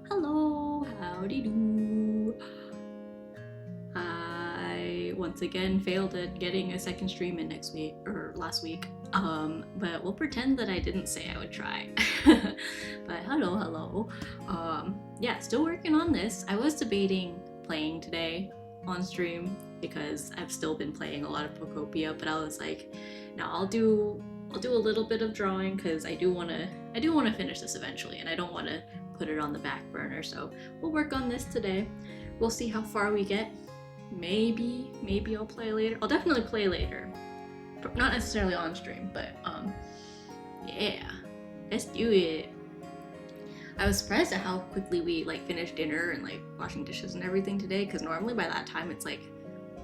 Hello, howdy do. I once again failed at getting a second stream in next week or last week. But we'll pretend that I didn't say I would try. But hello. Yeah, still working on this. I was debating playing today on stream because I've still been playing a lot of Pokopia, but I was like, no, I'll do a little bit of drawing because I do want to finish this eventually, and I don't want to put it on the back burner. So we'll work on this today. We'll see how far we get. Maybe I'll play later. I'll definitely play later. Not necessarily on stream, but yeah, let's do it. I was surprised at how quickly we like finished dinner and like washing dishes and everything today, because normally by that time it's like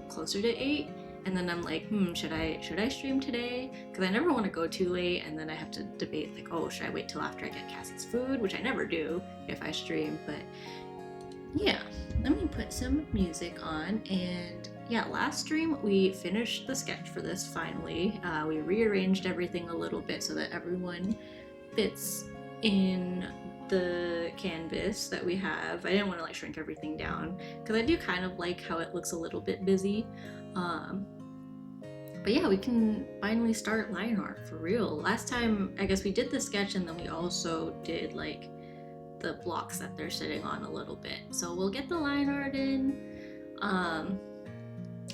closer to 8, and then I'm like, should I stream today? Because I never want to go too late, and then I have to debate like, oh, should I wait till after I get Cassie's food, which I never do if I stream. But yeah, let me put some music on. And yeah, last stream we finished the sketch for this finally. We rearranged everything a little bit so that everyone fits in the canvas that we have. I didn't want to like shrink everything down because I do kind of like how it looks a little bit busy. But yeah, we can finally start line art for real. Last time, I guess we did the sketch and then we also did like the blocks that they're sitting on a little bit. So we'll get the line art in, and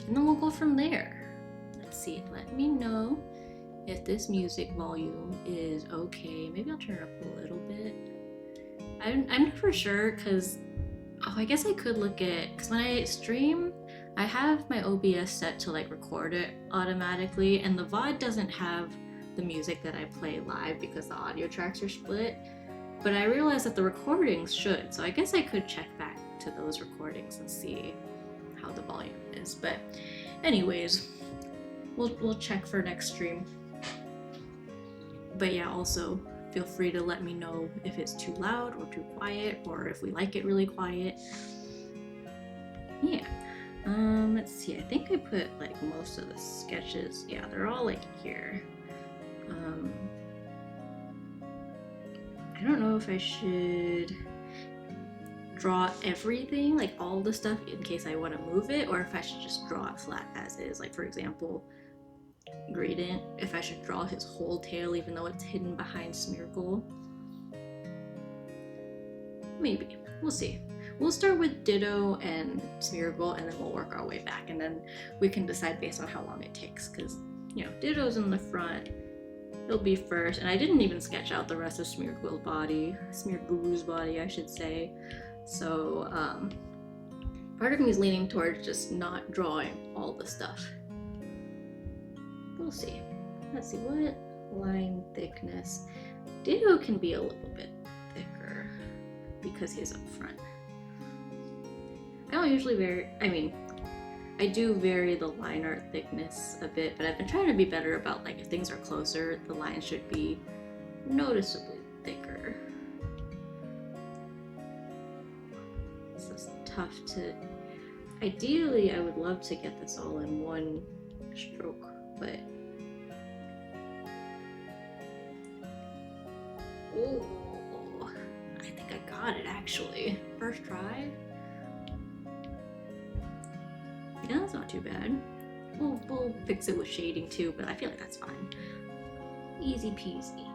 then we'll go from there. Let's see, let me know if this music volume is okay. Maybe I'll turn it up a little bit. I'm not for sure because, I guess I could look at, because when I stream, I have my OBS set to like record it automatically, and the VOD doesn't have the music that I play live because the audio tracks are split, but I realized that the recordings should, so I guess I could check back to those recordings and see how the volume is. But anyways, we'll check for next stream. But yeah, also feel free to let me know if it's too loud or too quiet, or if we like it really quiet. Yeah. Let's see, I think I put like most of the sketches, yeah, they're all like here. I don't know if I should draw everything, like all the stuff, in case I want to move it, or if I should just draw it flat as is. Like for example, Gradient, if I should draw his whole tail even though it's hidden behind Smeargle. Maybe, we'll see. We'll start with Ditto and Smeargle, and then we'll work our way back, and then we can decide based on how long it takes, because, you know, Ditto's in the front, he'll be first, and I didn't even sketch out the rest of Smeargle's body, I should say. So, part of me is leaning towards just not drawing all the stuff. We'll see. Let's see, what line thickness? Ditto can be a little bit thicker because he's up front. I don't usually I do vary the line art thickness a bit, but I've been trying to be better about, like, if things are closer, the lines should be noticeably thicker. It's just tough to... Ideally, I would love to get this all in one stroke, but... Oh, I think I got it actually. First try. Yeah, that's not too bad. We'll fix it with shading too, but I feel like that's fine. Easy peasy.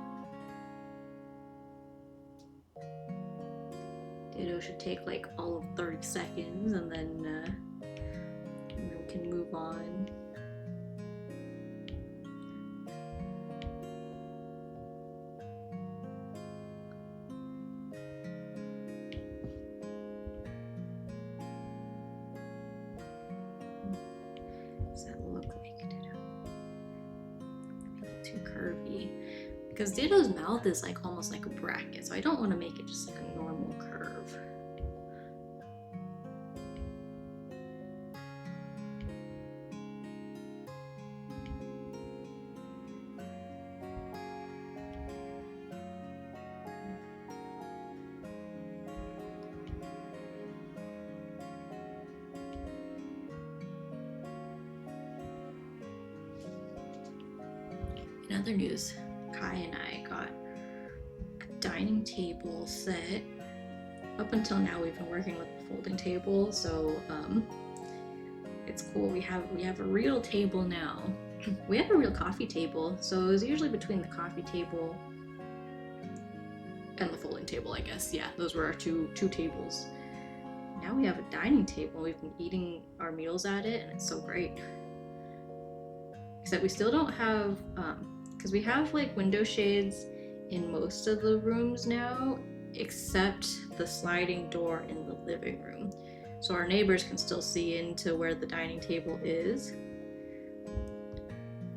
Ditto should take like all of 30 seconds, and then we can move on. Because Ditto's mouth is like almost like a bracket, so I don't want to make it just like a normal curve. In other news, Kai and I got a dining table set. Up until now, we've been working with a folding table, so it's cool. We have a real table now. We have a real coffee table, so it was usually between the coffee table and the folding table, I guess. Yeah, those were our two tables. Now we have a dining table. We've been eating our meals at it, and it's so great. Except we still don't have, because we have like window shades in most of the rooms now, except the sliding door in the living room. So our neighbors can still see into where the dining table is.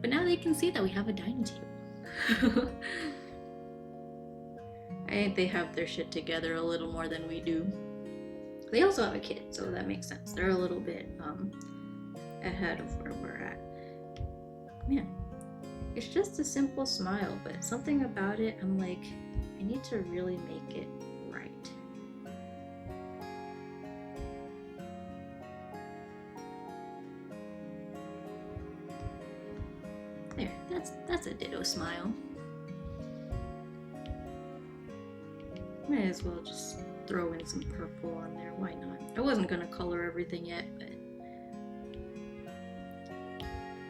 But now they can see that we have a dining table. I think they have their shit together a little more than we do. They also have a kid, so that makes sense. They're a little bit ahead of where we're at. Man, it's just a simple smile, but something about it, I'm like, I need to really make it right. There, that's a ditto smile. Might as well just throw in some purple on there, why not? I wasn't gonna color everything yet, but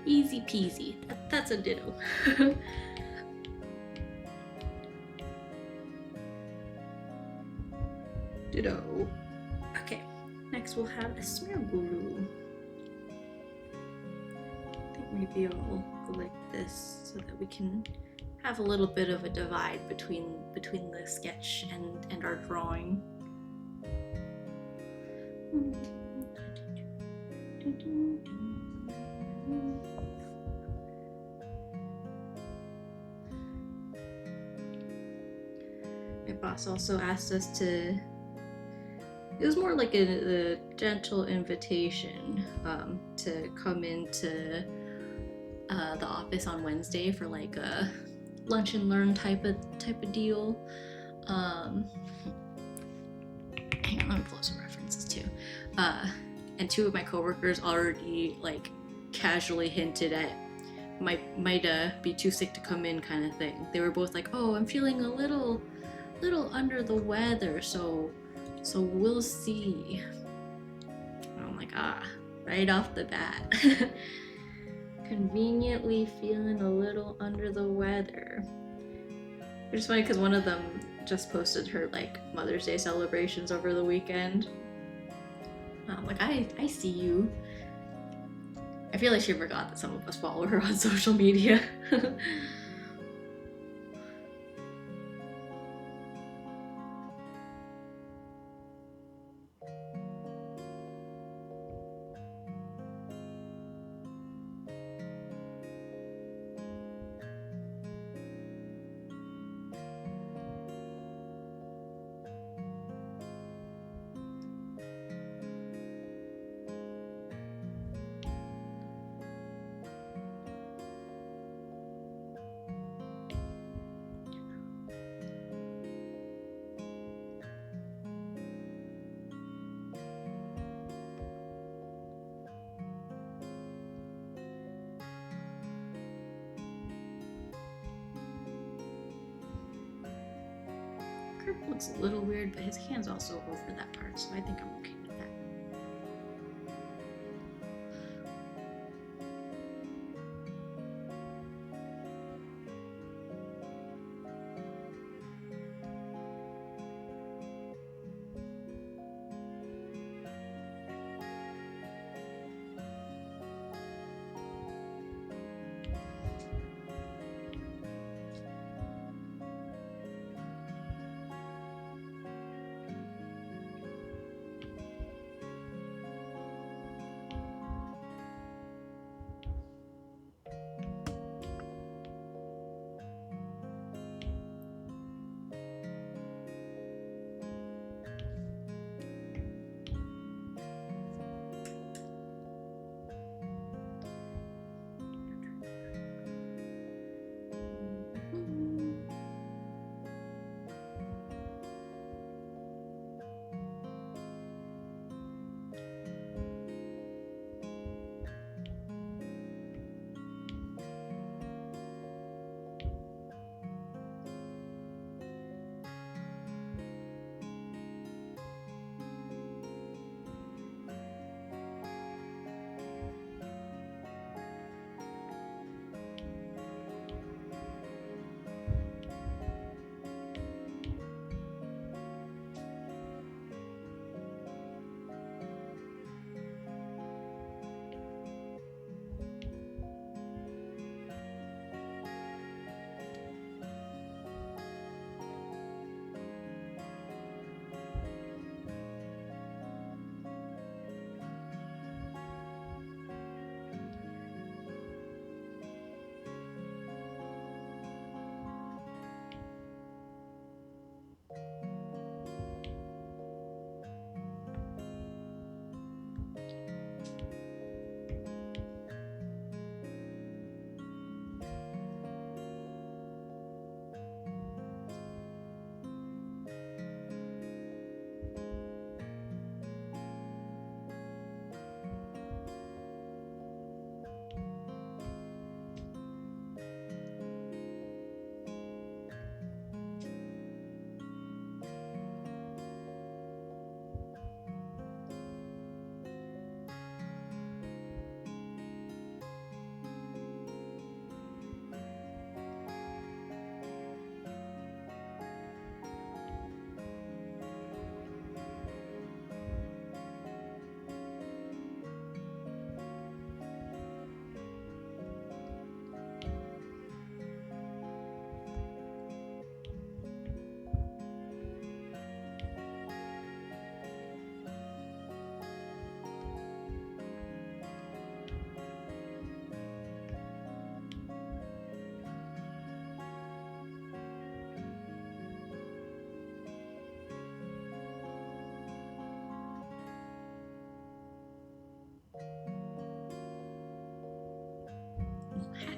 easy peasy. That's a ditto. Ditto. Okay, next we'll have a smear glue. I think maybe I'll go like this so that we can have a little bit of a divide between the sketch and our drawing. My boss also asked us to, it was more like a gentle invitation to come into the office on Wednesday for like a lunch and learn type of deal. Hang on, let me pull up some references too. And two of my coworkers already like casually hinted at might be too sick to come in kind of thing. They were both like, "Oh, I'm feeling a little under the weather, so we'll see." And I'm like, right off the bat. Conveniently feeling a little under the weather. Which is funny because one of them just posted her like Mother's Day celebrations over the weekend. I'm like, I see you. I feel like she forgot that some of us follow her on social media. Looks a little weird, but his hand's also over that part, so I think I'm okay with that.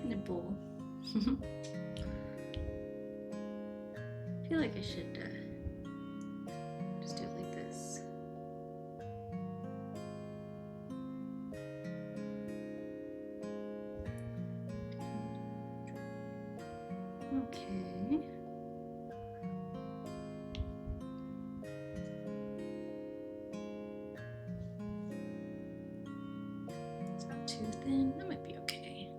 nipple. I feel like I should just do it like this. Okay. It's not too thin. That might be okay.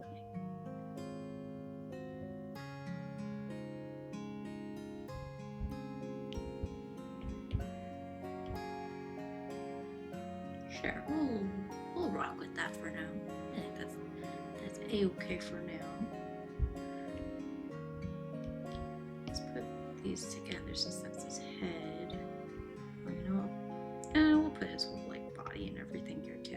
Sure, we'll rock with that for now. I think that's a-okay for now. Let's put these together since that's his head. Well, you know what? We'll put his whole like body and everything here too.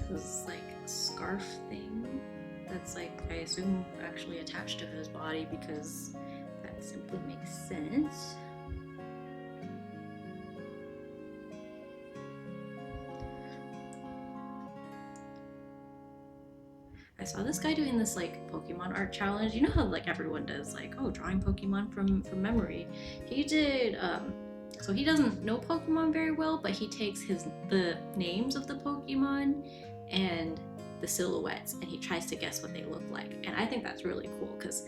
His like scarf thing that's like I assume actually attached to his body because that simply makes sense. I saw this guy doing this like Pokemon art challenge. You know how like everyone does like, oh, drawing Pokemon from memory. He did so he doesn't know Pokemon very well, but he takes the names of the Pokemon and the silhouettes and he tries to guess what they look like. And I think that's really cool because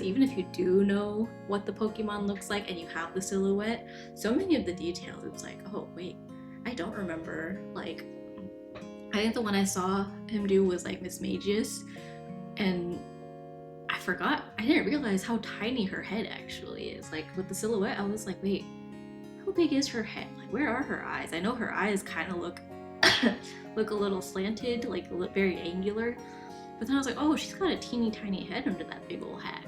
even if you do know what the Pokemon looks like and you have the silhouette, so many of the details it's like, oh wait, I don't remember. Like I think the one I saw him do was like Miss Magius, and I didn't realize how tiny her head actually is. Like with the silhouette, I was like, wait, how big is her head? Like where are her eyes? I know her eyes kind of look look a little slanted, like very angular, but then I was like, oh, she's got a teeny tiny head under that big old hat.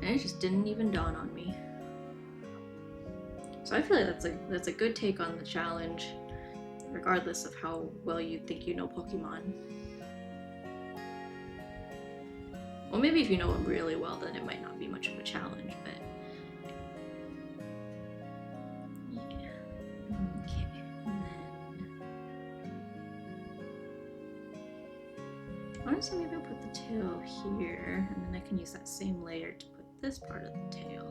And it just didn't even dawn on me. So I feel like that's a good take on the challenge, regardless of how well you think you know Pokemon. Well, maybe if you know them really well, then it might not be much of a challenge, but yeah. Okay, and then honestly, maybe I'll put the tail here, and then I can use that same layer to put this part of the tail.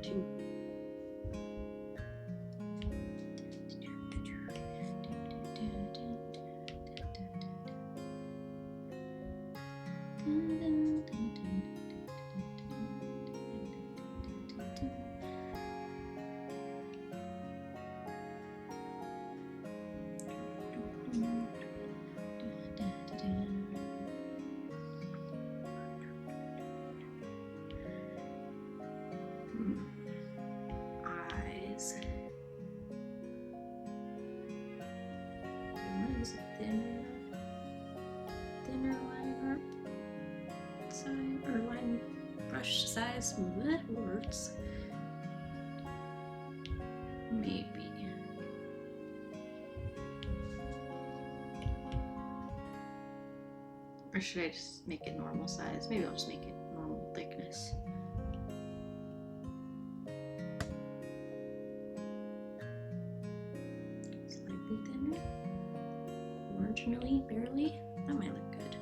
Too. Eyes. Use a thinner line art size or line brush size. That works. Maybe. Or should I just make it normal size? Maybe I'll just make it normal thickness. Slightly thinner. Marginally, barely. That might look good.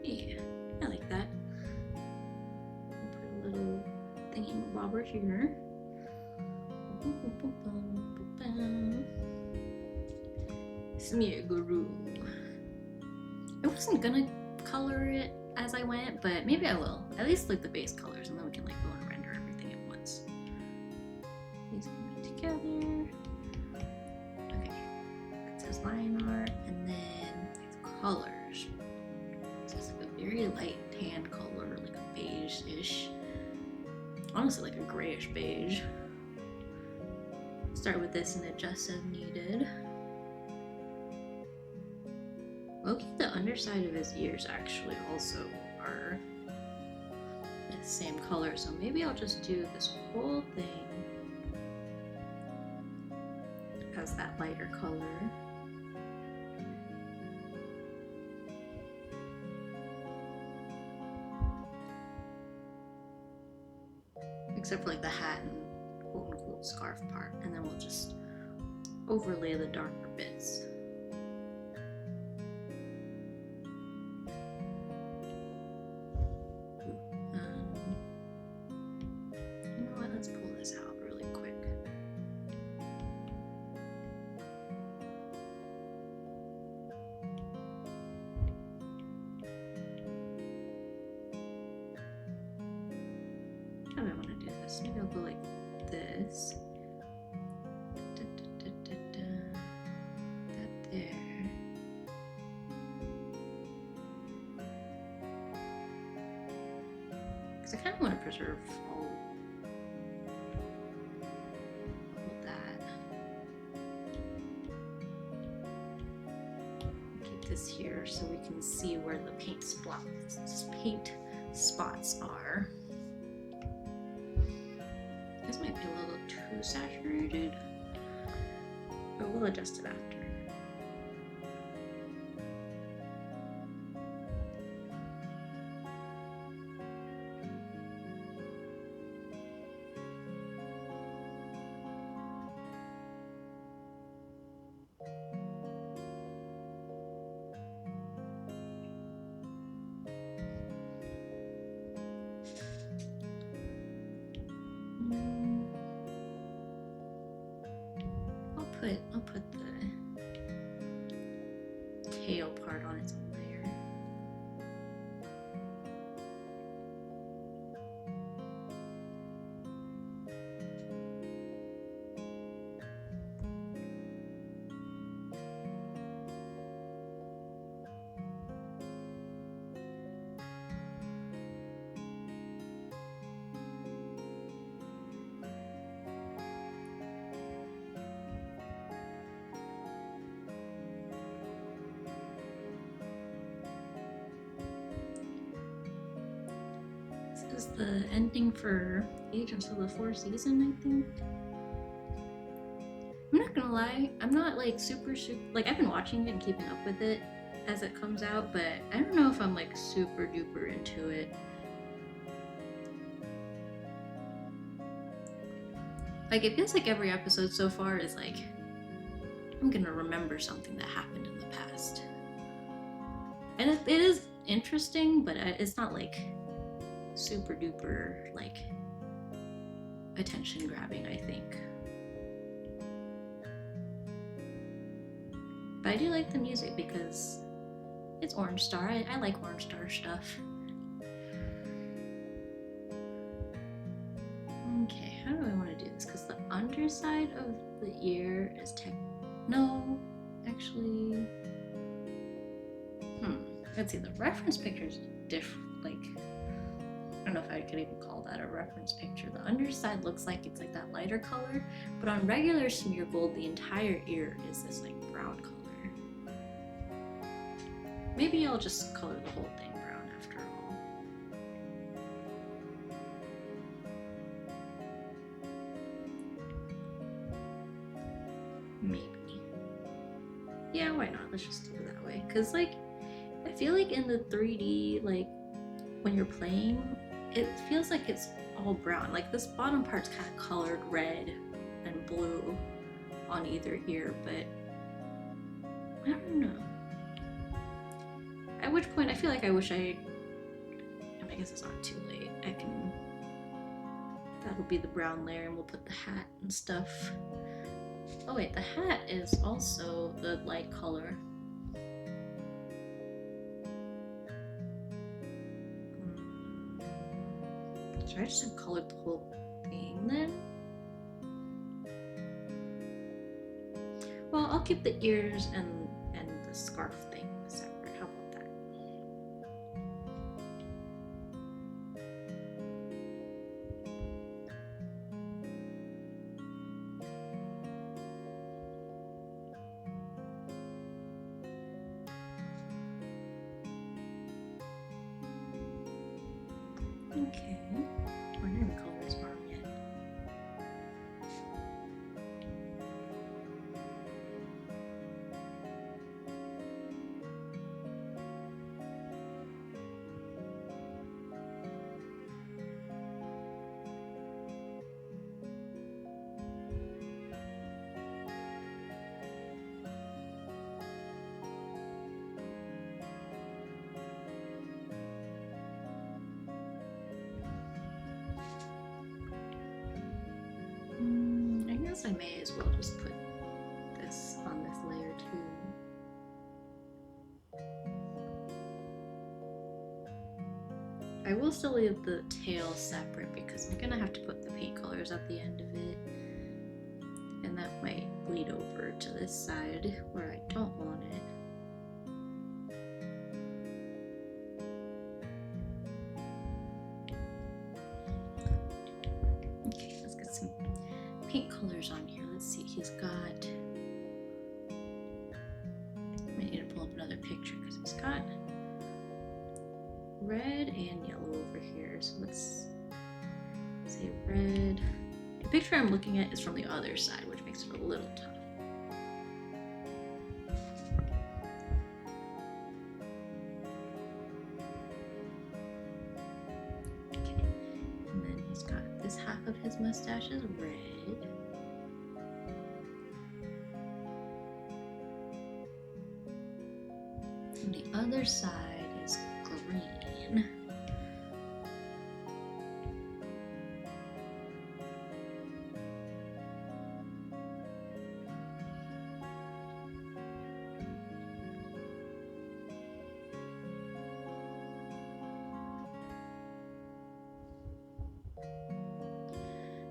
Yeah, I like that. I'll put a little thingy-bobber here. Smear guru. I wasn't gonna color it as I went, but maybe I will. At least like the base colors, and then we can like go and render everything at once. These can be together. Okay, it says line art, and then it's colors. So it's like a very light tan color, like a beige-ish. Honestly, like a grayish beige. Start with this and adjust as needed. Loki, the underside of his ears actually also are the same color, so maybe I'll just do this whole thing as that lighter color. Except for like the hat and quote unquote scarf part, and then we'll just overlay the darker bits. You know what, let's pull this out really quick. How do I want to do this? Maybe I'll go like this. That there. Because I kind of want to preserve all that. Keep this here so we can see where the paint spots are. This might be a little too saturated, but we'll adjust it after. I'll put the tail part on its own layer. This is the ending for Agents of the Fourth Season, I think. I'm not gonna lie, I'm not like super like I've been watching it and keeping up with it as it comes out, but I don't know if I'm like super duper into it. Like it feels like every episode so far is like I'm gonna remember something that happened in the past. And it is interesting, but it's not like super duper like attention grabbing, I think. But I do like the music because it's Orange Star. I like Orange Star stuff. Okay, how do I want to do this? Because the underside of the ear is no, actually, let's see, the reference picture is different, like, I don't know if I could even call that a reference picture. The underside looks like it's like that lighter color, but on regular smear gold, the entire ear is this like brown color. Maybe I'll just color the whole thing brown after all. Maybe. Yeah, why not? Let's just do it that way. Cause like, I feel like in the 3D, like when you're playing, it feels like it's all brown. Like this bottom part's kind of colored red and blue on either ear, but I don't know. At which point I feel like I wish I guess it's not too late. That'll be the brown layer and we'll put the hat and stuff. Oh wait, the hat is also the light color. Should I just have colored the whole thing then? Well, I'll keep the ears and the scarf thing separate. How about that? Okay. What name colors are yet? I guess I may as well just put this on this layer too. I will still leave the tail separate because I'm gonna have to put the paint colors at the end of it, and that might bleed over to this side where I don't want it. Okay, let's get some paint colors on here. Let's see, he's got, I need to pull up another picture because he's got red and yellow over here. So let's say red. The picture I'm looking at is from the other side, which makes it a little tough. Okay, and then he's got this half of his mustache is red. And the other side is green.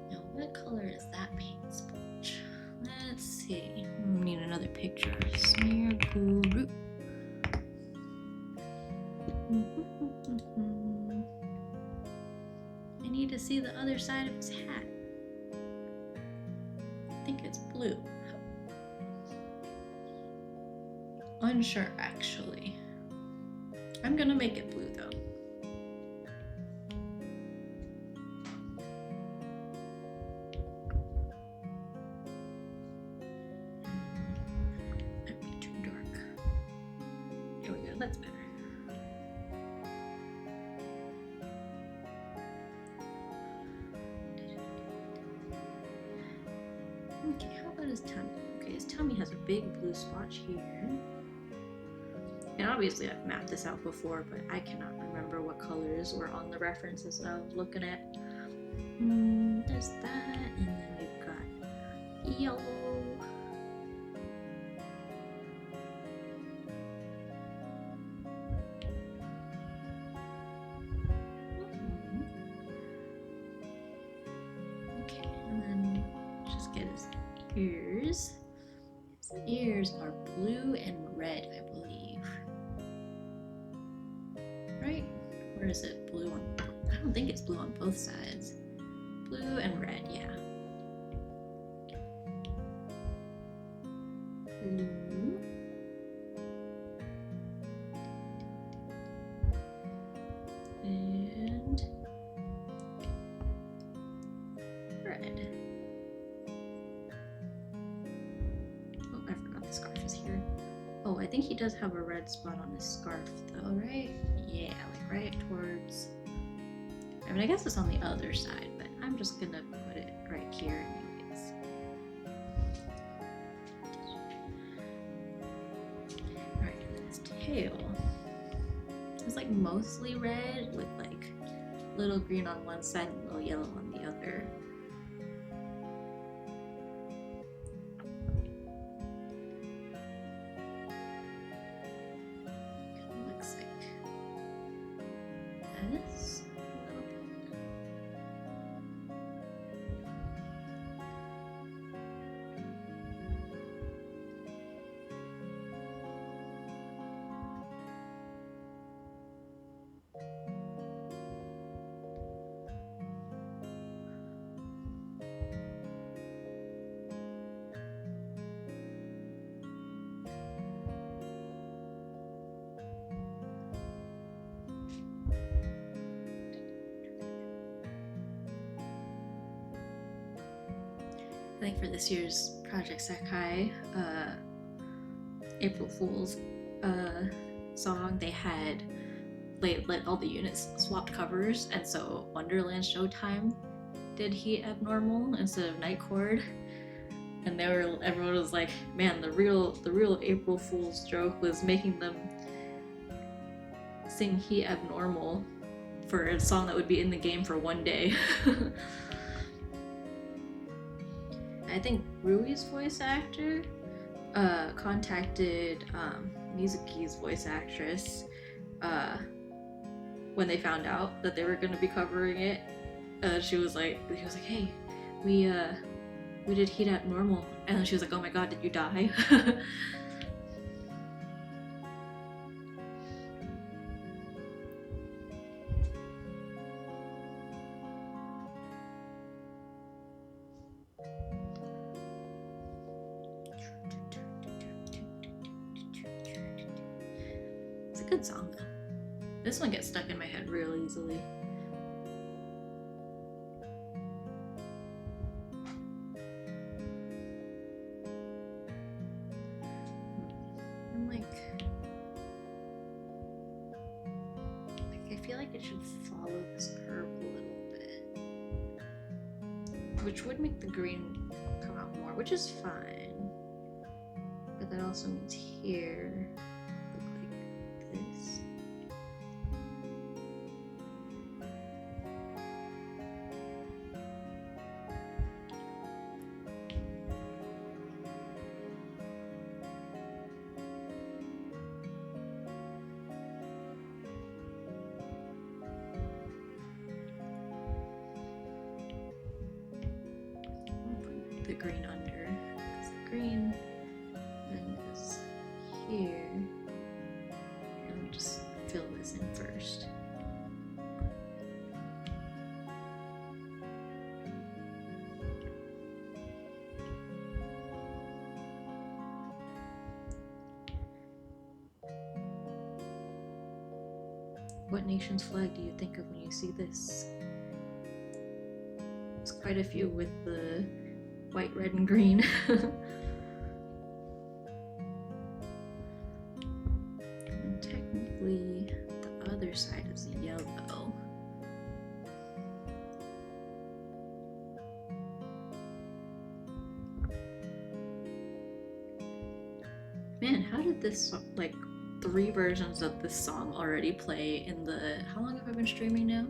Now, what color is that paint sponge? Let's see. We need another picture. Smear guru. I need to see the other side of his hat. I think it's blue. Unsure, actually. I'm gonna make it blue though. Might be too dark. There we go, that's better. Okay, how about his tummy? Okay, his tummy has a big blue spot here. And obviously I've mapped this out before, but I cannot remember what colors were on the references that I was looking at. There's that, and then we've got yellow. Okay, and then just get his ears. His ears are blue and red, I believe. Right? Or is it blue on? I don't think it's blue on both sides. Blue and red, yeah. Blue. And red. Oh, I forgot the scarf is here. Oh, I think he does have a red spot on his scarf though, right? Yeah, like right towards, I mean, I guess it's on the other side, but I'm just gonna put it right here anyways. Alright, and then his tail is like mostly red with like little green on one side and little yellow on the other. Looks like this a little bit. think for this year's Project Sakai April Fool's song, they had let all the units swapped covers, and so Wonderland Showtime did Heat Abnormal instead of Night Chord, and everyone was like, man, the real April Fool's joke was making them sing Heat Abnormal for a song that would be in the game for one day. I think Rui's voice actor contacted Mizuki's voice actress when they found out that they were going to be covering it. He was like, hey, we did Heat Abnormal, and then she was like, oh my god, did you die? It's a good song though. This one gets stuck in my head real easily. I feel like it should follow this curve a little bit, which would make the green come out more, which is fine. But that also means here look like this. The green under, because the green then goes here, and we'll just fill this in first. What nation's flag do you think of when you see this? There's quite a few with the white, red, and green. And technically, the other side is yellow. Man, how did this, like, 3 versions of this song already play in the, how long have I been streaming now?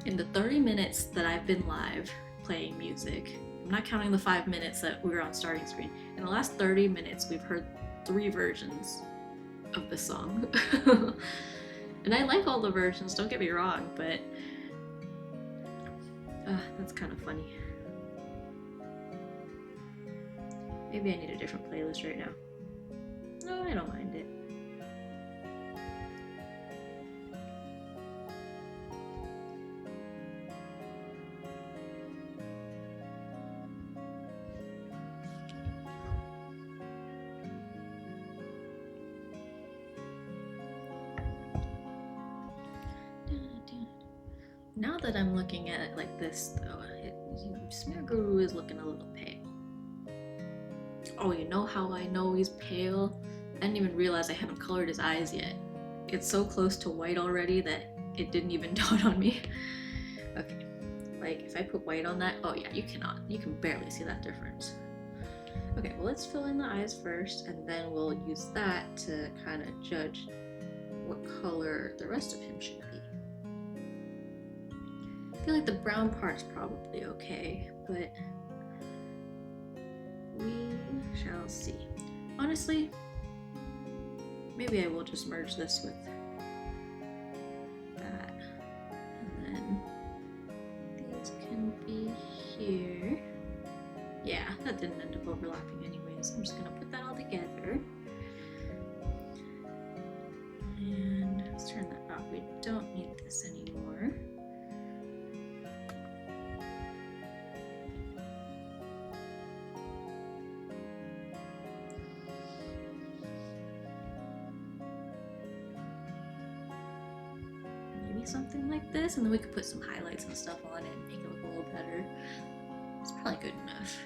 In the 30 minutes that I've been live playing music. I'm not counting the 5 minutes that we were on starting screen. In the last 30 minutes, we've heard 3 versions of this song. And I like all the versions, don't get me wrong, but that's kind of funny. Maybe I need a different playlist right now. No, I don't mind it. Now that I'm looking at it like this, though, Smear Guru is looking a little pale. Oh, you know how I know he's pale? I didn't even realize I haven't colored his eyes yet. It's so close to white already that it didn't even dawn on me. Okay, like if I put white on that, oh yeah, you can barely see that difference. Okay, well let's fill in the eyes first, and then we'll use that to kind of judge what color the rest of him should be. I feel like the brown part's probably okay, but we shall see. Honestly, maybe I will just merge this with that, and then these can be here. Yeah, that didn't end up overlapping anyways. I'm just gonna put that all together. And let's turn that off. We don't need this anymore. Maybe something like this, and then we could put some highlights and stuff on it and make it look a little better. It's probably good enough.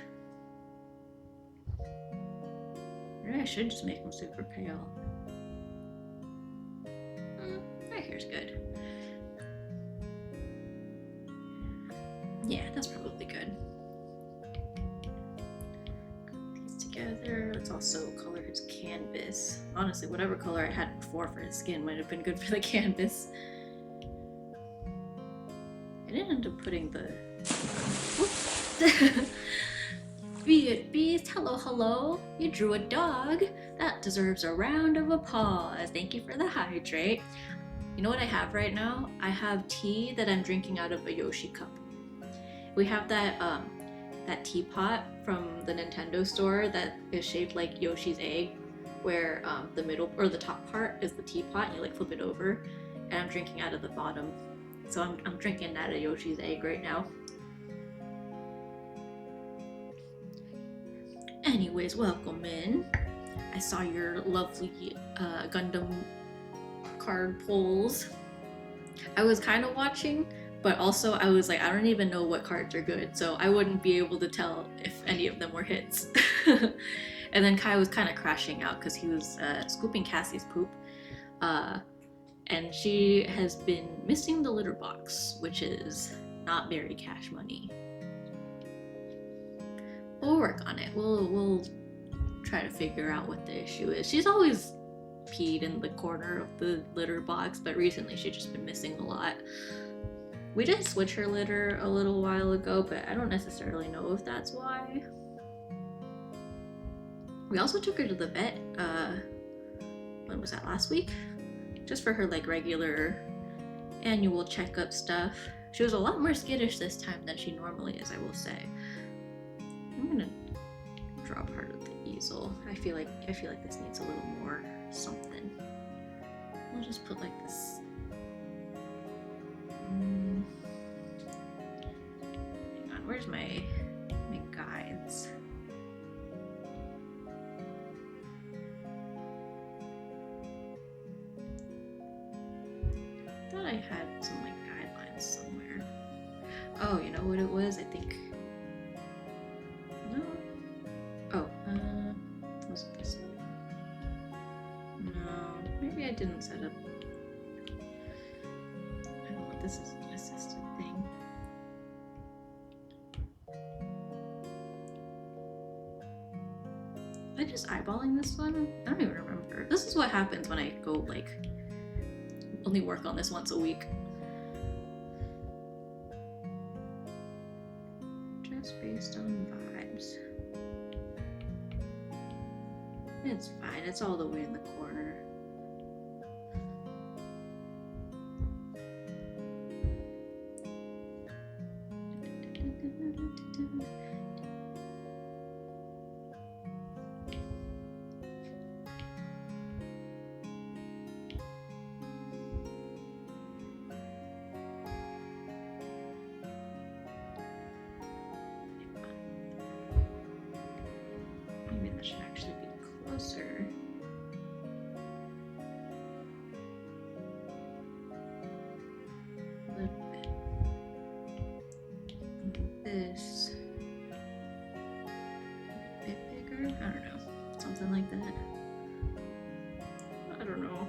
Maybe I should just make them super pale. Right here's good. Yeah, that's probably good. Put these together. Let's also color his canvas. Honestly, whatever color I had before for his skin might have been good for the canvas. I didn't end up putting the... Be it beast, hello, hello. You drew a dog. That deserves a round of applause. Thank you for the hydrate. You know what I have right now? I have tea that I'm drinking out of a Yoshi cup. We have that teapot from the Nintendo store that is shaped like Yoshi's egg, where the middle or the top part is the teapot and you like flip it over, and I'm drinking out of the bottom. So I'm drinking out of Yoshi's egg right now. Anyways, welcome in. I saw your lovely Gundam card pulls. I was kind of watching, but also I was like, I don't even know what cards are good, so I wouldn't be able to tell if any of them were hits. And then Kai was kind of crashing out because he was scooping Cassie's poop. And she has been missing the litter box, which is not very cash money. We'll work on it. We'll try to figure out what the issue is. She's always peed in the corner of the litter box, but recently she's just been missing a lot. We did switch her litter a little while ago, but I don't necessarily know if that's why. We also took her to the vet, when was that, last week? Just for her like regular annual checkup stuff. She was a lot more skittish this time than she normally is, I will say. I'm gonna draw part of the easel. I feel like this needs a little more something. We'll just put like this. Hang on, where's my guides? I thought I had some like guidelines somewhere. Oh, you know what it was? I think. No. Oh, was it this one? No, maybe I didn't set up. I don't know. This is an assisted thing. Am I just eyeballing this one? I don't even remember. This is what happens when I go like only work on this once a week. Just based on vibes. It's fine, it's all the way in the corner. Maybe that should actually be closer. A little bit. And this a bit bigger. I don't know. Something like that. I don't know.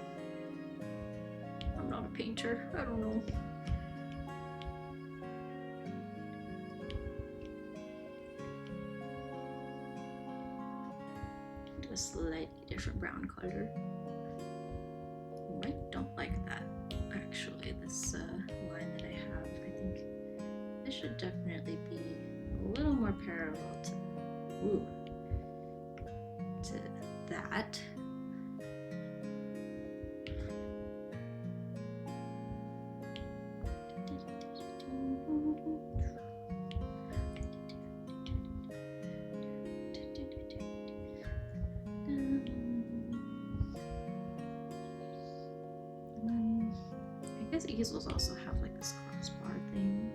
I'm not a painter. I don't know. A slightly different brown color. I don't like that actually, this line that I have. I think this should definitely be a little more parallel to that. I guess easels also have like this crossbar thing.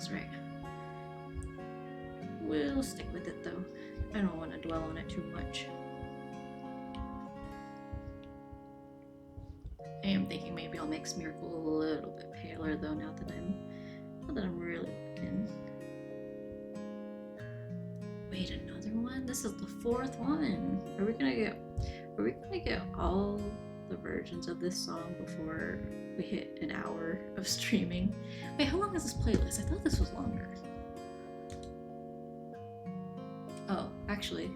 looks right. We'll stick with it though. I don't want to dwell on it too much. I am thinking maybe I'll make Smeargle a little bit paler though now that I'm really looking. Wait, another one? This is the 4th one. Are we gonna get all the versions of this song before we hit an hour of streaming? Wait, how long is this playlist? I thought this was longer. Oh, actually,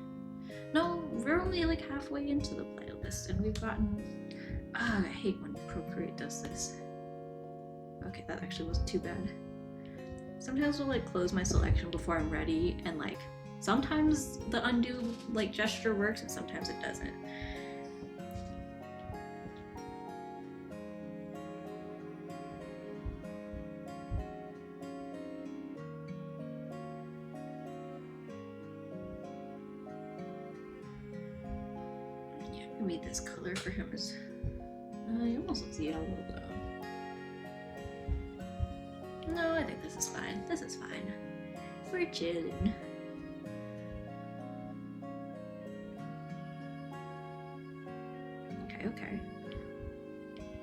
no, we're only like halfway into the playlist and we've gotten, I hate when Procreate does this. Okay, that actually wasn't too bad. Sometimes we'll like close my selection before I'm ready, and like sometimes the undo like gesture works and sometimes it doesn't. Yeah, maybe this color for him is, he almost looks yellow though. No, I think this is fine. This is fine. We're chilling. Okay.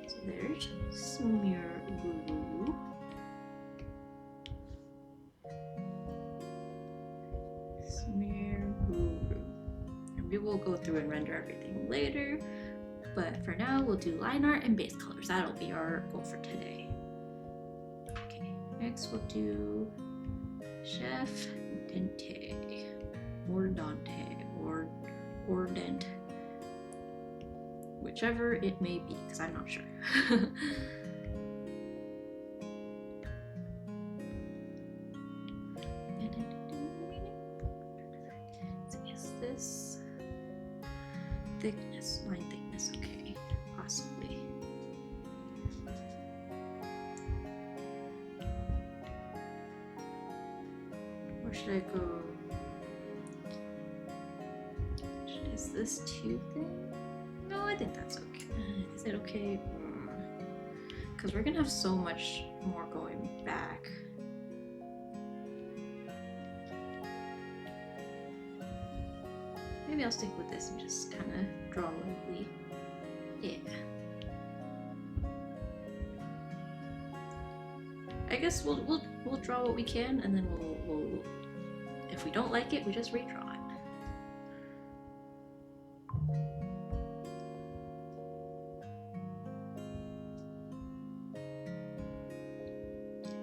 So there's Smeargle. And we will go through and render everything later. But for now, we'll do line art and base colors. That'll be our goal for today. Next we'll do Chef Dente or Dante or Dent, whichever it may be, because I'm not sure. So is this thickness, line thickness? Okay, possibly. Should I go? Is this too thin? No, I think that's okay. Is it okay? Because we're gonna have so much more going back. Maybe I'll stick with this and just kind of draw lightly. Yeah. I guess we'll draw what we can, and then we'll if we don't like it, we just redraw it.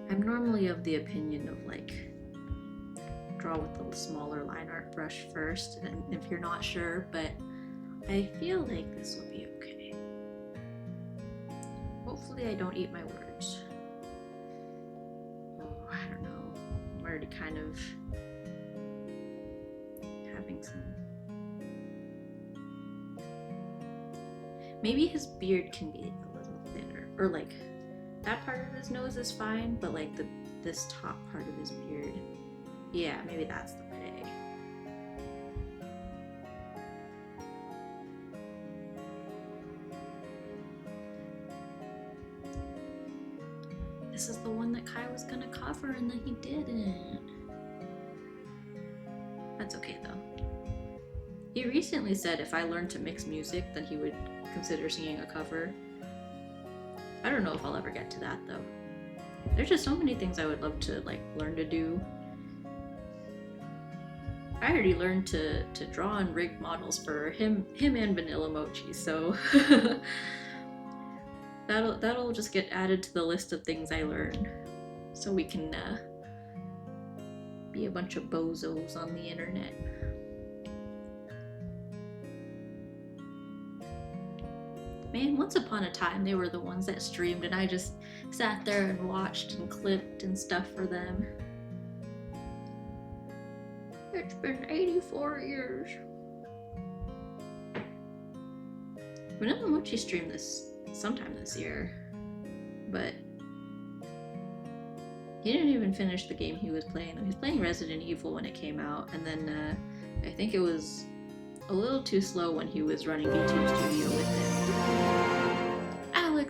I'm normally of the opinion of like draw with the smaller line art brush first, and if you're not sure, but I feel like this will be okay. Hopefully I don't eat my words. Oh, I don't know. I'm already kind of having some... Maybe his beard can be a little thinner, or like that part of his nose is fine, but like this top part of his beard, yeah, maybe that's the play. This is the one that Kai was gonna cover and then he didn't. That's okay though. He recently said if I learned to mix music, then he would consider singing a cover. I don't know if I'll ever get to that though. There's just so many things I would love to like learn to do. I already learned to draw and rig models for him and Vanilla Mochi, so that'll just get added to the list of things I learn, so we can be a bunch of bozos on the internet. Man, once upon a time, they were the ones that streamed and I just sat there and watched and clipped and stuff for them. It's been 84 years. Vanilla Mochi streamed this sometime this year, but he didn't even finish the game he was playing. He was playing Resident Evil when it came out, and then I think it was a little too slow when he was running YouTube Studio with it.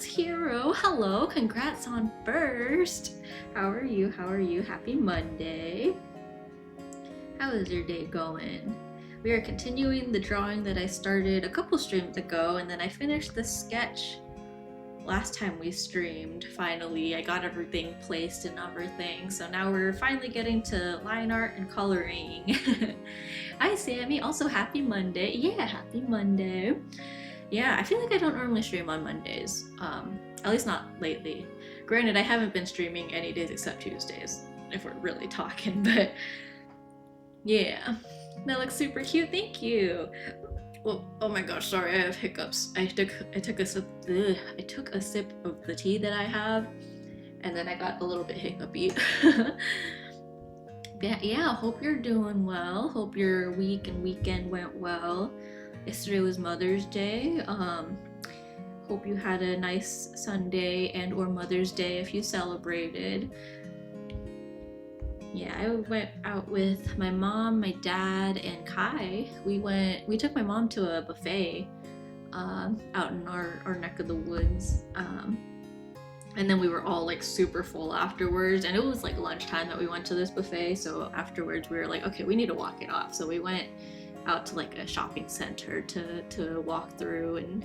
Alex Hero, hello, congrats on first. How are you? How are you? Happy Monday. How is your day going? We are continuing the drawing that I started a couple streams ago, and then I finished the sketch last time we streamed. Finally, I got everything placed and everything, so now we're finally getting to line art and coloring. Hi Sammy, also happy Monday. Yeah, happy Monday. Yeah, I feel like I don't normally stream on Mondays, at least not lately. Granted, I haven't been streaming any days except Tuesdays, if we're really talking, but yeah. That looks super cute, thank you. Well, oh my gosh, sorry, I have hiccups. I took a sip of the tea that I have, and then I got a little bit hiccupy. Yeah, hope you're doing well. Hope your week and weekend went well. Yesterday was Mother's Day. Hope you had a nice Sunday and or Mother's Day if you celebrated. Yeah, I went out with my mom, my dad, and Kai. We took my mom to a buffet out in our neck of the woods. And then we were all like super full afterwards, and it was like lunchtime that we went to this buffet, so afterwards we were like, okay, we need to walk it off. So we went out to like a shopping center to walk through and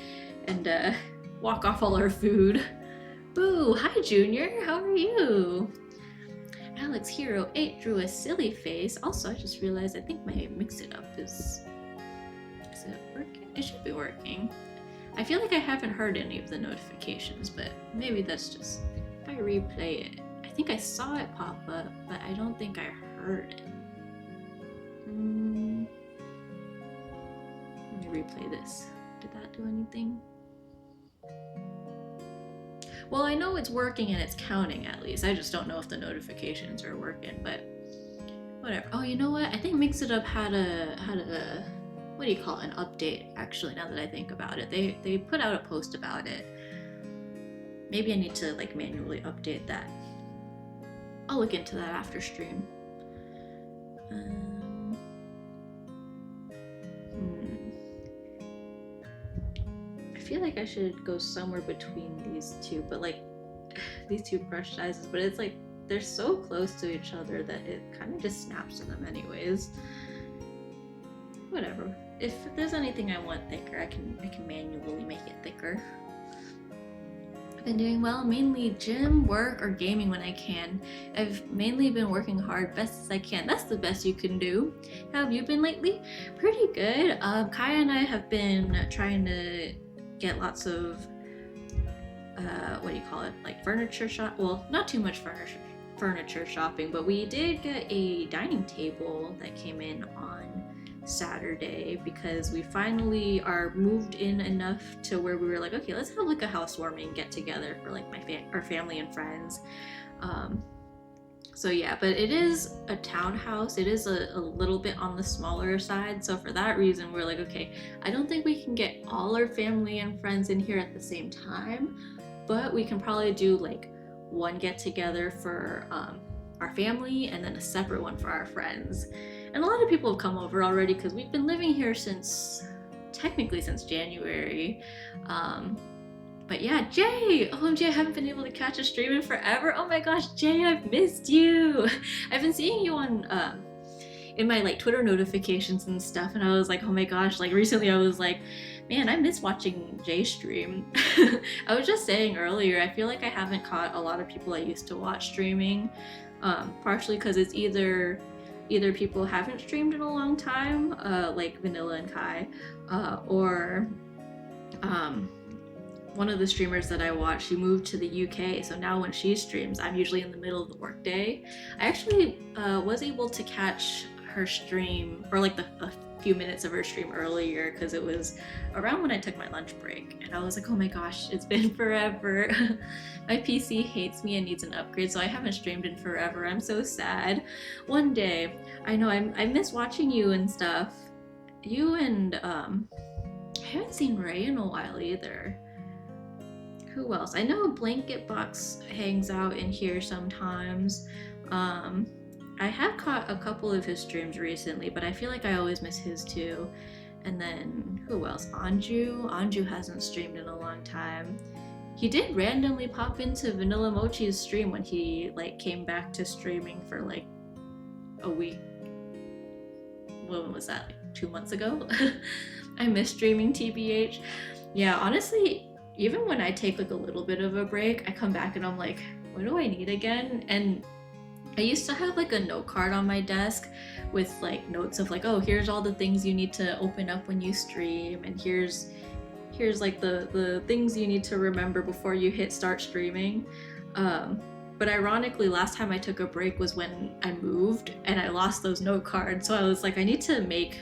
walk off all our food. Boo! Hi Junior, how are you? Alex Hero 8 drew a silly face. Also, I just realized I think my mix it up is it working? It should be working. I feel like I haven't heard any of the notifications, but maybe that's just if I replay it. I think I saw it pop up, but I don't think I heard it. Let me replay this. Did that do anything? Well, I know it's working and it's counting at least. I just don't know if the notifications are working, but whatever. Oh, you know what? I think Mix It Up had a what do you call it? An update, actually, now that I think about it. They put out a post about it. Maybe I need to like manually update that. I'll look into that after stream. I feel like I should go somewhere between these two, but like these two brush sizes, but it's like they're so close to each other that it kind of just snaps to them anyways. Whatever. If there's anything I want thicker, I can manually make it thicker. I've been doing well, mainly gym, work, or gaming when I can. I've mainly been working hard, best as I can. That's the best you can do. How have you been lately? Pretty good. Kaya and I have been trying to get lots of what do you call it, like furniture shop, well, not too much furniture shopping, but we did get a dining table that came in on Saturday because we finally are moved in enough to where we were like, okay, let's have like a housewarming get together for like our family and friends. So yeah, but it is a townhouse. It is a little bit on the smaller side. So for that reason, we're like, okay, I don't think we can get all our family and friends in here at the same time, but we can probably do like one get together for our family and then a separate one for our friends. And a lot of people have come over already because we've been living here technically since January. But yeah, Jay! OMG, I haven't been able to catch a stream in forever. Oh my gosh, Jay, I've missed you! I've been seeing you on, in my like Twitter notifications and stuff, and I was like, oh my gosh, like recently I was like, man, I miss watching Jay stream. I was just saying earlier, I feel like I haven't caught a lot of people I used to watch streaming, partially because it's either people haven't streamed in a long time, like Vanilla and Kai, or one of the streamers that I watch, she moved to the UK, so now when she streams, I'm usually in the middle of the workday. I actually was able to catch her stream, or like a few minutes of her stream earlier, because it was around when I took my lunch break, and I was like, oh my gosh, it's been forever. My PC hates me and needs an upgrade, so I haven't streamed in forever. I'm so sad. One day, I know I miss watching you and stuff. You and I haven't seen Ray in a while either. Who else? I know Blanket Box hangs out in here sometimes. I have caught a couple of his streams recently, but I feel like I always miss his too. And then who else? Anju hasn't streamed in a long time. He did randomly pop into Vanilla Mochi's stream when he like came back to streaming for like a week. When was that? Like 2 months ago? I miss streaming TBH. Yeah, honestly, even when I take like a little bit of a break, I come back and I'm like, what do I need again? And I used to have like a note card on my desk with like notes of like, oh, here's all the things you need to open up when you stream, and here's like the things you need to remember before you hit start streaming. But ironically, last time I took a break was when I moved and I lost those note cards. So I was like, I need to make,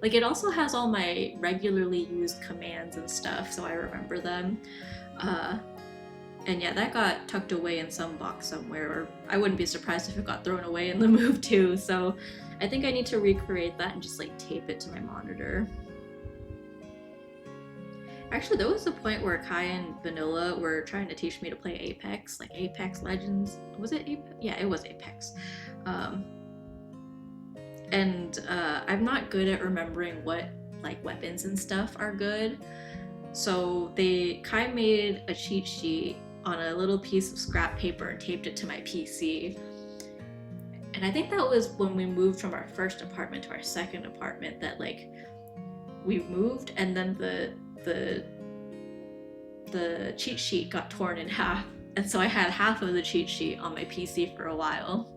like, it also has all my regularly used commands and stuff, so I remember them. And yeah, that got tucked away in some box somewhere, or I wouldn't be surprised if it got thrown away in the move too. So I think I need to recreate that and just like tape it to my monitor. Actually, there was a point where Kai and Vanilla were trying to teach me to play Apex, like Apex Legends. Was it Apex? Yeah, it was Apex. And I'm not good at remembering what like weapons and stuff are good. So Kai made a cheat sheet on a little piece of scrap paper and taped it to my PC. And I think that was when we moved from our first apartment to our second apartment that like we moved, and then the cheat sheet got torn in half, and so I had half of the cheat sheet on my PC for a while.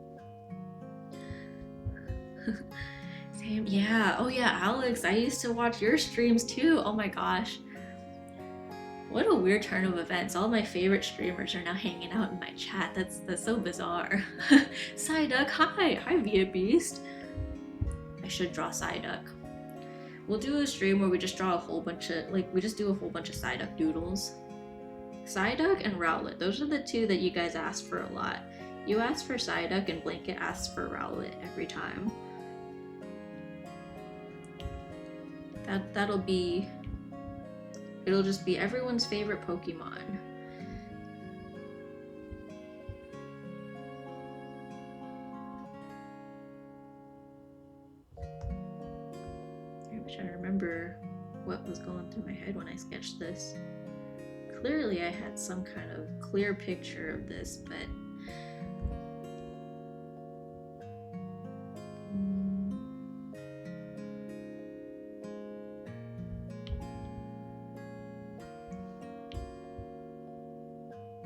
Same, yeah. Oh yeah, Alex, I used to watch your streams too. Oh my gosh. What a weird turn of events. All my favorite streamers are now hanging out in my chat. That's so bizarre. Psyduck, hi! Hi, Via Beast. I should draw Psyduck. We'll do a stream where we just draw a whole bunch of, like, we just do a whole bunch of Psyduck doodles. Psyduck and Rowlet, those are the two that you guys ask for a lot. You ask for Psyduck and Blanket asks for Rowlet every time. It'll just be everyone's favorite Pokemon. I'm trying to remember what was going through my head when I sketched this. Clearly I had some kind of clear picture of this, but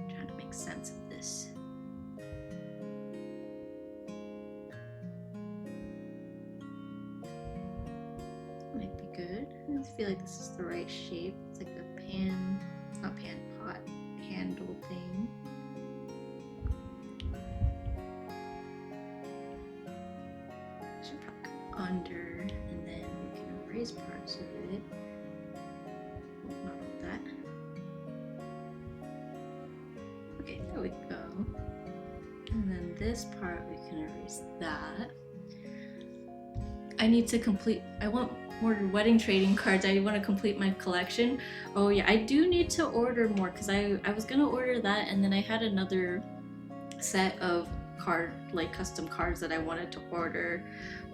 trying to make sense of this. Might be good. I feel like this is the right shape. It's like a pan, not pan, pot handle thing. Should probably go under, and then we can erase parts of it. Not all that. Okay, there we go. And then this part we can erase that. I need to complete. I want more wedding trading cards. I want to complete my collection. Oh yeah, I do need to order more because I was gonna order that, and then I had another set of custom cards that I wanted to order,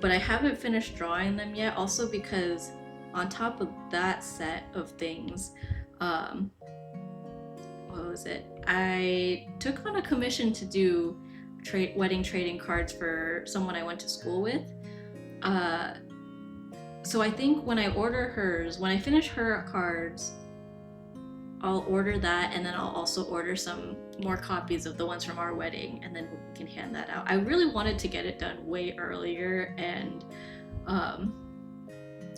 but I haven't finished drawing them yet. Also because on top of that set of things, what was it? I took on a commission to do wedding trading cards for someone I went to school with. So I think when I order hers, when I finish her cards, I'll order that, and then I'll also order some more copies of the ones from our wedding, and then we can hand that out. I really wanted to get it done way earlier, and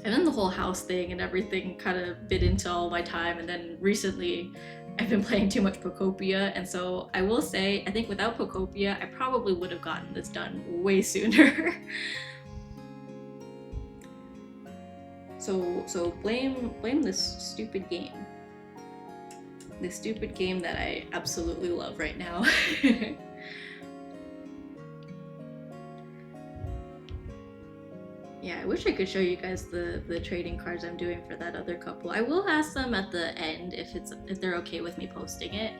then the whole house thing and everything kind of bit into all my time, and then recently I've been playing too much Pokopia, and so I will say, I think without Pokopia, I probably would have gotten this done way sooner. So blame this stupid game. This stupid game that I absolutely love right now. Yeah, I wish I could show you guys the trading cards I'm doing for that other couple. I will ask them at the end if they're okay with me posting it.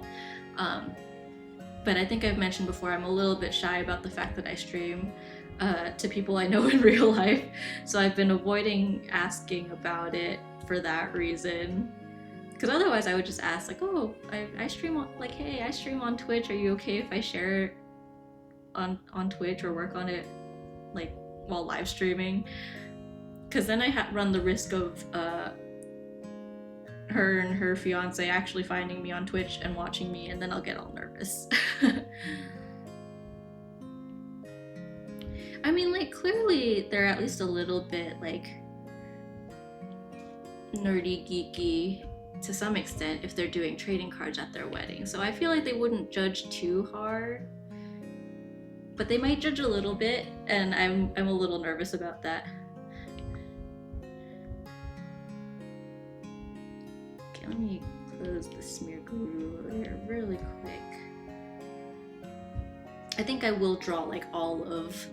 But I think I've mentioned before, I'm a little bit shy about the fact that I stream to people I know in real life, so I've been avoiding asking about it for that reason. Because otherwise I would just ask like, oh, I stream on, like, hey, I stream on Twitch, are you okay if I share it on Twitch or work on it like while live streaming? Because then I run the risk of her and her fiance actually finding me on Twitch and watching me, and then I'll get all nervous. I mean, like, clearly they're at least a little bit like nerdy, geeky to some extent if they're doing trading cards at their wedding. So I feel like they wouldn't judge too hard, but they might judge a little bit, and I'm a little nervous about that. Okay, let me close the smear glue here really quick. I think I will draw like all of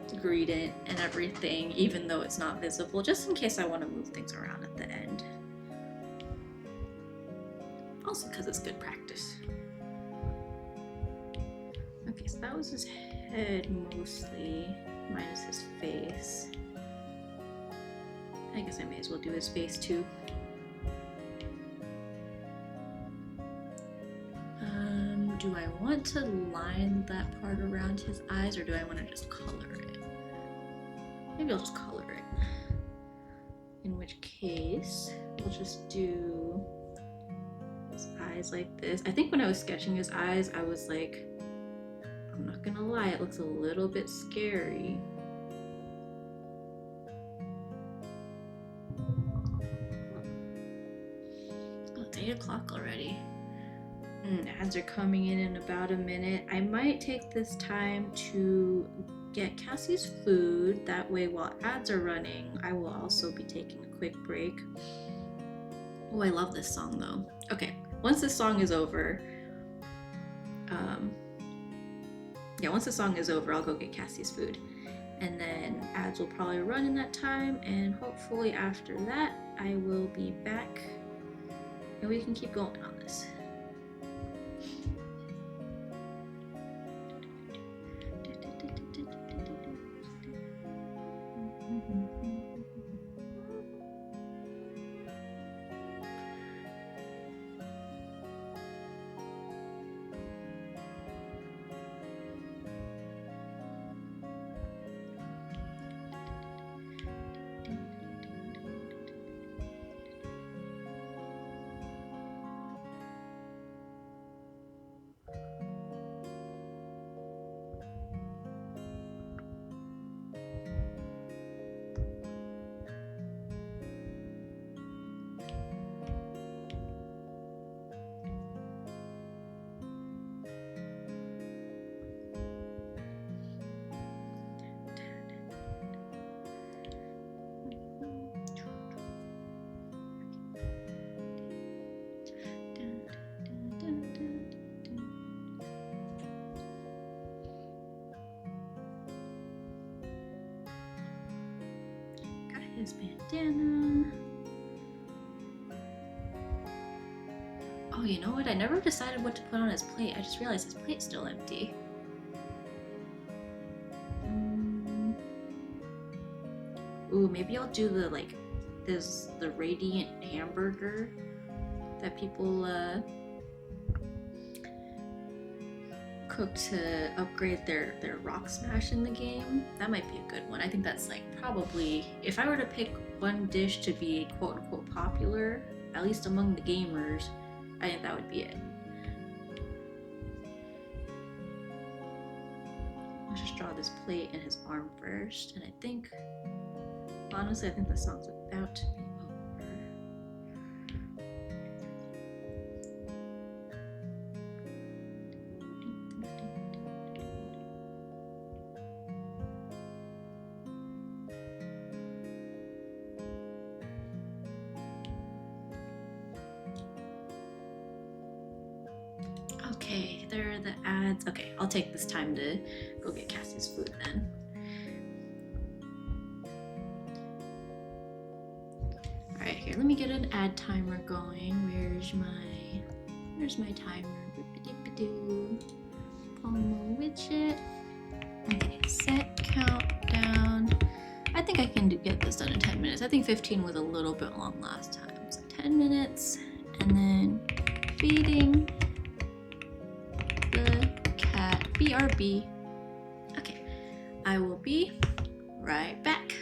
the gradient and everything, even though it's not visible, just in case I want to move things around at the end. Also because it's good practice. Okay, so that was his head mostly, minus his face. I guess I may as well do his face too. Do I want to line that part around his eyes, or do I want to just color it? Maybe I'll just color it. In which case, we'll just do his eyes like this. I think when I was sketching his eyes, I was like, I'm not gonna lie, it looks a little bit scary. Oh, it's 8 o'clock already. Ads are coming in about a minute. I might take this time to get Cassie's food. That way, while ads are running, I will also be taking a quick break. Oh, I love this song though. Okay, once this song is over, once the song is over, I'll go get Cassie's food. And then ads will probably run in that time, and hopefully after that, I will be back and we can keep going on this. His bandana. Oh, you know what? I never decided what to put on his plate. I just realized his plate's still empty. Ooh, maybe I'll do the the radiant hamburger that people cook to upgrade their rock smash in the game. That might be a good one. I think that's like probably, if I were to pick one dish to be quote unquote popular, at least among the gamers, I think that would be it. Let's just draw this plate and his arm first, and I think, honestly, I think the song's about to be over. Okay, there are the ads. Okay, I'll take this time to go get Cassie's food then. Alright, here, let me get an ad timer going. Where's my timer? Pomo widget. Okay, set countdown. I think I can get this done in 10 minutes. I think 15 was a little bit long last time. So 10 minutes, and then feeding the cat. BRB. Okay, I will be right back.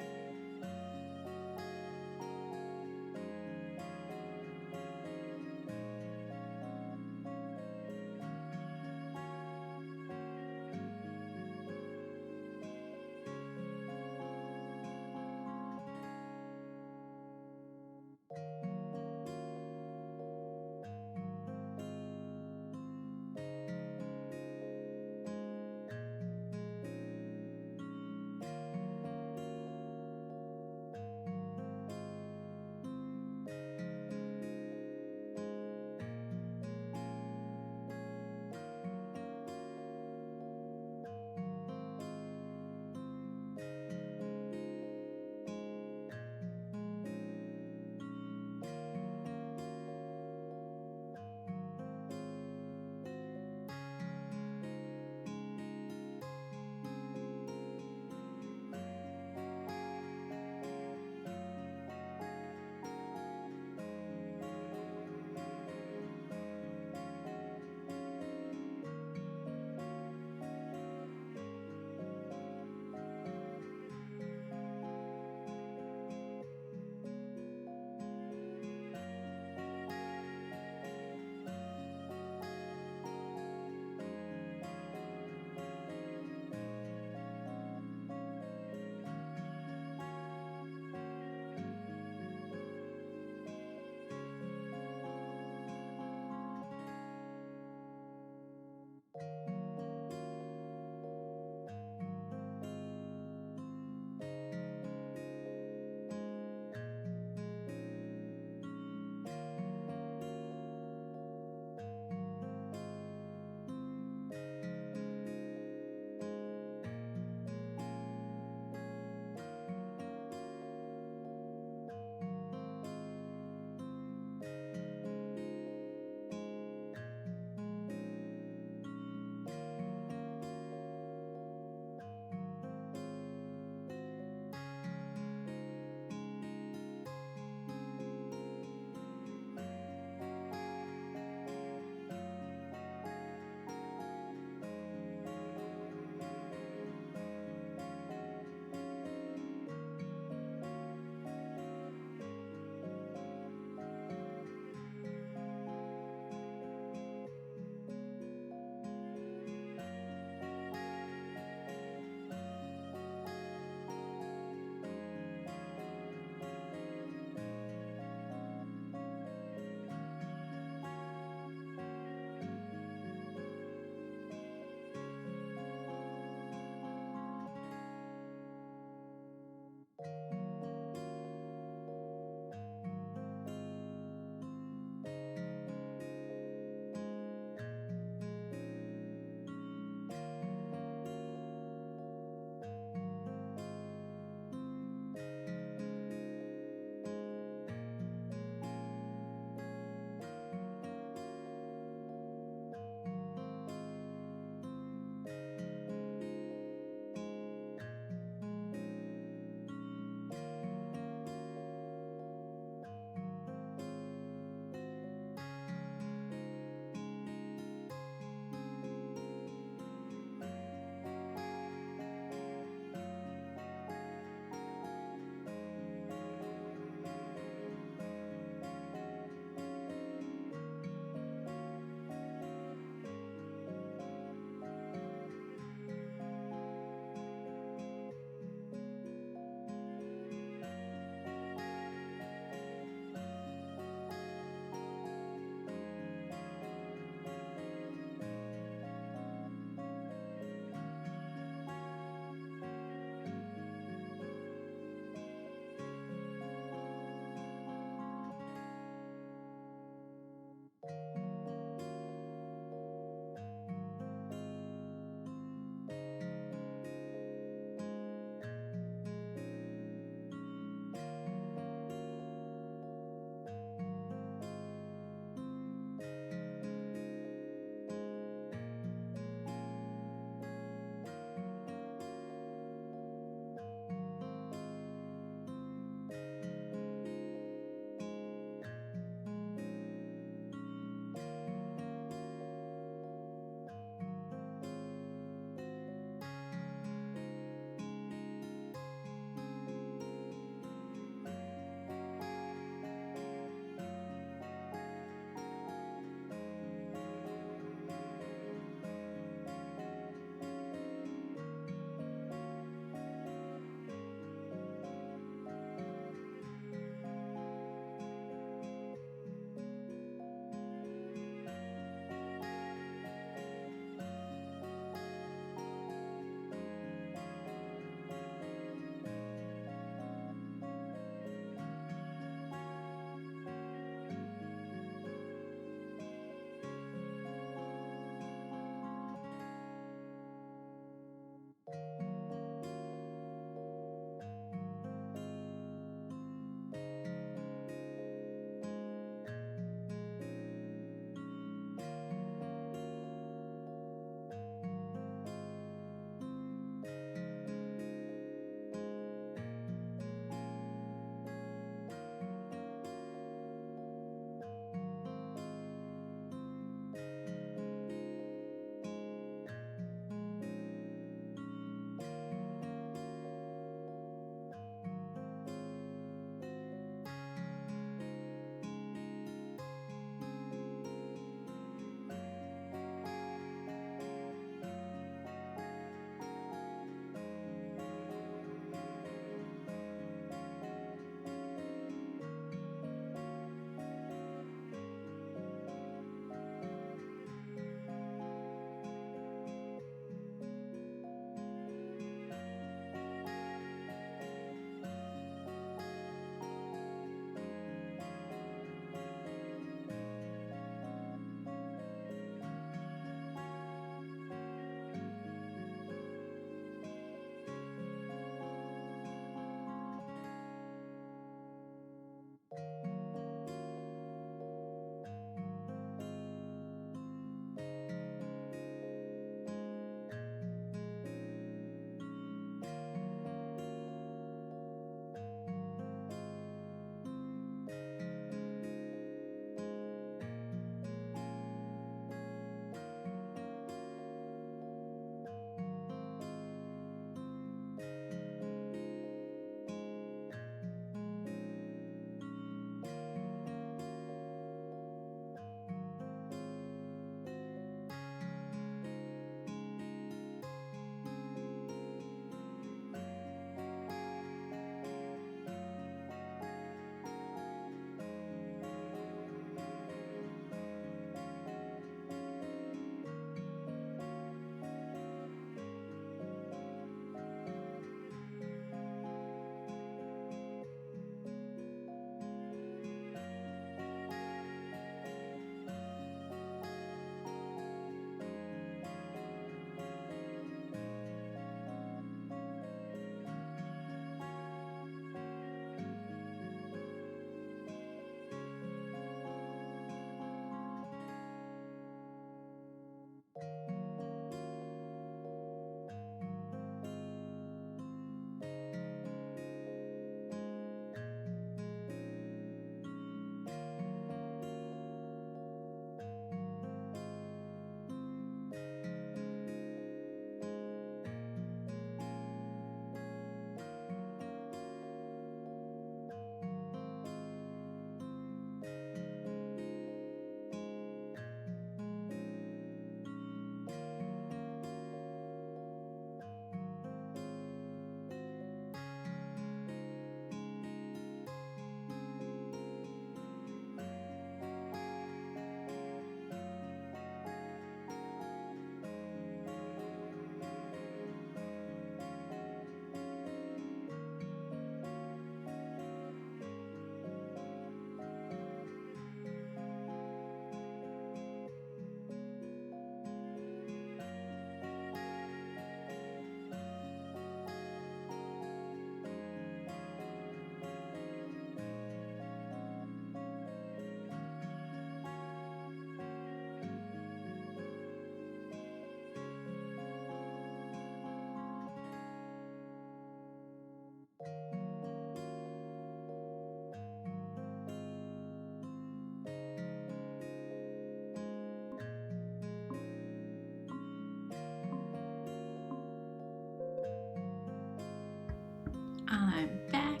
I'm back,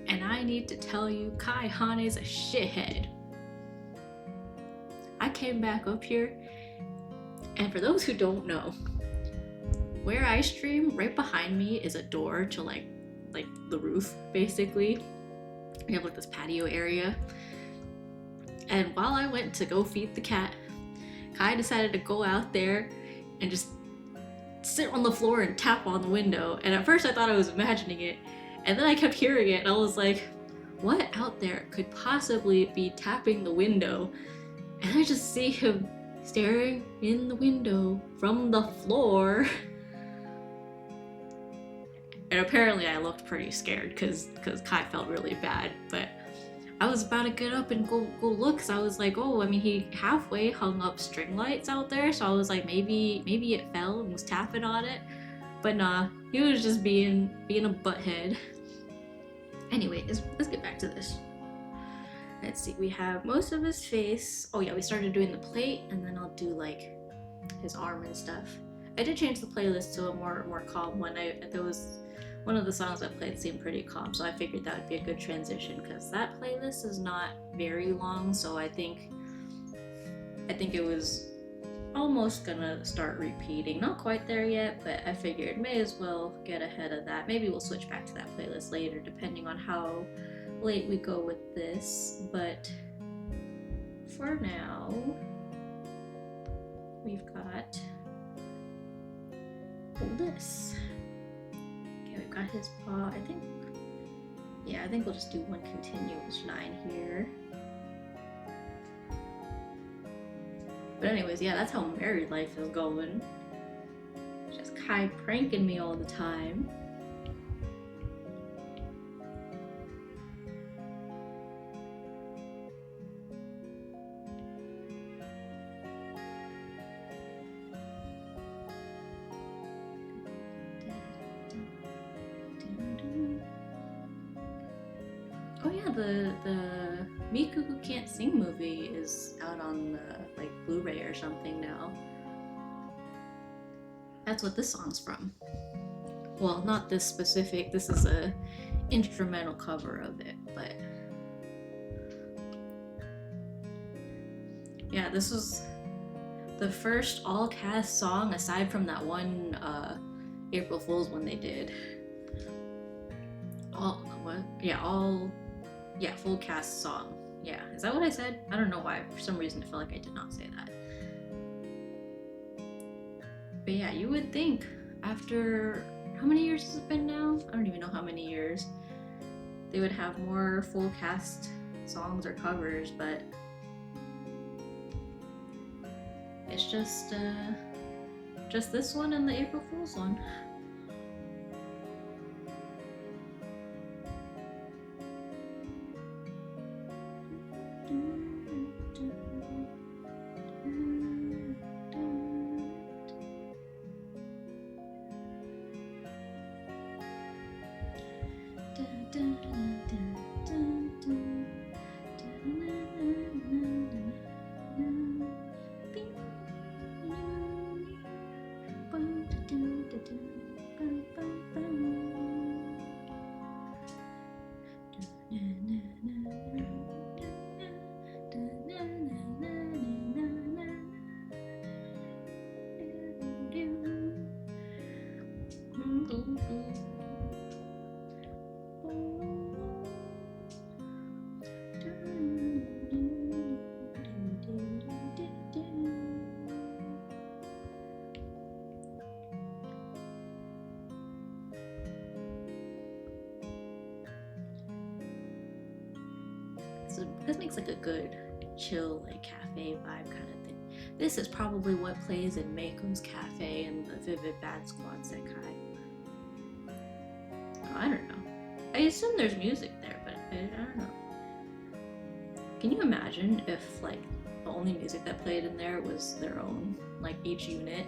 and I need to tell you Kai Hane's a shithead. I came back up here, and for those who don't know, where I stream, right behind me is a door to like the roof, basically. We have like this patio area. And while I went to go feed the cat, Kai decided to go out there and just sit on the floor and tap on the window. And at first I thought I was imagining it, and then I kept hearing it, and I was like, what out there could possibly be tapping the window? And I just see him staring in the window from the floor. And apparently I looked pretty scared because Kai felt really bad, but I was about to get up and go look, because I was like, oh, I mean, he halfway hung up string lights out there, so I was like, maybe it fell and was tapping on it. But nah, he was just being a butthead. Anyway, let's get back to this. Let's see, we have most of his face. Oh yeah, we started doing the plate, and then I'll do like his arm and stuff. I did change the playlist to a more calm one. There was one of the songs I played seemed pretty calm, so I figured that would be a good transition, because that playlist is not very long, so I think it was almost gonna start repeating. Not quite there yet, but I figured may as well get ahead of that. Maybe we'll switch back to that playlist later, depending on how late we go with this, but for now, we've got this. Okay, we've got his paw. I think we'll just do one continuous line here. But anyways, yeah, that's how married life is going. Just Kai pranking me all the time. Oh yeah, the Miku Who Can't Sing movie is out on the like Blu-ray or something now. That's what this song's from. Well, not this specific. This is a instrumental cover of it, but yeah, this was the first all-cast song aside from that one April Fool's one they did. Full cast song. Yeah, is that what I said? I don't know why. For some reason, I feel like I did not say that. But yeah, you would think after how many years has it been now? I don't even know how many years. They would have more full cast songs or covers, but it's just this one and the April Fool's one. So this makes like a good chill, like cafe vibe kind of thing. This is probably what plays in Mako's Cafe and the Vivid Bad Squad Sekai. Oh, I don't know. I assume there's music there, but I don't know. Can you imagine if like the only music that played in there was their own, like each unit,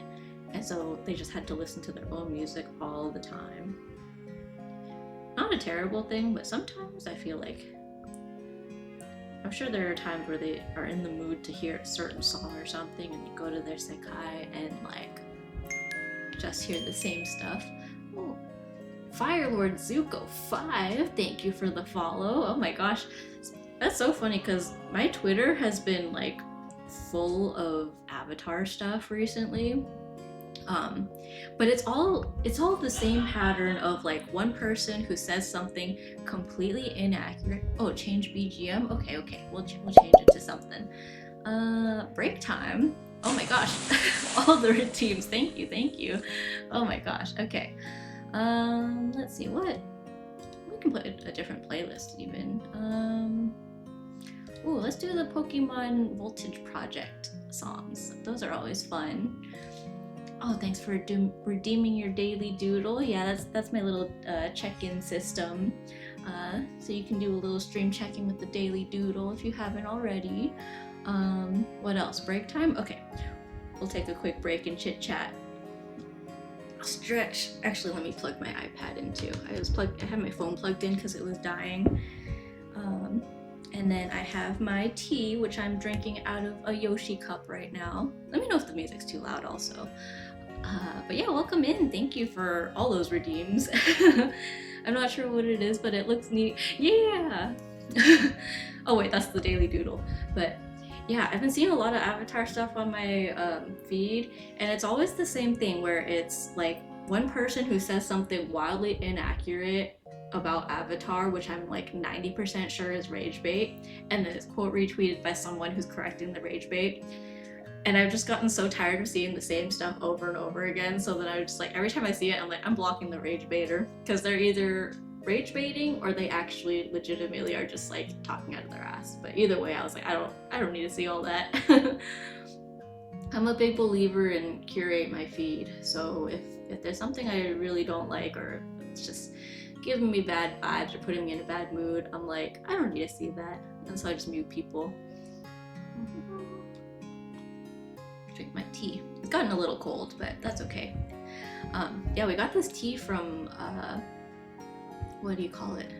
and so they just had to listen to their own music all the time? Not a terrible thing, but sometimes I feel like I'm sure there are times where they are in the mood to hear a certain song or something, and they go to their Sekai and like just hear the same stuff. Oh, Firelord Zuko 5, thank you for the follow. Oh my gosh, that's so funny because my Twitter has been like full of Avatar stuff recently. But it's all the same pattern of like one person who says something completely inaccurate. Oh, change BGM. Okay, we'll change it to something. Break time. Oh my gosh, all the teams. Thank you. Oh my gosh. Okay. Let's see what we can put a different playlist even. Ooh, let's do the Pokemon Voltage Project songs. Those are always fun. Oh, thanks for redeeming your daily doodle. Yeah, that's my little check-in system. So you can do a little stream check-in with the daily doodle if you haven't already. What else? Break time? Okay, we'll take a quick break and chit-chat. Stretch. Actually, let me plug my iPad in too. I had my phone plugged in because it was dying. And then I have my tea, which I'm drinking out of a Yoshi cup right now. Let me know if the music's too loud also. But yeah, welcome in. Thank you for all those redeems. I'm not sure what it is, but it looks neat. Yeah! Oh wait, that's the Daily Doodle. But yeah, I've been seeing a lot of Avatar stuff on my feed, and it's always the same thing where it's like one person who says something wildly inaccurate about Avatar, which I'm like 90% sure is rage bait, and then it's quote retweeted by someone who's correcting the rage bait. And I've just gotten so tired of seeing the same stuff over and over again, so that I just like every time I see it, I'm like, I'm blocking the rage baiter, because they're either rage baiting or they actually legitimately are just like talking out of their ass. But either way, I was like, I don't need to see all that. I'm a big believer in curate my feed, so if there's something I really don't like, or it's just giving me bad vibes or putting me in a bad mood, I'm like, I don't need to see that, and so I just mute people. Drink my tea. It's gotten a little cold, but that's okay. Yeah, we got this tea from what do you call it?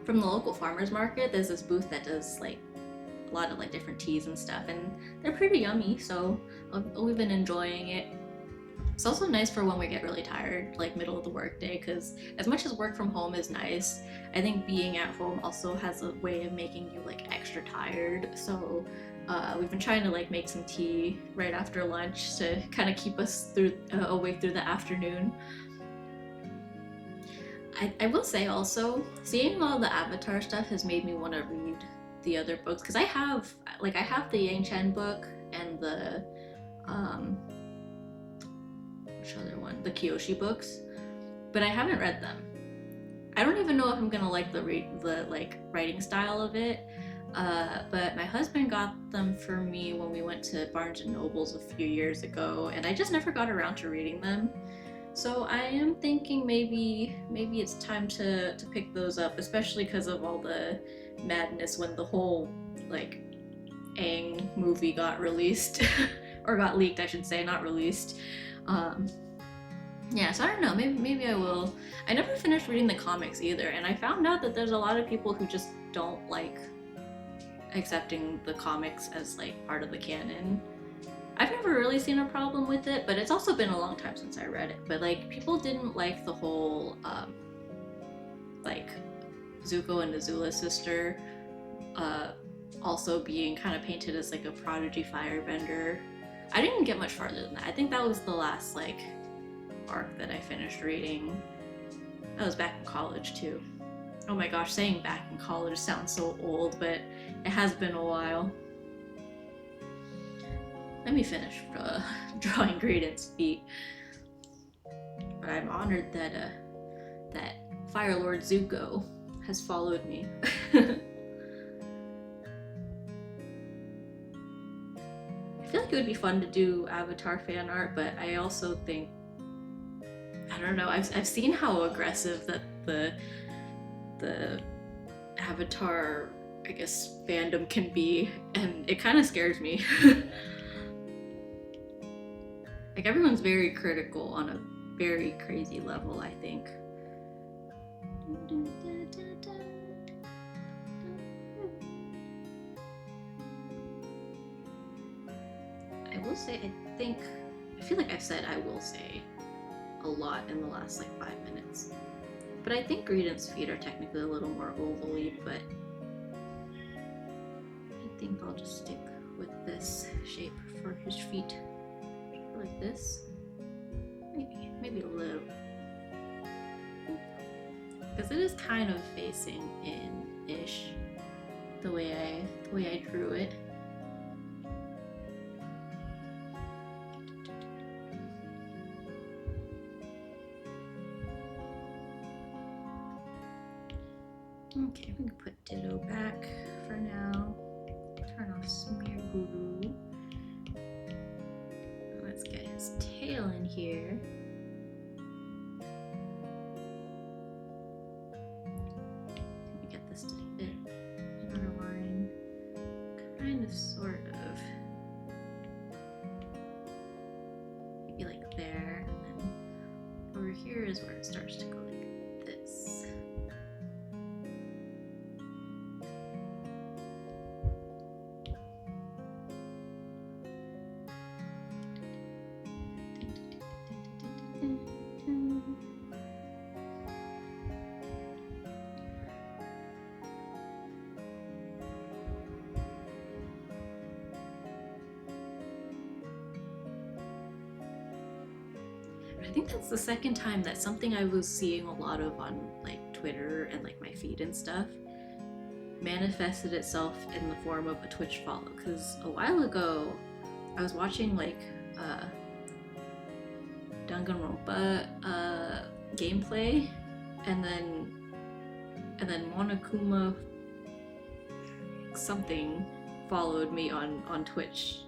From the local farmers market. There's this booth that does like a lot of like different teas and stuff, and they're pretty yummy, so we've been enjoying it. It's also nice for when we get really tired, like middle of the workday, because as much as work from home is nice, I think being at home also has a way of making you like extra tired. So we've been trying to like make some tea right after lunch to kind of keep us awake through the afternoon. I will say also, seeing all the Avatar stuff has made me want to read the other books, because I have the Yang Chen book and the which other one? The Kyoshi books, but I haven't read them. I don't even know if I'm gonna like the like writing style of it. But my husband got them for me when we went to Barnes and Nobles a few years ago, and I just never got around to reading them. So I am thinking maybe it's time to pick those up, especially because of all the madness when the whole like Aang movie got released or got leaked, I should say, not released. Yeah, so I don't know, maybe I will. I never finished reading the comics either, and I found out that there's a lot of people who just don't like accepting the comics as like part of the canon. I've never really seen a problem with it, but it's also been a long time since I read it. But like, people didn't like the whole like Zuko and Azula's sister also being kind of painted as like a prodigy firebender. I didn't get much farther than that. I think that was the last like arc that I finished reading. That was back in college too. Oh my gosh, saying back in college sounds so old, but it has been a while. Let me finish drawing Graydon's feet. But I'm honored that that Firelord Zuko has followed me. I feel like it would be fun to do Avatar fan art, but I also think, I don't know, I've seen how aggressive that the Avatar, I guess, fandom can be, and it kind of scares me. Like, everyone's very critical on a very crazy level, I think. I will say, I feel like I've said I will say a lot in the last like 5 minutes. But I think Greedent's feet are technically a little more ovally, but I think I'll just stick with this shape for his feet. Like this. Maybe a little. Because it is kind of facing in-ish the way I drew it. Okay, we can put Ditto back for now. Turn off Smear Guru. Let's get his tail in here. Can we get this to fit another line? Kind of, sort of. Maybe like there, and then over here is where it starts to go like this. I think that's the second time that something I was seeing a lot of on like Twitter and like my feed and stuff manifested itself in the form of a Twitch follow. Because a while ago I was watching like Danganronpa gameplay, and then Monokuma something followed me on Twitch.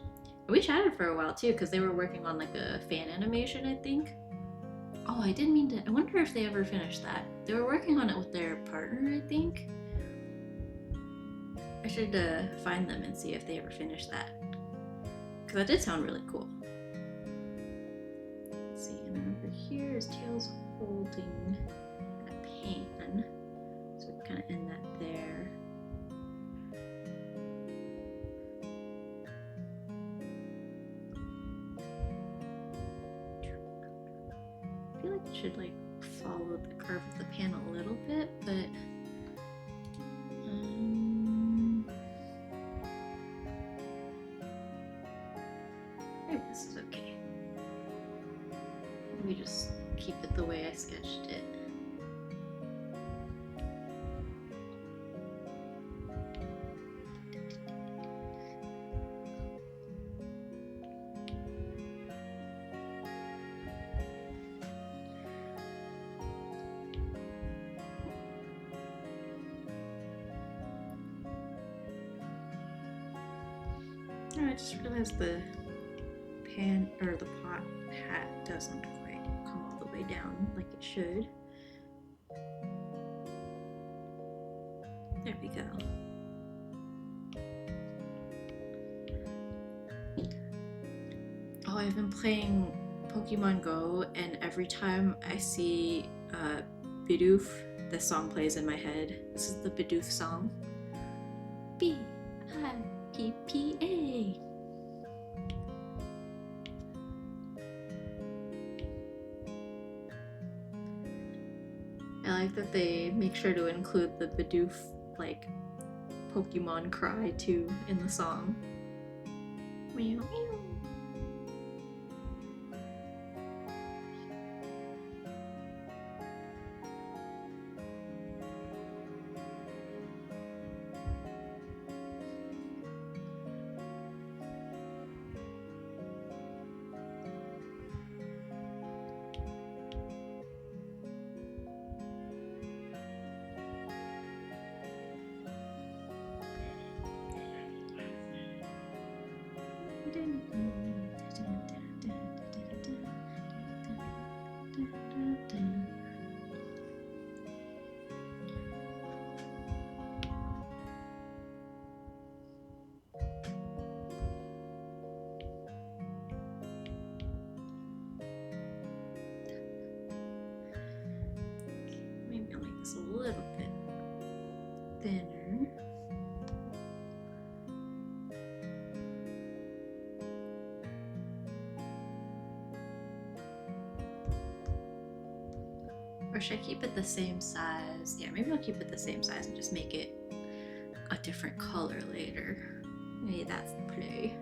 We chatted for a while too, because they were working on like a fan animation, I think. Oh, I didn't mean to. I wonder if they ever finished that. They were working on it with their partner, I think. I should find them and see if they ever finished that, because that did sound really cool. Let's see, and then over here his tail's holding a pan, so we kind of end that there. I feel like it should like follow the curve of the pan a little bit, but maybe this is okay. Let me just keep it the way I sketched it. I just realized the pan or the pot hat doesn't quite come all the way down like it should. There we go. Oh, I've been playing Pokemon Go, and every time I see Bidoof, this song plays in my head. This is the Bidoof song. B-I-P-P-A. I like that they make sure to include the Bidoof like Pokemon cry too in the song. Meow meow. Maybe I'll make this a little bit thinner. Or should I keep it the same size? Yeah, maybe I'll keep it the same size and just make it a different color later. Maybe that's the play.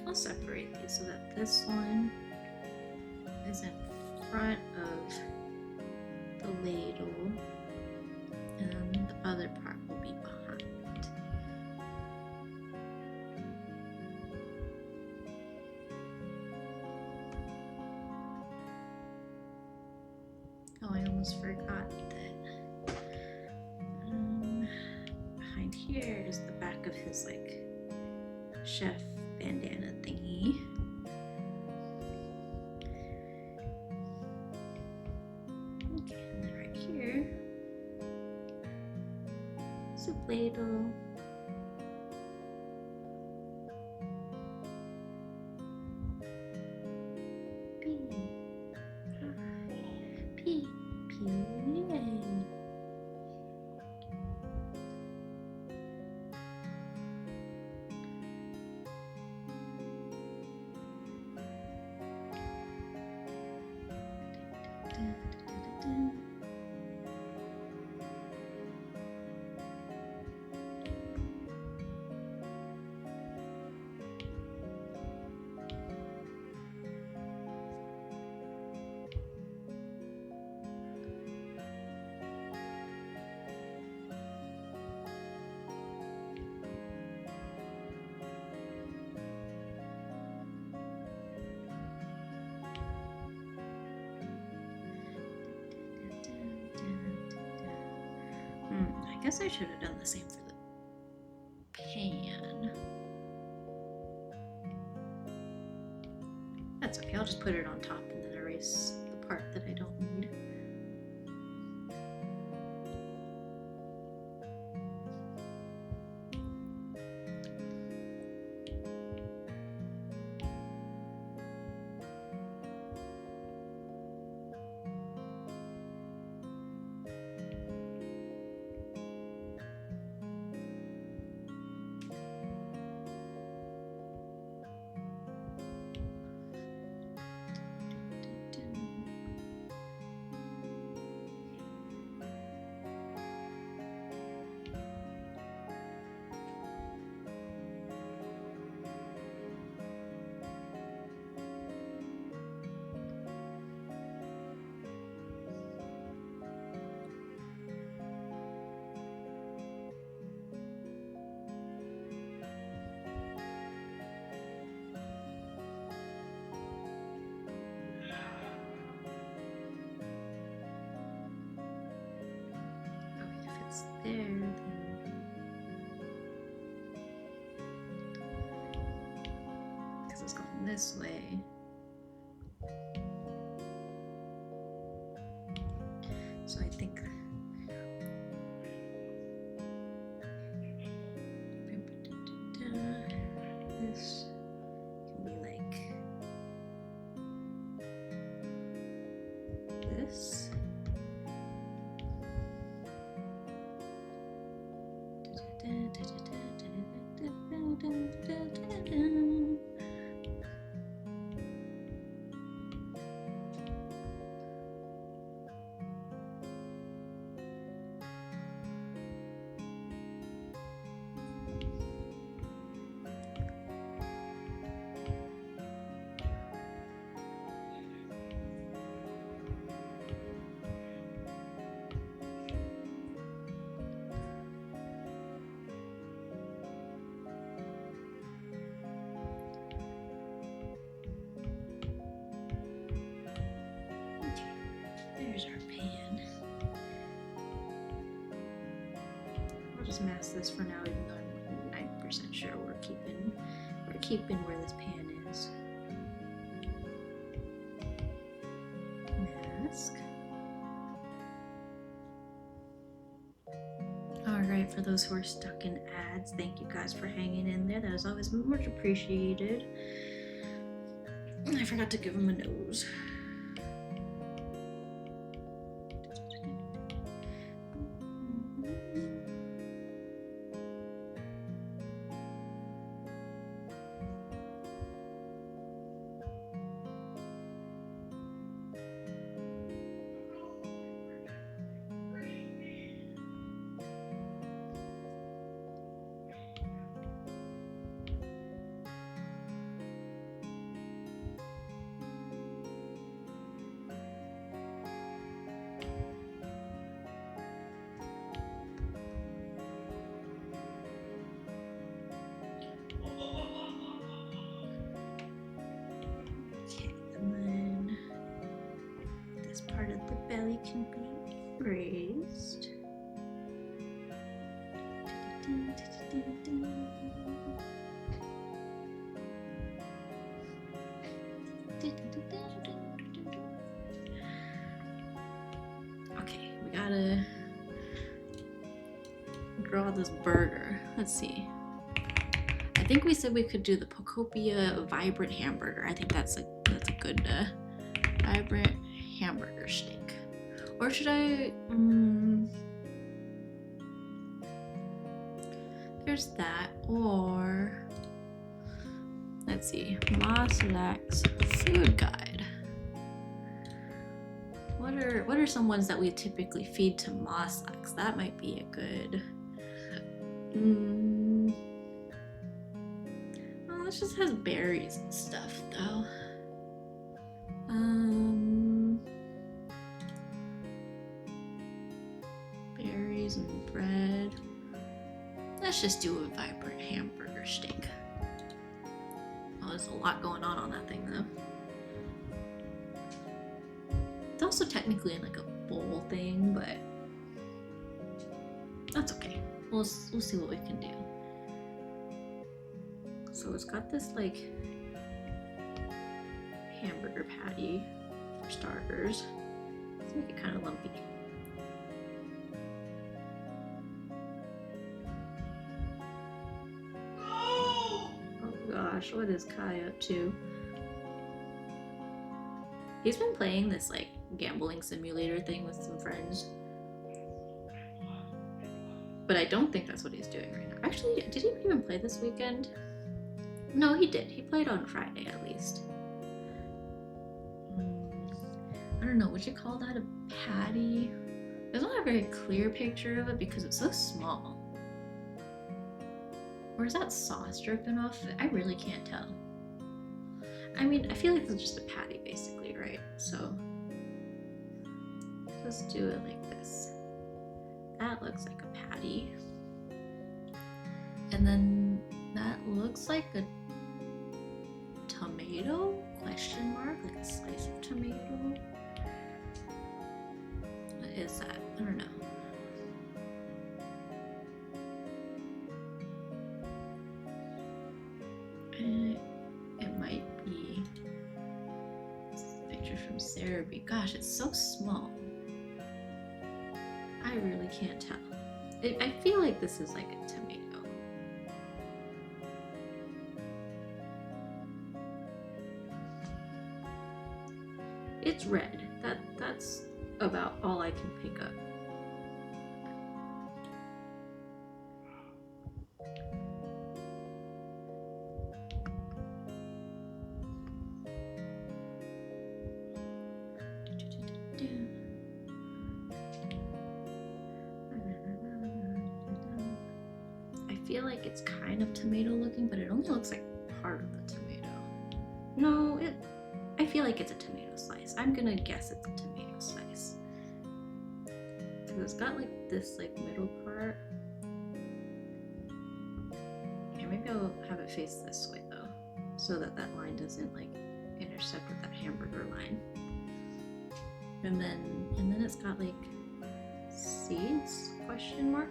I'll separate these so that this one is in front of the ladle and the other part will be behind. Oh, I almost forgot that behind here is the back of his like chef bandana thingy. Okay, and then right here, soup ladle. P, P, yay. I guess I should have done the same for the pan. That's okay, I'll just put it on top and then erase the part that I don't need. There, then because it's going this way. So I think this can be like this. There's our pan. I'll just mask this for now, even though I'm 90% sure we're keeping where this pan is. Mask. Alright, for those who are stuck in ads, thank you guys for hanging in there. That is always much appreciated. I forgot to give him a nose. Part of the belly can be raised. Okay, we gotta draw this burger. Let's see. I think we said we could do the Pokopia vibrant hamburger. I think that's a good vibrant hamburger steak. Or should I there's that, or let's see, Moslack's food guide. What are some ones that we typically feed to Moslacks? That might be a good well, this just has berries and stuff though. Berries and bread. Let's just do a vibrant hamburger steak. Oh, there's a lot going on that thing though. It's also technically in like a bowl thing, but that's okay. We'll see what we can do. So it's got this like hamburger patty for starters. Let's make it kind of lumpy. Oh gosh, what is Kai up to? He's been playing this like gambling simulator thing with some friends. But I don't think that's what he's doing right now. Actually, did he even play this weekend? No, he did. He played on Friday at least. I don't know, would you call that a patty? There's not a very clear picture of it because it's so small. Or is that sauce dripping off it? I really can't tell. I mean, I feel like it's just a patty basically, right? So let's do it like this. That looks like a patty. And then that looks like a tomato? Question mark? Like a slice of tomato? What is that? I don't know. It might be this picture from Sarah. Gosh, it's so small. I really can't tell. I feel like this is like a tomato. It's red. That's about all I can pick up. I feel like it's kind of tomato looking, but it only looks like part of the tomato. No, I feel like it's a tomato slice. I'm gonna guess it's a tomato slice. Because it's got like this like middle part. Here, maybe I'll have it face this way though, so that that line doesn't like intersect with that hamburger line. And then it's got like seeds, question mark?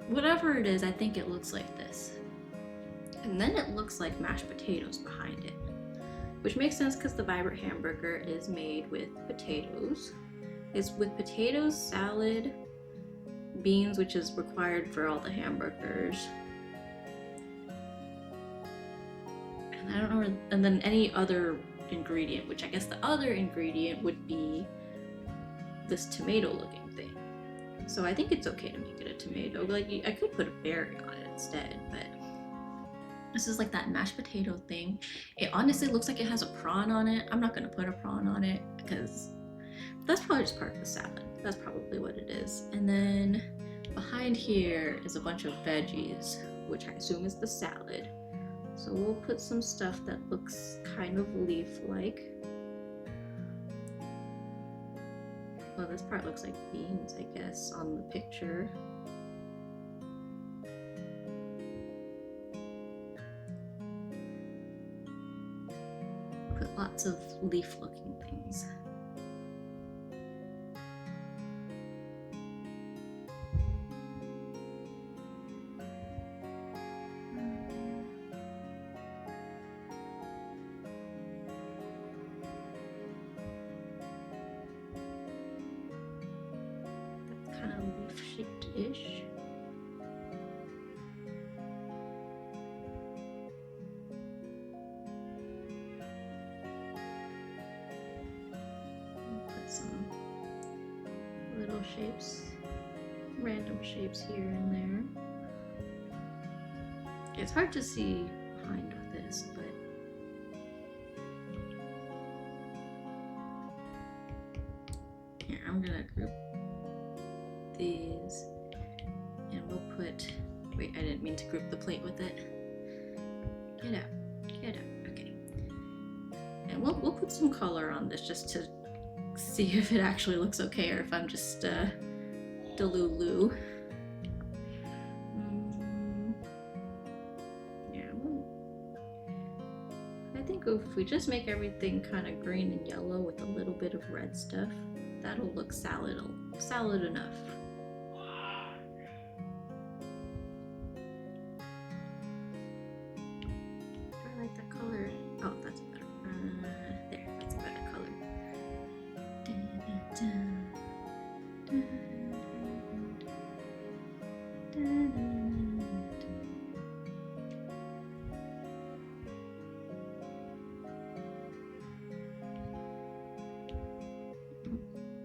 Whatever it is, I think it looks like this. And then it looks like mashed potatoes behind it, which makes sense because the vibrant hamburger is made with potatoes. It's with potatoes, salad, beans, which is required for all the hamburgers. And I don't know, and then any other ingredient, which I guess the other ingredient would be this tomato looking thing. So I think it's okay to make it a tomato. Like, I could put a berry on it instead, but this is like that mashed potato thing. It honestly looks like it has a prawn on it. I'm not gonna put a prawn on it because that's probably just part of the salad. That's probably what it is. And then behind here is a bunch of veggies, which I assume is the salad. So we'll put some stuff that looks kind of leaf-like. Well, this part looks like beans, I guess, on the picture. Put lots of leaf-looking things. Shaped-ish. Put some little shapes, random shapes here and there. It's hard to see behind with this, but here, I'm gonna group these, and we'll put, wait, I didn't mean to group the plate with it. Get out, okay. And we'll put some color on this just to see if it actually looks okay or if I'm just delulu. Yeah, I think if we just make everything kind of green and yellow with a little bit of red stuff, that'll look salad enough. I like that color. Oh, that's better. There, that's a better color.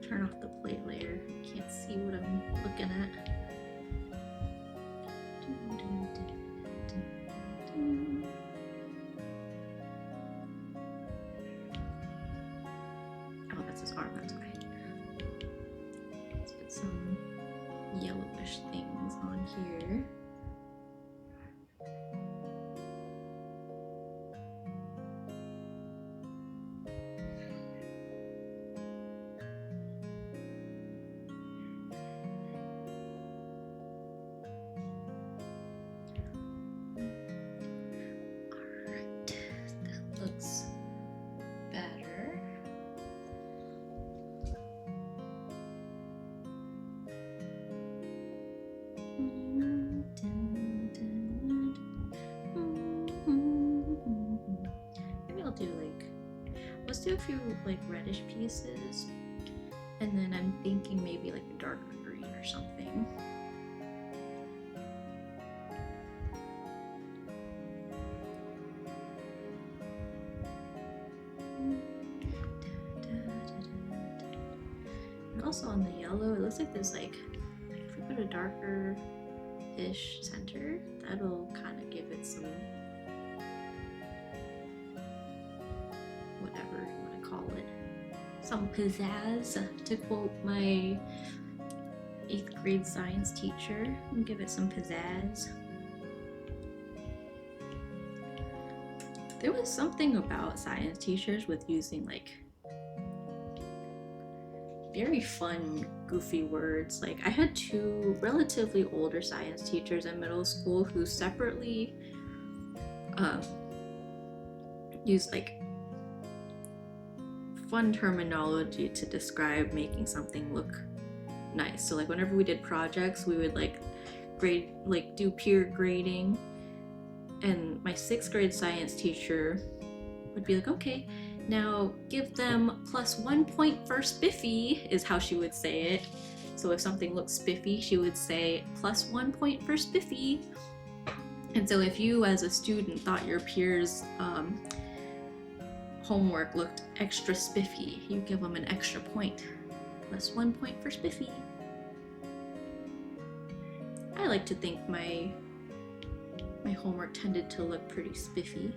Turn off the plate layer. I can't see what I'm looking at. Oh, that's his arm, that's why. Let's put some yellowish things on here. Looks better. Maybe I'll do let's do a few reddish pieces, and then I'm thinking maybe like a darker green or something. And also on the yellow, it looks like there's if we put a darker-ish center, that'll kind of give it some, whatever you want to call it, some pizzazz, to quote my 8th grade science teacher, and give it some pizzazz. There was something about science teachers with using very fun, goofy words. I had 2 relatively older science teachers in middle school who separately used fun terminology to describe making something look nice. So whenever we did projects, we would grade, do peer grading. And my 6th grade science teacher would be okay, now give them +1 point for spiffy, is how she would say it. So if something looks spiffy, she would say +1 point for spiffy. And so if you as a student thought your peers homework looked extra spiffy, you give them an extra point. +1 point for spiffy. I like to think my homework tended to look pretty spiffy.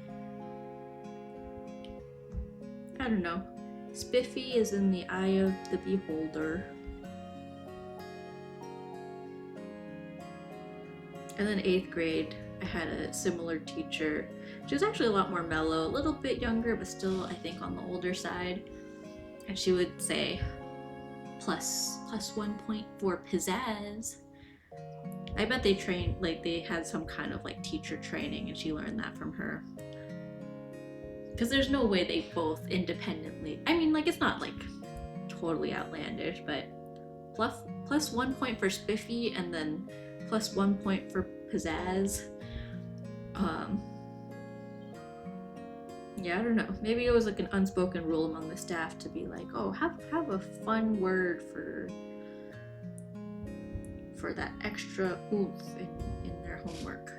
I don't know. Spiffy is in the eye of the beholder. And then 8th grade, I had a similar teacher. She was actually a lot more mellow, a little bit younger, but still, I think, on the older side. And she would say, +1 point for pizzazz. I bet they trained, like they had some kind of like teacher training and she learned that from her. Because there's no way they both independently, I mean, like it's not like totally outlandish, but +1 point for spiffy and then +1 point for pizzazz. Yeah, I don't know. Maybe it was like an unspoken rule among the staff to be like, oh, have a fun word for that extra oomph in their homework.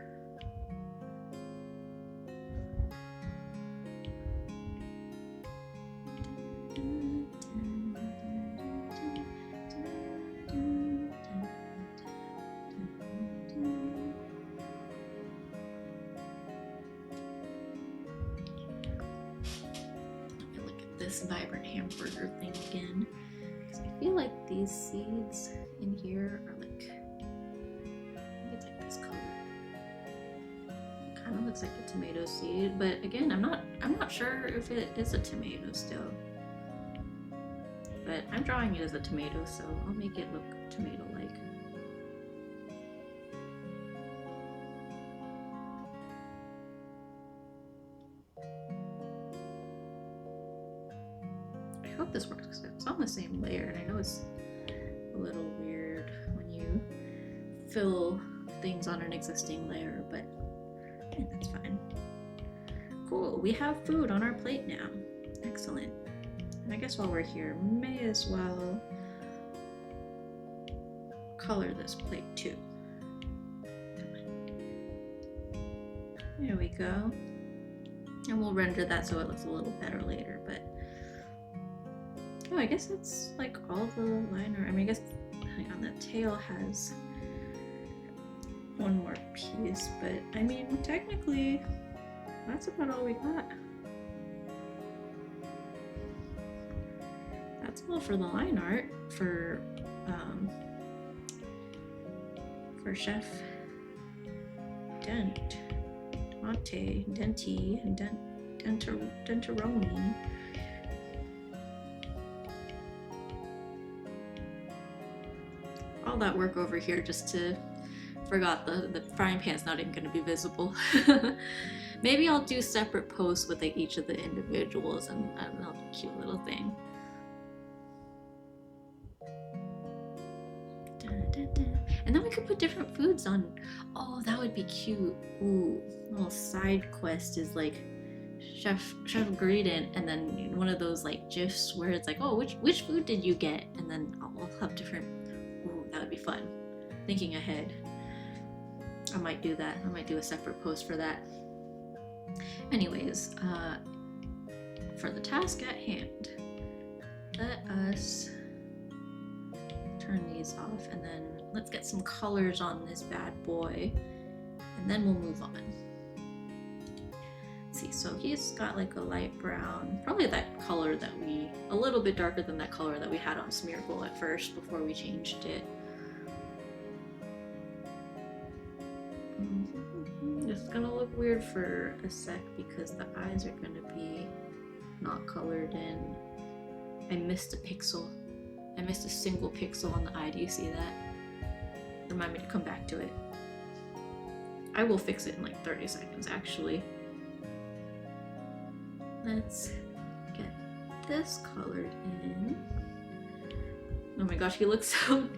This vibrant hamburger thing again, because I feel like these seeds in here are like, I think it's like this color. Kind of looks like a tomato seed, but again, I'm not sure if it is a tomato still. But I'm drawing it as a tomato, so I'll make it look tomato-like. I hope this works because it's on the same layer, and I know it's a little weird when you fill things on an existing layer, but yeah, that's fine. Cool, we have food on our plate now. Excellent. And I guess while we're here, may as well color this plate too. There we go. And we'll render that so it looks a little better later, but oh, I guess it's like all the liner. I mean, I guess on the tail has one more piece, but I mean, technically, that's about all we got. That's all for the line art for Chef Dentaroni. All that work over here just to forgot the frying pan's not even going to be visible. Maybe I'll do separate posts with like each of the individuals and a cute little thing. And then we could put different foods on. Oh, that would be cute. Ooh, little side quest is like Chef Graydon, and then one of those like gifs where it's like, oh, which food did you get? And then we'll have different. Ooh, that would be fun. Thinking ahead. I might do that. I might do a separate post for that. Anyways, for the task at hand, let us turn these off and then let's get some colors on this bad boy and then we'll move on. Let's see, so he's got like a light brown, probably that color that a little bit darker than that color that we had on Smeargle at first before we changed it. This is gonna look weird for a sec because the eyes are gonna be not colored in. I missed a pixel. I missed a single pixel on the eye. Do you see that? Remind me to come back to it. I will fix it in like 30 seconds actually. Let's get this colored in. Oh my gosh, he looks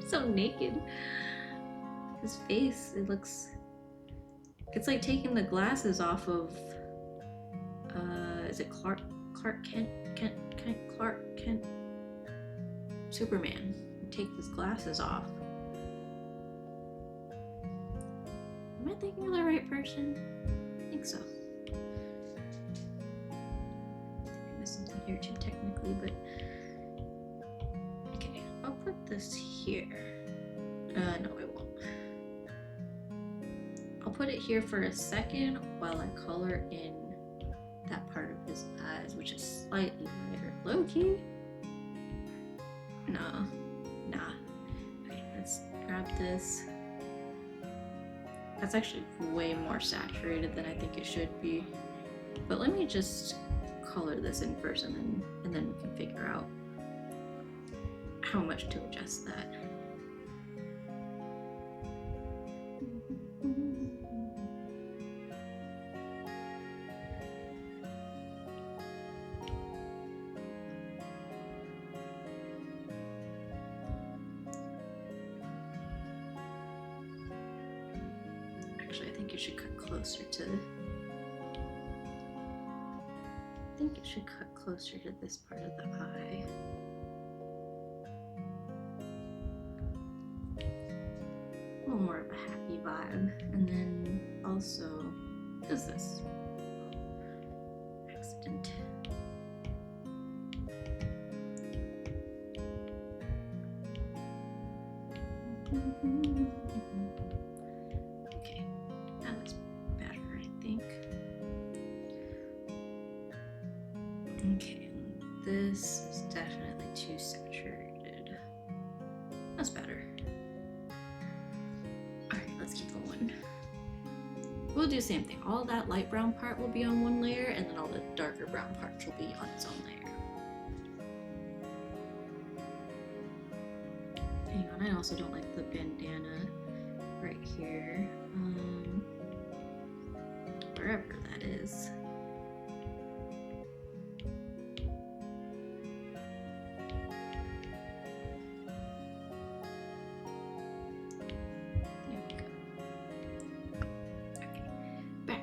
so naked. His face, it's like taking the glasses off of is it Clark Kent? Clark Kent? Superman. take his glasses off. Am I thinking of the right person? I think so. I missed something here too technically, but okay, I'll put this here. No, it won't. I'll put it here for a second while I color in that part of his eyes, which is slightly lighter. Low-key? Nah. Okay, let's grab this. That's actually way more saturated than I think it should be. But let me just color this in first, and then we can figure out how much to adjust that. Actually, I think it should cut closer to this part of the eye. A little more of a happy vibe. And then also, what is this? Accident. Okay, now that's better, I think. Okay, this is definitely too saturated. That's better. Alright, let's keep going. We'll do the same thing. All that light brown part will be on one layer, and then all the darker brown parts will be on its own layer. Hang on, I also don't like the bandana right here. Wherever that is.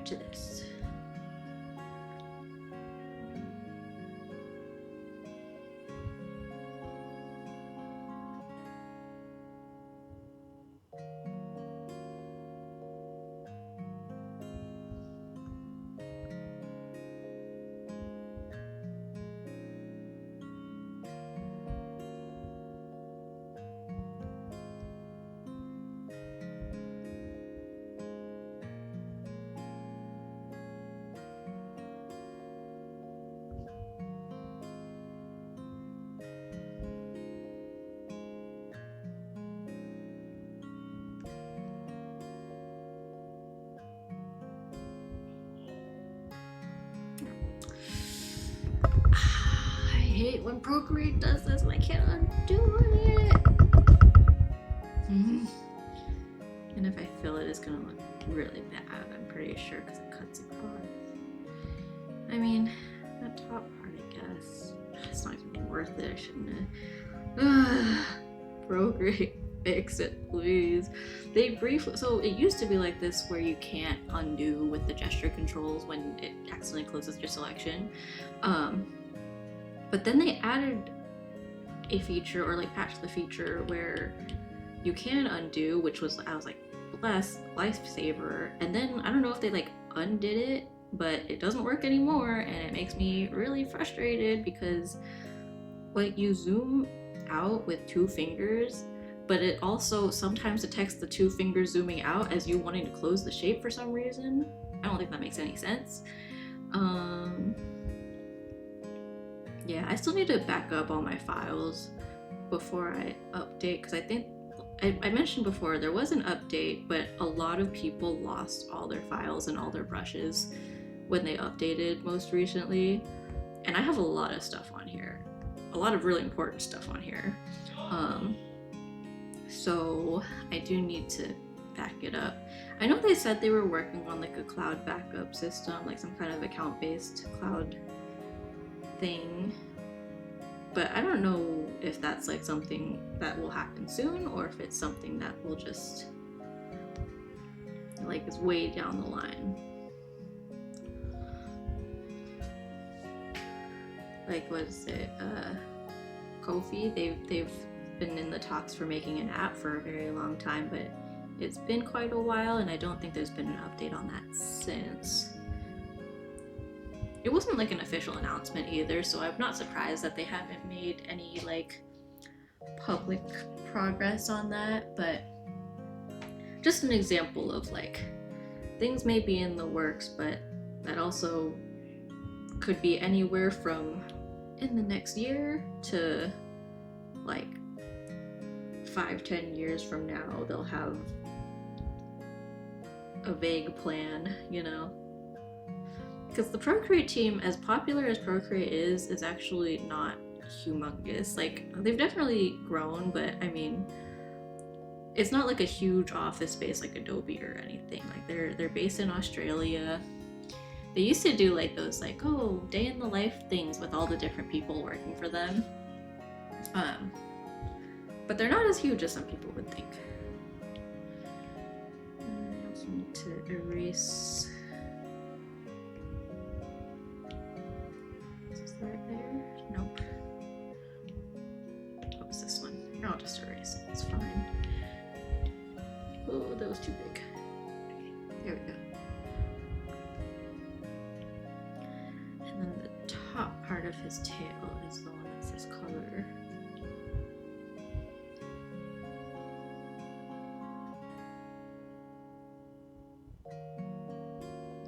To this. I hate when Procreate does this and I can't undo it. And if I fill it, it's gonna look really bad, I'm pretty sure, because it cuts across. I mean, that top part, I guess. It's not even worth it, I shouldn't have. Procreate, fix it, please. They briefly, so it used to be like this where you can't undo with the gesture controls when it accidentally closes your selection. But then they added a feature, or like patched the feature where you can undo, which was, I was like, bless, lifesaver. And then I don't know if they like undid it, but it doesn't work anymore, and it makes me really frustrated because like you zoom out with 2 fingers, but it also sometimes detects the 2 fingers zooming out as you wanting to close the shape for some reason. I don't think that makes any sense. Yeah, I still need to back up all my files before I update, because I think I mentioned before there was an update, but a lot of people lost all their files and all their brushes when they updated most recently, and I have a lot of stuff on here, a lot of really important stuff on here. So I do need to back it up. I know they said they were working on like a cloud backup system, like some kind of account-based cloud thing, but I don't know if that's like something that will happen soon, or if it's something that will just like is way down the line. Like, what is it, Ko-fi, they've been in the talks for making an app for a very long time, but it's been quite a while, and I don't think there's been an update on that since. It wasn't like an official announcement either, so I'm not surprised that they haven't made any like public progress on that, but just an example of like things may be in the works, but that also could be anywhere from in the next year to like 5-10 years from now. They'll have a vague plan, you know, because the Procreate team, as popular as Procreate is actually not humongous. Like, they've definitely grown, but I mean, it's not like a huge office space like Adobe or anything. Like, they're based in Australia. They used to do like those like, oh, day in the life things with all the different people working for them. But they're not as huge as some people would think. I also need to erase. Is this right there? Nope. What was this one? I'll just erase it. It's fine. Oh, that was too big. There we go. And then the top part of his tail is the one that says color.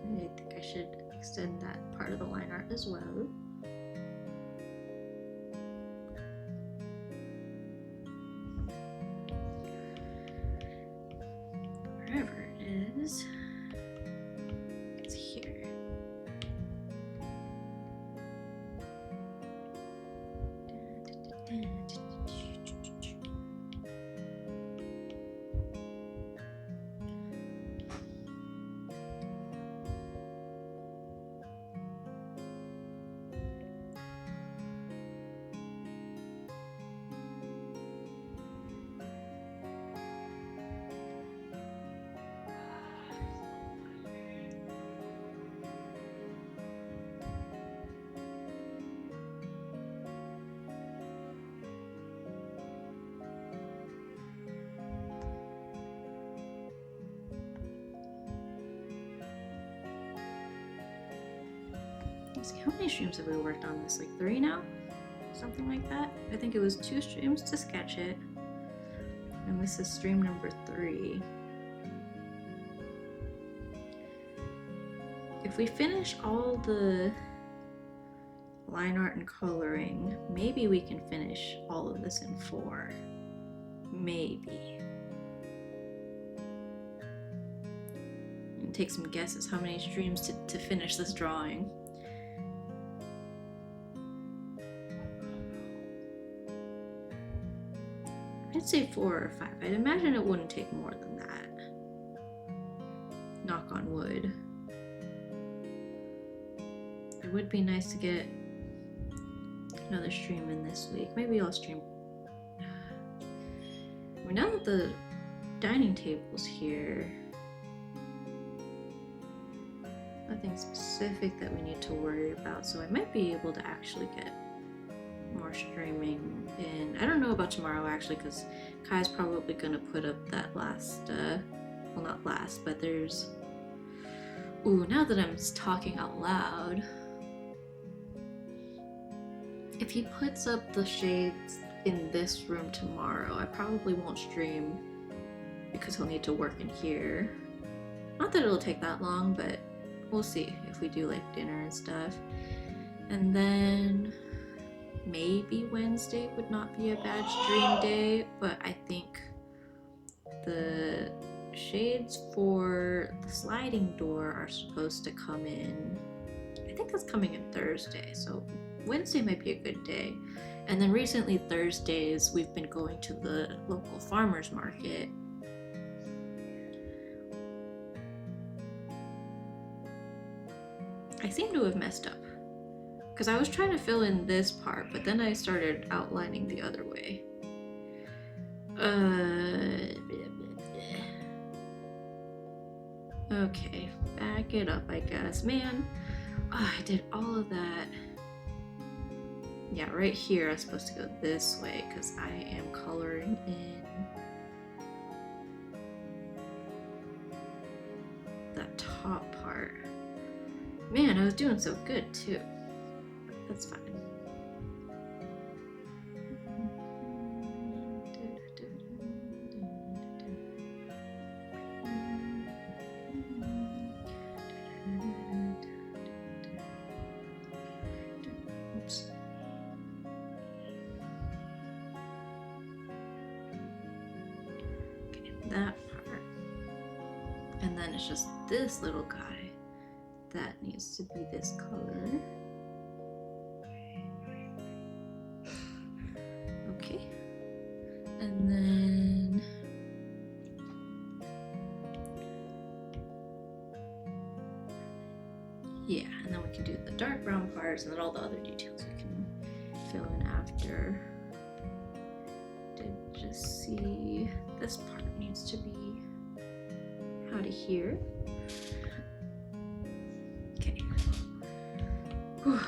I think I should extend that part of the line art as well. Wherever it is, it's here. Let's see, how many streams have we worked on this? Like 3 now? Something like that? I think it was 2 streams to sketch it. And this is stream number 3. If we finish all the line art and coloring, maybe we can finish all of this in 4. Maybe. And take some guesses how many streams to finish this drawing. I'd say 4 or 5. I'd imagine it wouldn't take more than that. Knock on wood. It would be nice to get another stream in this week. Maybe I'll stream. Well, now that the dining table's here, nothing specific that we need to worry about, so I might be able to actually get more streaming in. I don't know about tomorrow actually, because Kai's probably gonna put up that last well, not last, but there's, ooh, now that I'm talking out loud, if he puts up the shades in this room tomorrow, I probably won't stream because he'll need to work in here. Not that it'll take that long, but we'll see if we do like dinner and stuff. And then maybe Wednesday would not be a bad stream day, but I think the shades for the sliding door are supposed to come in. I think that's coming in Thursday, so Wednesday might be a good day. And then recently Thursdays we've been going to the local farmers market. I seem to have messed up, because I was trying to fill in this part, but then I started outlining the other way. Okay, back it up, I guess. Man, oh, I did all of that yeah, right here I'm supposed to go this way because I am coloring in that top part. Man, I was doing so good too. That's fine. Oops. Okay, that part. And then it's just this little guy that needs to be this color. Okay. And then yeah, and then we can do the dark brown parts and then all the other details we can fill in after. Did just see this part needs to be out of here. Okay. Whew.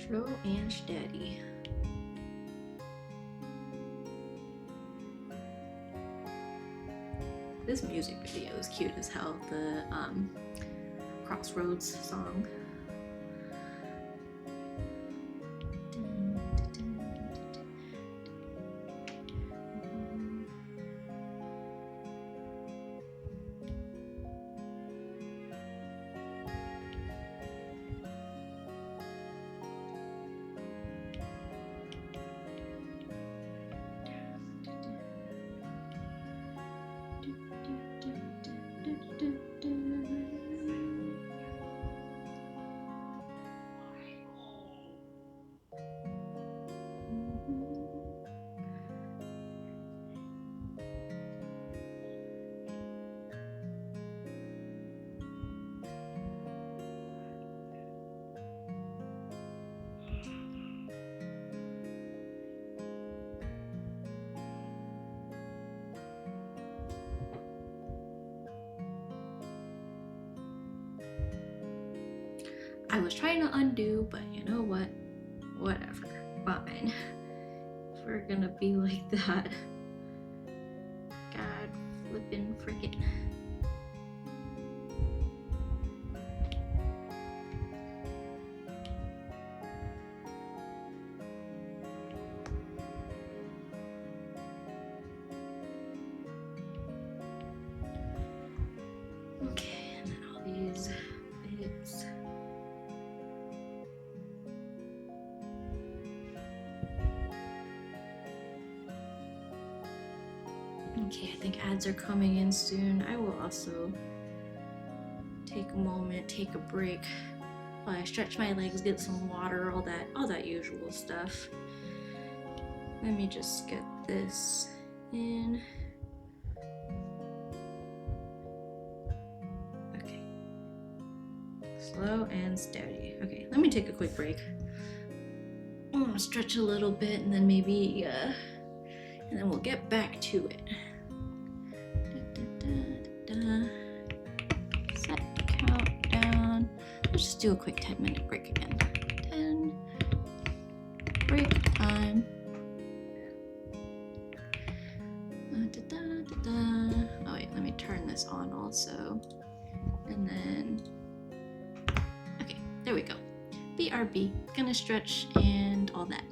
Slow and steady. This music video is cute as hell, the Crossroads song. I was trying to undo, but you know what? Whatever. Fine. If we're gonna be like that. God flippin' frickin'. Okay, and then all these bits. Okay, I think ads are coming in soon. I will also take a moment, take a break while I stretch my legs, get some water, all that usual stuff. Let me just get this in. Okay. Slow and steady. Okay, let me take a quick break. I'm gonna stretch a little bit and then maybe and then we'll get back to it. Set countdown. Let's just do a quick 10-minute break again. 10. Break time. Oh wait, let me turn this on also. And then, okay, there we go. BRB, gonna stretch and all that.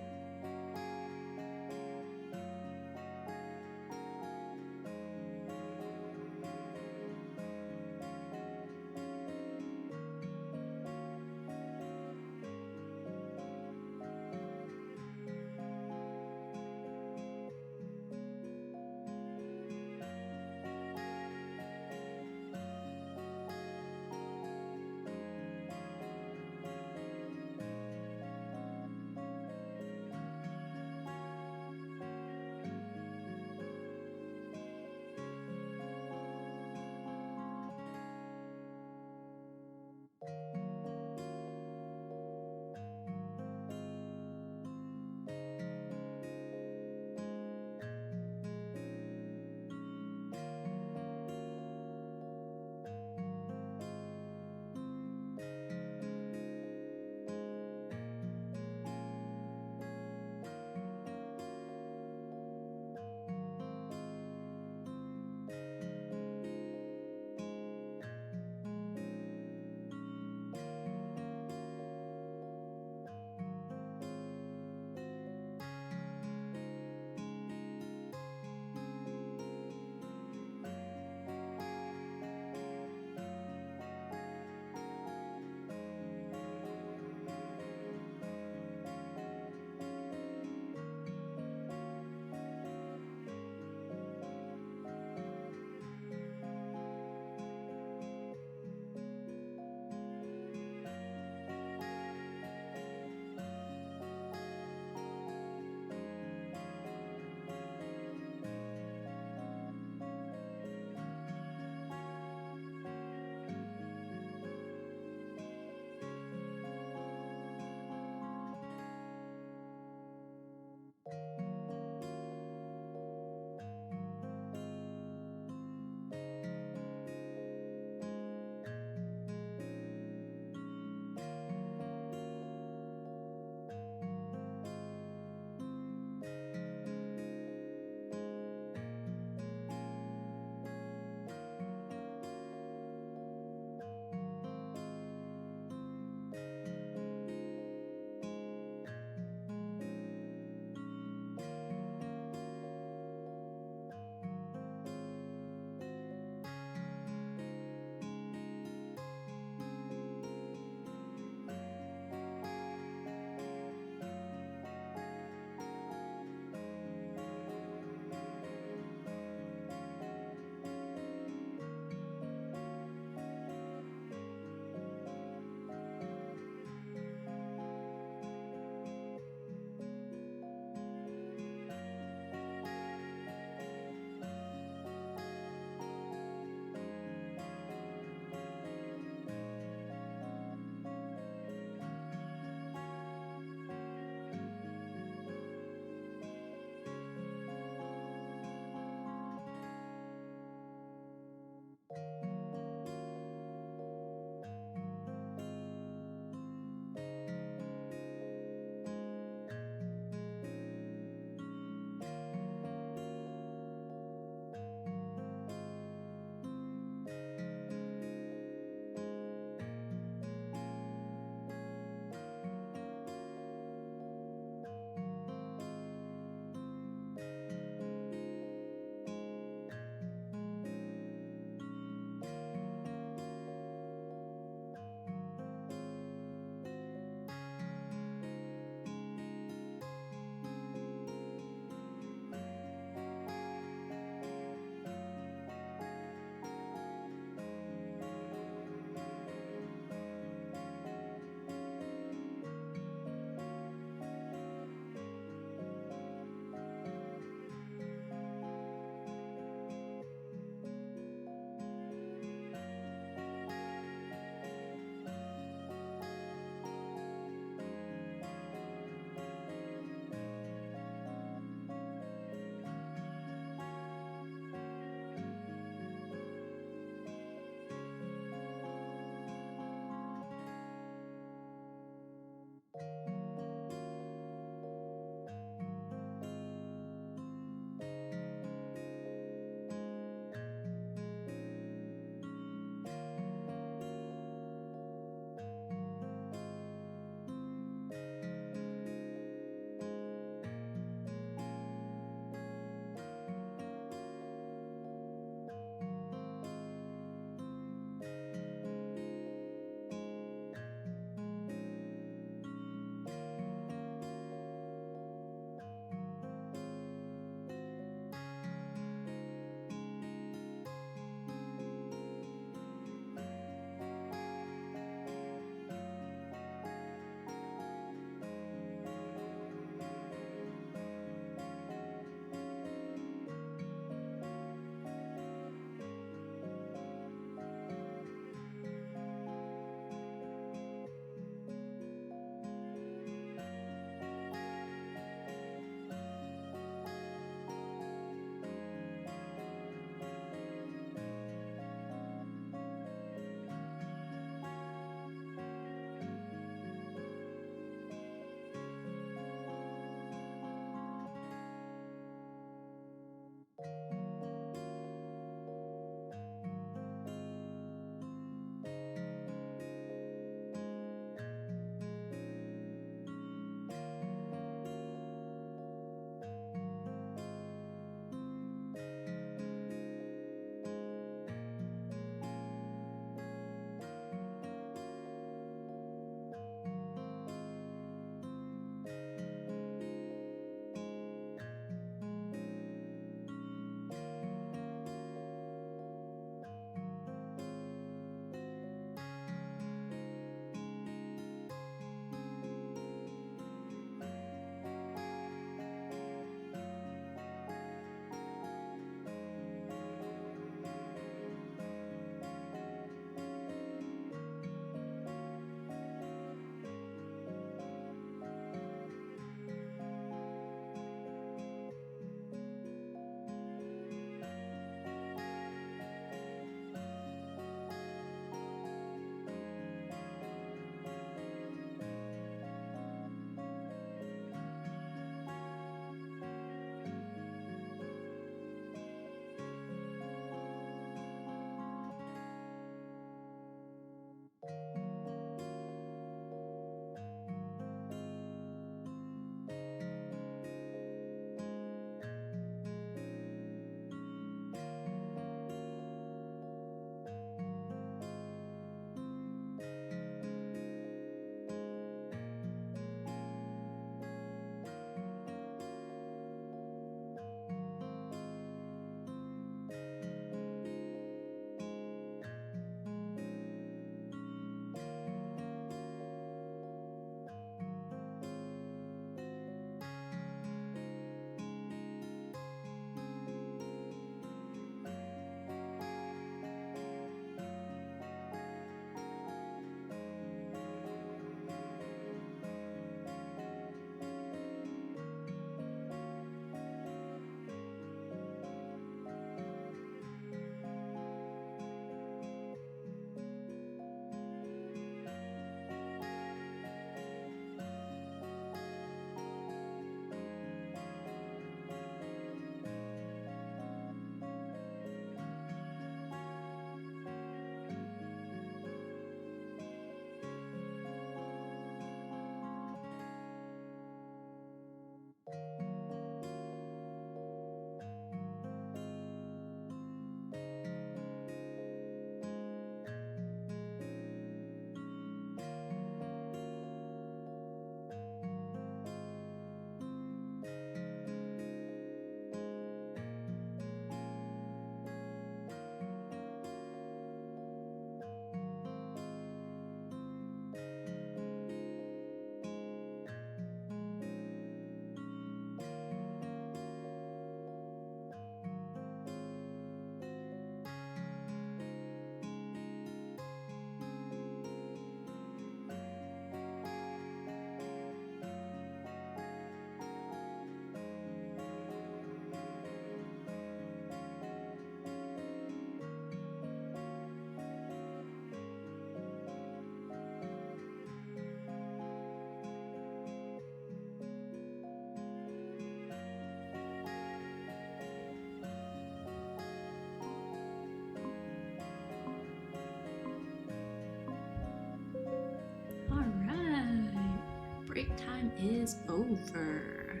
time is over.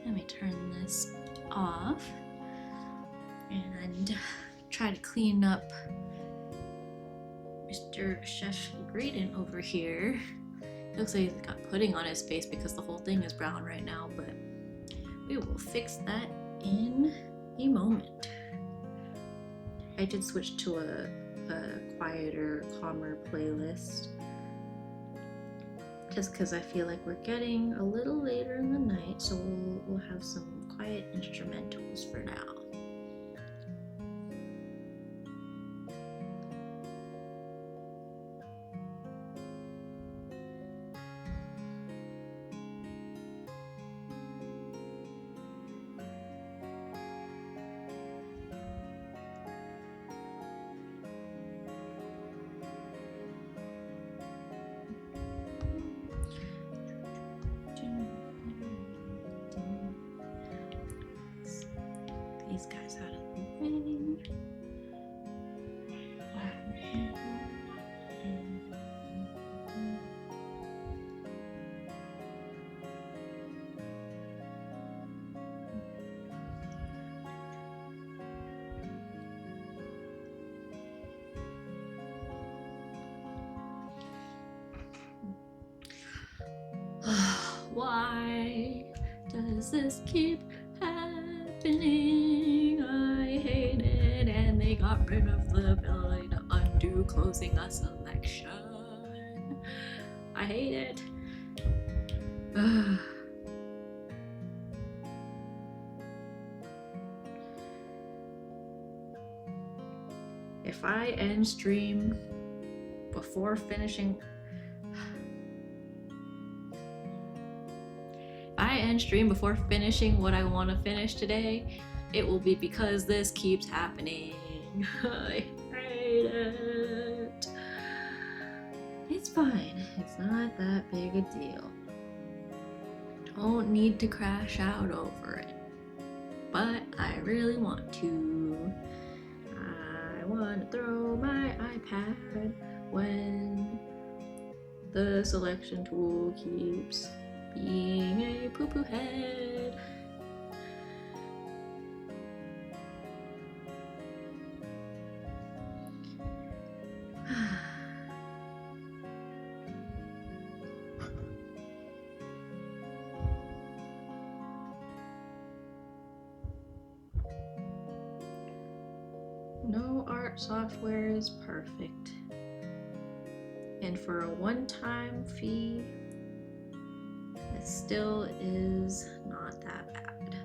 Let me turn this off and try to clean up Mr. Chef Graydon over here. Looks like he's got pudding on his face because the whole thing is brown right now, but we will fix that in a moment. I did switch to a quieter, calmer playlist just because I feel like we're getting a little later in the night, so we'll have some quiet instrumentals for now. These guys out of the way. Why does this keep happening? I hate it, and they got rid of the ability to undo closing a selection. I hate it. If I end stream before finishing what I want to finish today, it will be because this keeps happening. I hate it. It's fine. It's not that big a deal. Don't need to crash out over it. But I really want to. I want to throw my iPad when the selection tool keeps being a poo-poo head. No art software is perfect. And for a one-time fee, it still is not that bad.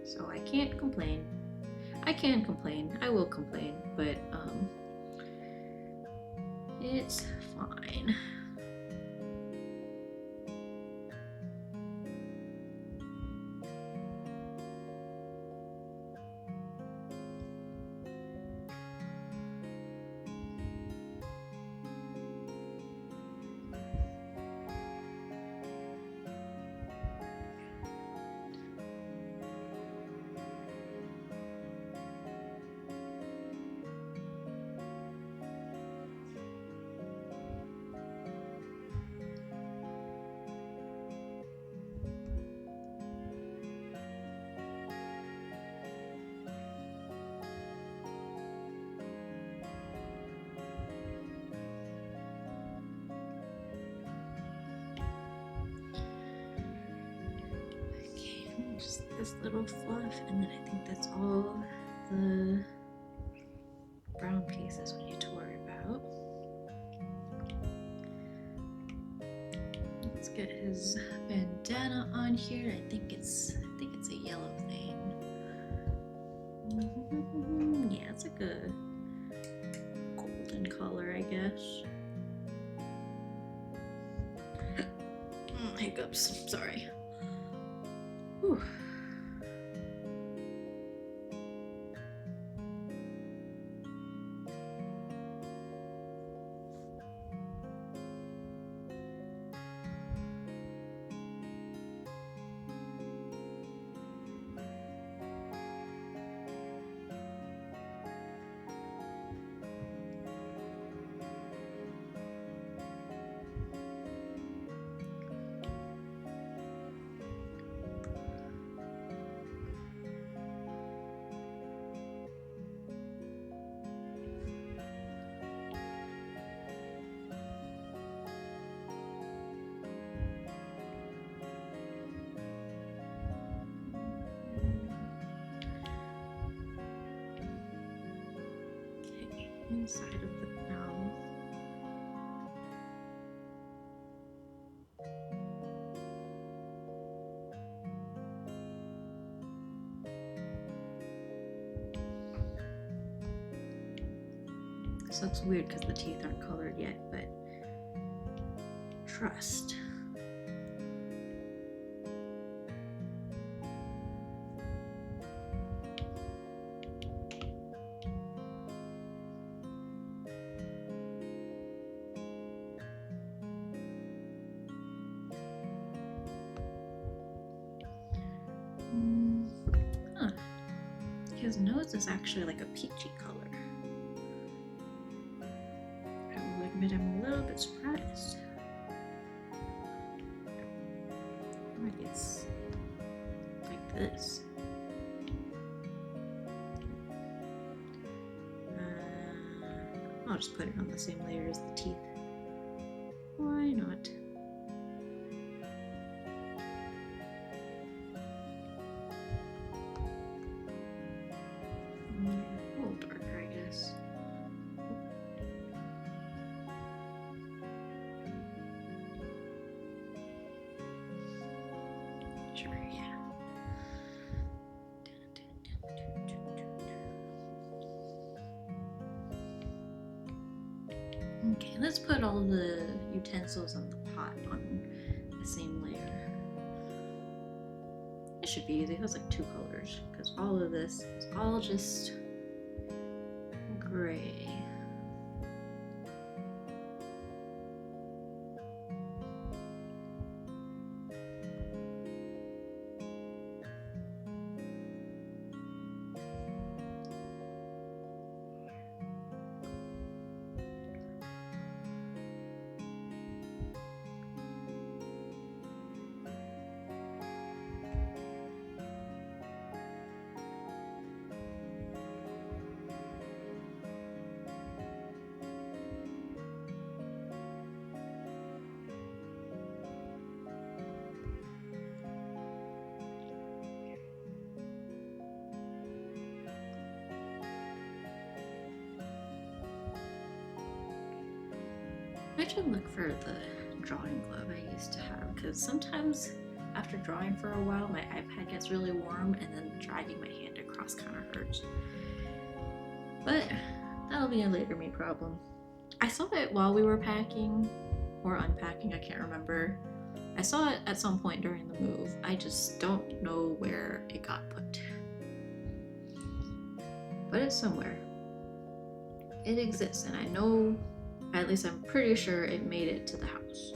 So I can't complain. I can complain. I will complain, but it's fine. Just this little fluff, and then I think that's all the brown pieces we need to worry about. Let's get his bandana on here. I think it's a yellow thing. Yeah, it's like a golden color, I guess. Hiccups, sorry. Whew. inside of the mouth. So it's weird because the teeth aren't colored yet, but trust. Huh. His nose is actually like a peachy color. I will admit I'm a little bit surprised. Like it's like this. I'll just put it on the same layer as the teeth. Why not? A little darker, I guess. Sure, yeah. Okay, let's put all the utensils in the pot on the same layer. It should be easy. It has like 2 colors because all of this is all just gray. I should look for the drawing glove I used to have because sometimes after drawing for a while my iPad gets really warm and then dragging my hand across kind of hurts. But that'll be a later me problem. I saw it while we were packing or unpacking, I can't remember. I saw it at some point during the move. I just don't know where it got put. But it's somewhere. It exists and I know, at least I'm pretty sure it made it to the house.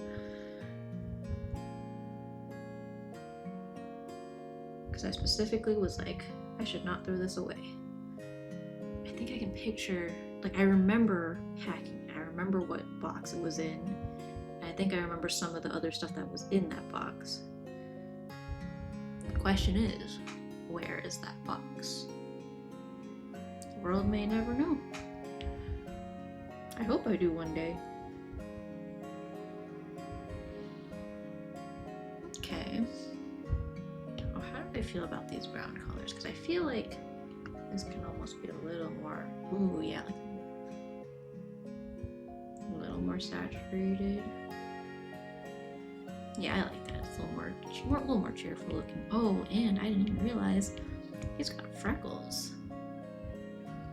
Because I specifically was like, I should not throw this away. I think I can picture, like I remember packing it. I remember what box it was in. And I think I remember some of the other stuff that was in that box. The question is, where is that box? The world may never know. I hope I do one day. Okay. Oh, how do I feel about these brown colors? Because I feel like this can almost be a little more, ooh yeah, like a little more saturated. Yeah, I like that. It's a little more cheerful looking. Oh, and I didn't even realize he's got freckles.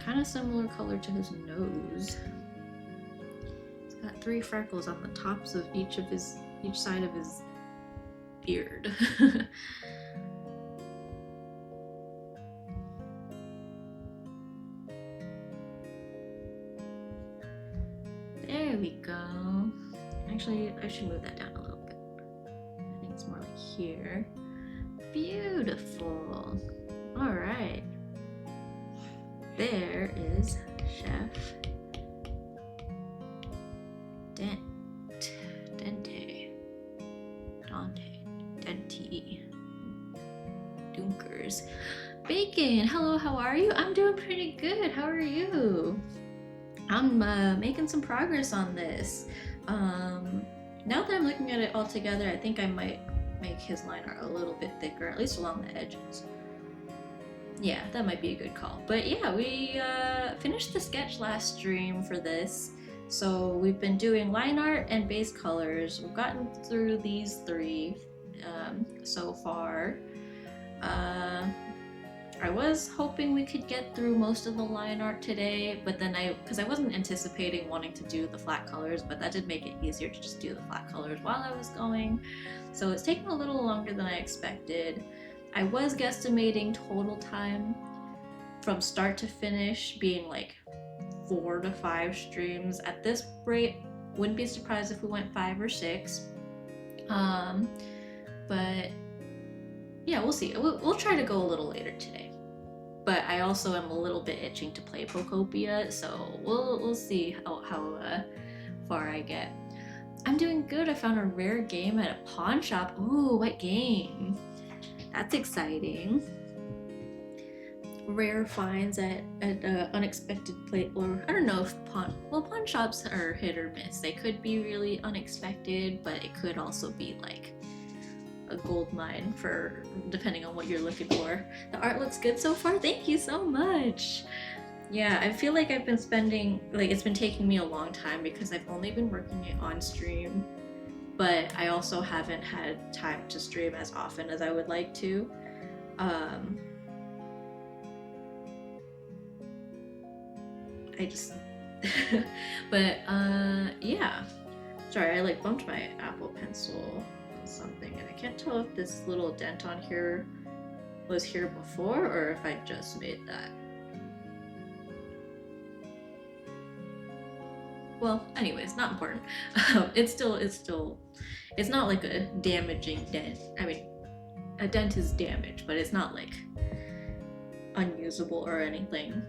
Kind of similar color to his nose. Got 3 freckles on the tops of each side of his beard. There we go. Actually, I should move that down a little bit. I think it's more like here. Beautiful. All right. There is Chef Dunkers. Bacon, hello, how are you? I'm doing pretty good. How are you? I'm making some progress on this. Now that I'm looking at it all together, I think I might make his liner a little bit thicker, at least along the edges. Yeah, that might be a good call. But yeah, we finished the sketch last stream for this. So we've been doing line art and base colors. We've gotten through these three so far. I was hoping we could get through most of the line art today, but then because I wasn't anticipating wanting to do the flat colors, but that did make it easier to just do the flat colors while I was going. So it's taking a little longer than I expected. I was guesstimating total time from start to finish being like 4 to 5 streams. At this rate, wouldn't be surprised if we went 5 or 6. But yeah, we'll see. We'll try to go a little later today. But I also am a little bit itching to play Pokopia, so we'll see how far I get. I'm doing good. I found a rare game at a pawn shop. Ooh, what game? That's exciting. Rare finds at unexpected place, or I don't know if pawn shops are hit or miss. They could be really unexpected, but it could also be like a gold mine for depending on what you're looking for. The art looks good so far. Thank you so much. Yeah, I feel like I've been spending, like, it's been taking me a long time because I've only been working it on stream, but I also haven't had time to stream as often as I would like to. I just but yeah, sorry, I like bumped my Apple Pencil on something and I can't tell if this little dent on here was here before or if I just made that. Well, anyways, not important. It's not like a damaging dent. I mean, a dent is damage, but it's not like unusable or anything.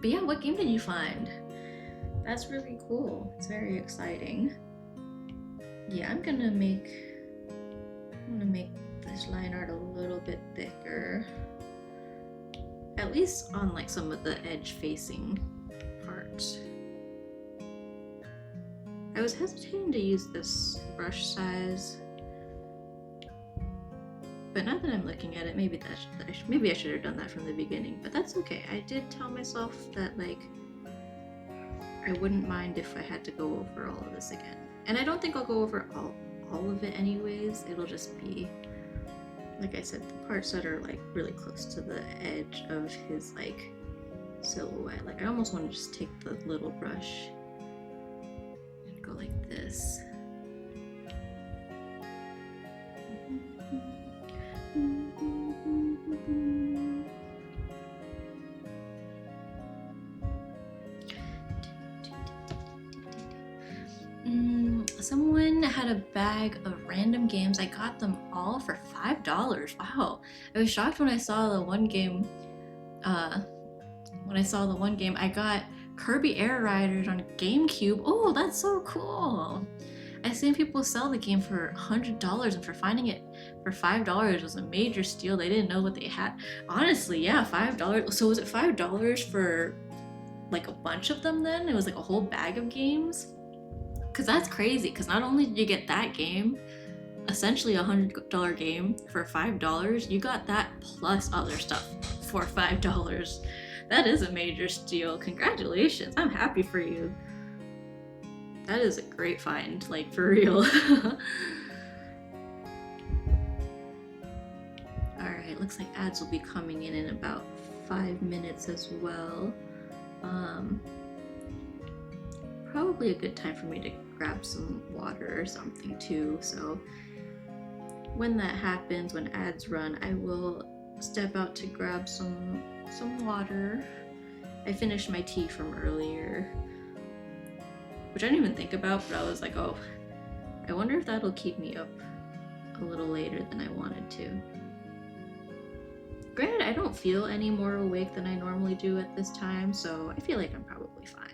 But yeah, what game did you find? That's really cool. It's very exciting. Yeah, I'm gonna make this line art a little bit thicker. At least on like some of the edge facing parts. I was hesitating to use this brush size, but now that I'm looking at it, maybe I should have done that from the beginning, but that's okay. I did tell myself that like I wouldn't mind if I had to go over all of this again. And I don't think I'll go over all of it anyways. It'll just be, like I said, the parts that are like really close to the edge of his like silhouette. Like I almost want to just take the little brush and go like this. Someone had a bag of random games. I got them all for $5. Wow. I was shocked when I saw the one game. I got Kirby Air Riders on GameCube. Oh, that's so cool. I've seen people sell the game for $100 and for finding it for $5 was a major steal. They didn't know what they had. Honestly, yeah, $5. So was it $5 for like a bunch of them then? It was like a whole bag of games? Because that's crazy, because not only did you get that game, essentially a $100 game for $5, you got that plus other stuff for $5. That is a major steal. Congratulations. I'm happy for you. That is a great find, like for real. Alright, looks like ads will be coming in about 5 minutes as well. Probably a good time for me to grab some water or something too, so when that happens, when ads run, I will step out to grab some water. I finished my tea from earlier, which I didn't even think about, but I was like, oh, I wonder if that'll keep me up a little later than I wanted to. Granted, I don't feel any more awake than I normally do at this time, so I feel like I'm probably fine.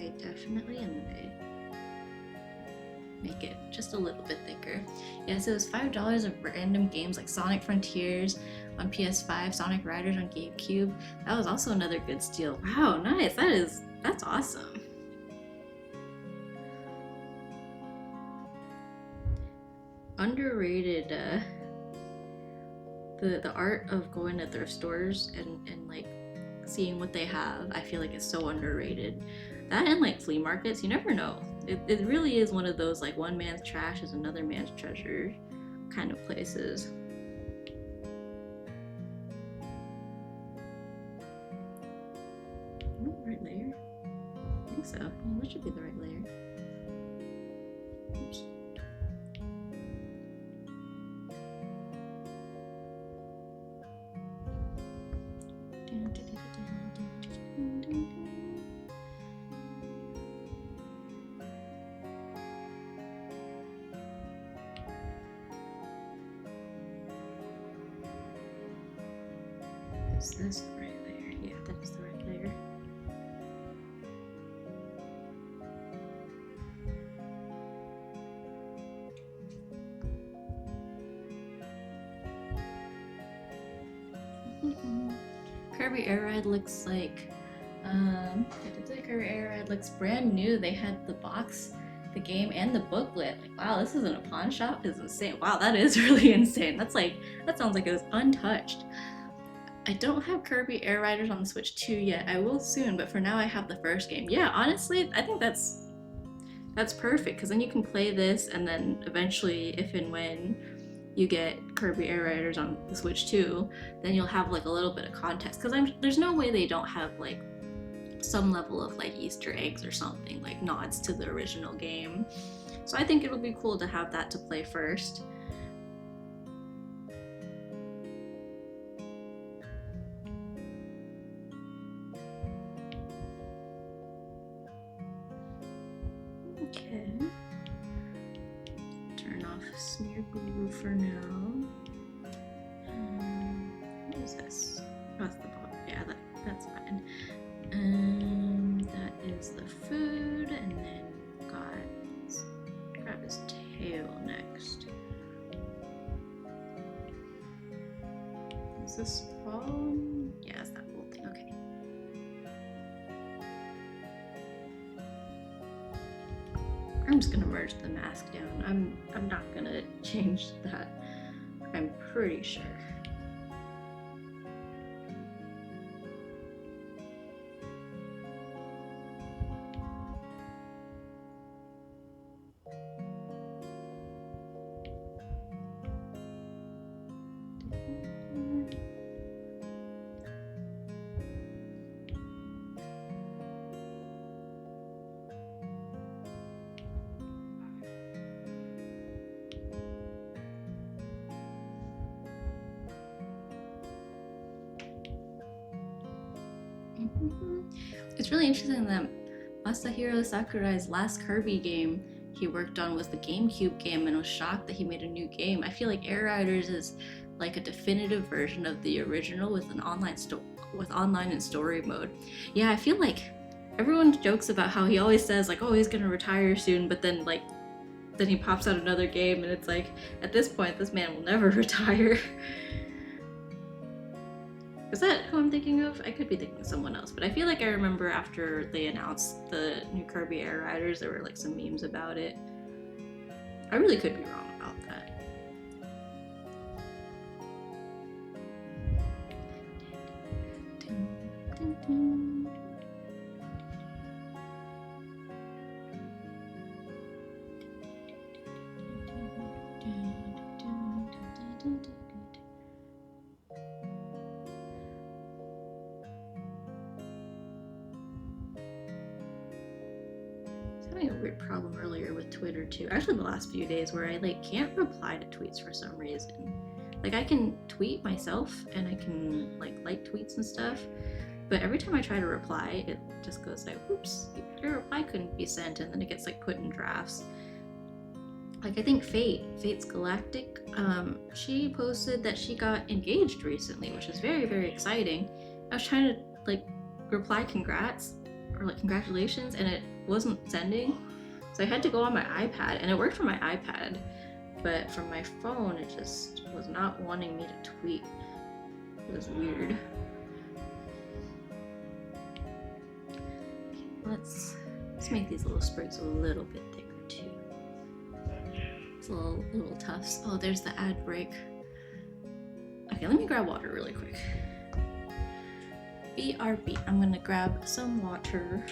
right, definitely, and then I make it just a little bit thicker. Yeah, so it was $5 of random games like Sonic Frontiers on PS5, Sonic Riders on GameCube. That was also another good steal. Wow, nice. That's awesome. Underrated. The art of going to thrift stores and like seeing what they have, I feel like it's so underrated. That and like flea markets, you never know. It really is one of those like one man's trash is another man's treasure kind of places. Right layer? I think so. Yeah, that should be the right layer. Oops. Is this the right layer? Yeah, that is the right layer. Kirby Air Ride looks like, Kirby Air Ride looks brand new. They had the box, the game, and the booklet. Like, wow, this isn't a pawn shop. It's insane. Wow, that is really insane. That sounds like it was untouched. I don't have Kirby Air Riders on the Switch 2 yet. I will soon, but for now I have the first game. Yeah, honestly, I think that's perfect, because then you can play this, and then eventually, if and when you get Kirby Air Riders on the Switch 2, then you'll have like a little bit of context, because there's no way they don't have like some level of like Easter eggs or something, like nods to the original game. So I think it'll be cool to have that to play first. Okay. Turn off smear glue for now. What is this? Oh, that's the bottom. Yeah, that's fine. That is the food, and then let's grab his tail next. Is this all? Yeah, it's that whole thing. Okay. I'm just gonna merge the mask down. I'm not gonna change that. I'm pretty sure. It's really interesting that Masahiro Sakurai's last Kirby game he worked on was the GameCube game, and was shocked that he made a new game. I feel like Air Riders is like a definitive version of the original with an online and story mode. Yeah, I feel like everyone jokes about how he always says like, oh, he's gonna retire soon, but then he pops out another game, and it's like, at this point, this man will never retire. Is that who I'm thinking of? I could be thinking of someone else, but I feel like I remember after they announced the new Kirby Air Riders, there were like some memes about it. I really could be wrong about that. Having a weird problem earlier with Twitter too. Actually, the last few days where I like can't reply to tweets for some reason. Like I can tweet myself and I can like tweets and stuff, but every time I try to reply, it just goes like, "Oops, your reply couldn't be sent," and then it gets like put in drafts. Like I think Fate's Galactic, she posted that she got engaged recently, which is very, very exciting. I was trying to like reply congrats or like congratulations, and it wasn't sending. So I had to go on my iPad, and it worked for my iPad, but from my phone it just was not wanting me to tweet. It was weird. Let's make these little sprigs a little bit thicker too. It's a little tufts. Oh, there's the ad break. Okay, let me grab water really quick. BRB. I'm gonna grab some water.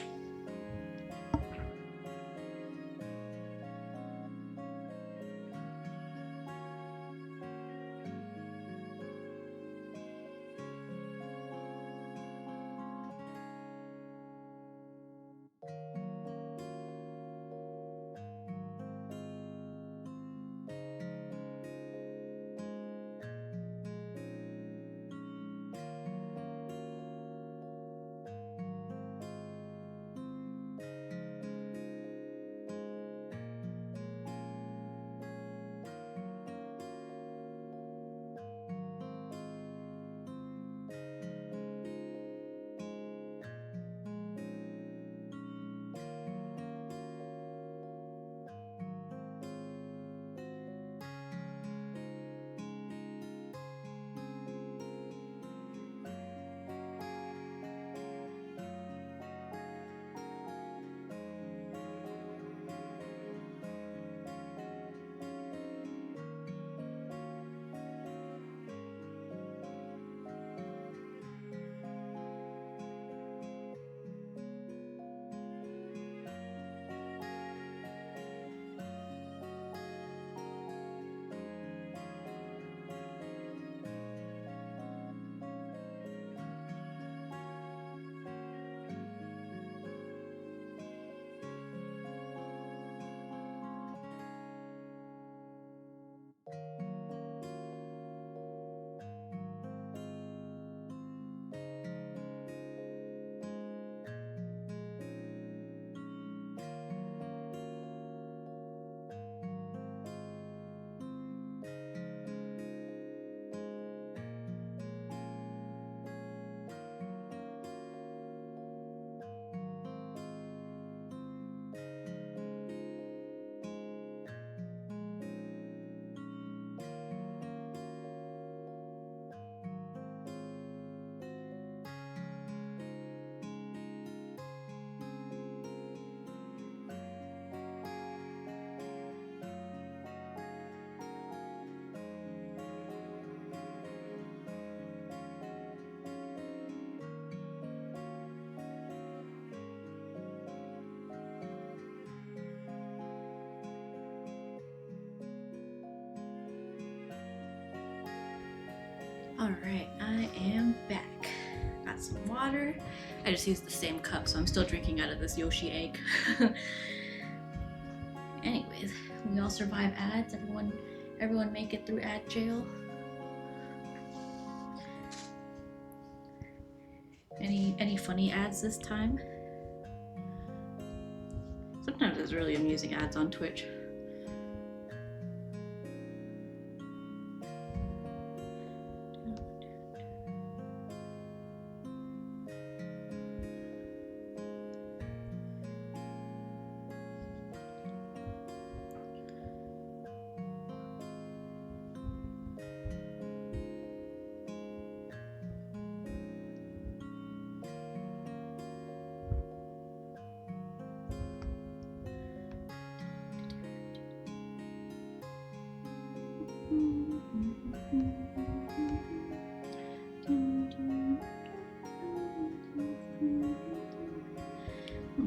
Alright, I am back. Got some water. I just used the same cup, so I'm still drinking out of this Yoshi egg. Anyways, we all survive ads. Everyone make it through ad jail. Any funny ads this time? Sometimes there's really amusing ads on Twitch.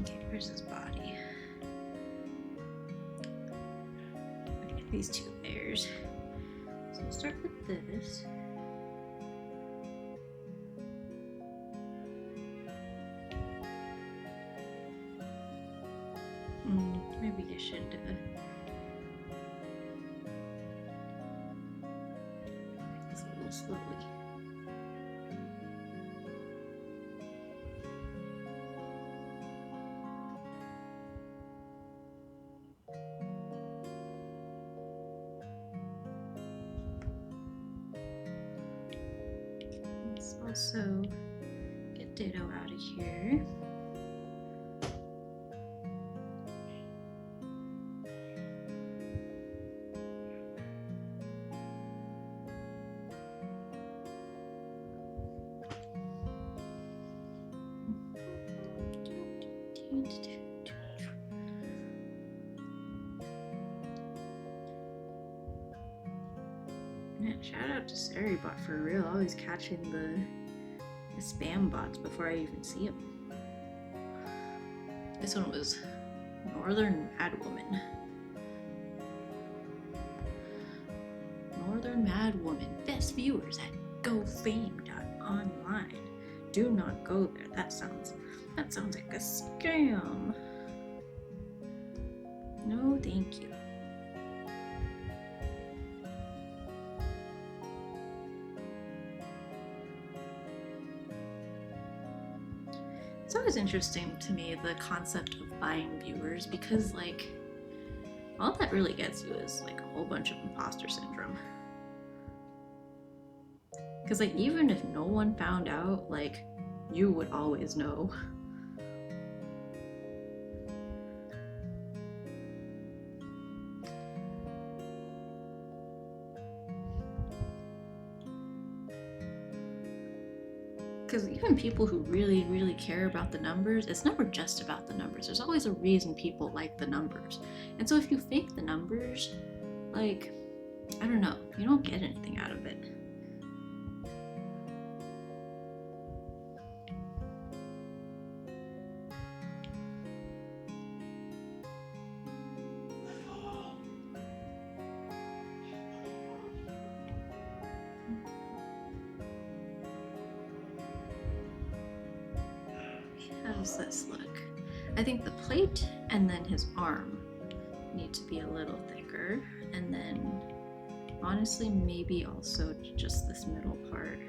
Okay, where's his body? Okay, these two layers. So we'll start with this. Maybe I should this a little slowly. Let's also get Ditto out of here. Yeah, shout out to Saribot for real, always catching the spam bots before I even see them. This one was Northern Madwoman. Northern Madwoman, best viewers at gofame.online. Do not go there. That sounds like a scam. No, thank you. It's always interesting to me, the concept of buying viewers, because like all that really gets you is like a whole bunch of imposter syndrome. Because like even if no one found out, like you would always know. Because even people who really, really care about the numbers, it's never just about the numbers. There's always a reason people like the numbers. And so if you fake the numbers, like, I don't know, you don't get anything out of it. How does this look? I think the plate and then his arm need to be a little thicker, and then honestly maybe also just this middle part,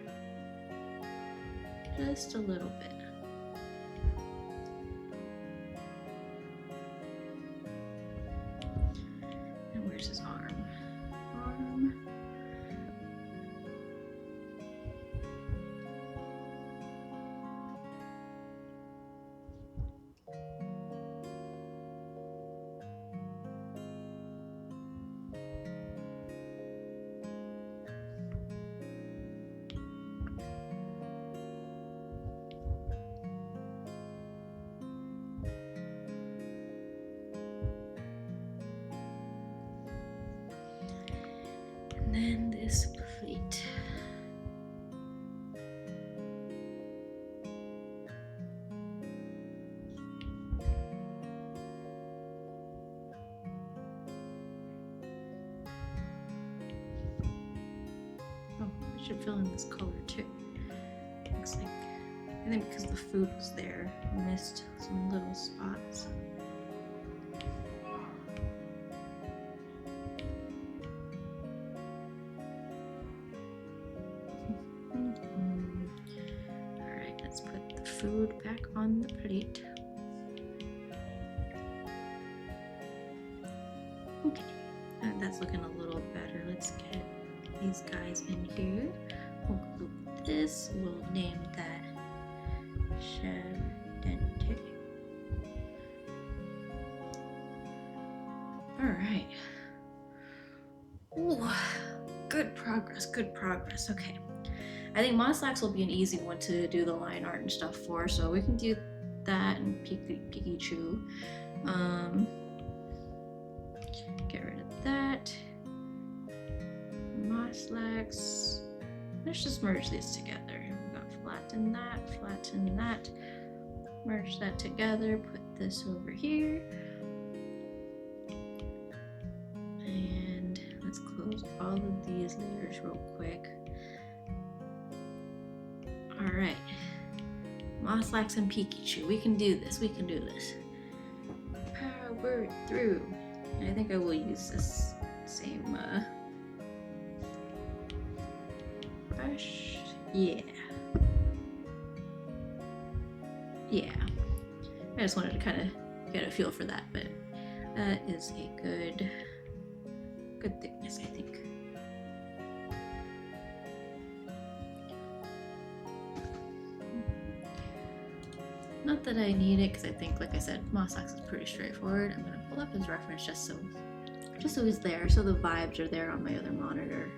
just a little bit. And where's his arm? And then this plate. Oh, I should fill in this color too. Looks like, I think because the food was there, I missed some little spots. Alright, let's put the food back on the plate. Okay, that's looking a little better. Let's get these guys in here. We'll group this. We'll name that Chef Dente. Alright. Ooh, good progress, good progress. Okay. I think Moslax will be an easy one to do the line art and stuff for, so we can do that and Pikachu. Get rid of that. Moslax. Let's just merge these together. We've got flatten that, merge that together, put this over here. And let's close all of these layers real quick. Alright. Moslax and Pikachu. We can do this. We can do this. Power through. I think I will use this same brush. Yeah. Yeah. I just wanted to kind of get a feel for that, but that is a good thickness, I think. Not that I need it, because I think, like I said, Moslax is pretty straightforward. I'm gonna pull up his reference just so he's there, so the vibes are there on my other monitor.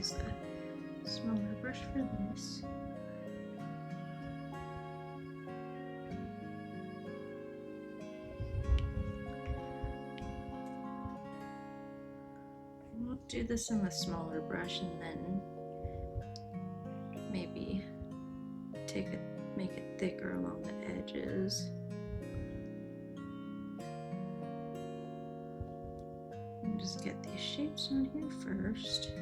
use a smaller brush for this. We'll do this in the smaller brush and then maybe make it thicker along the edges. And just get these shapes on here first.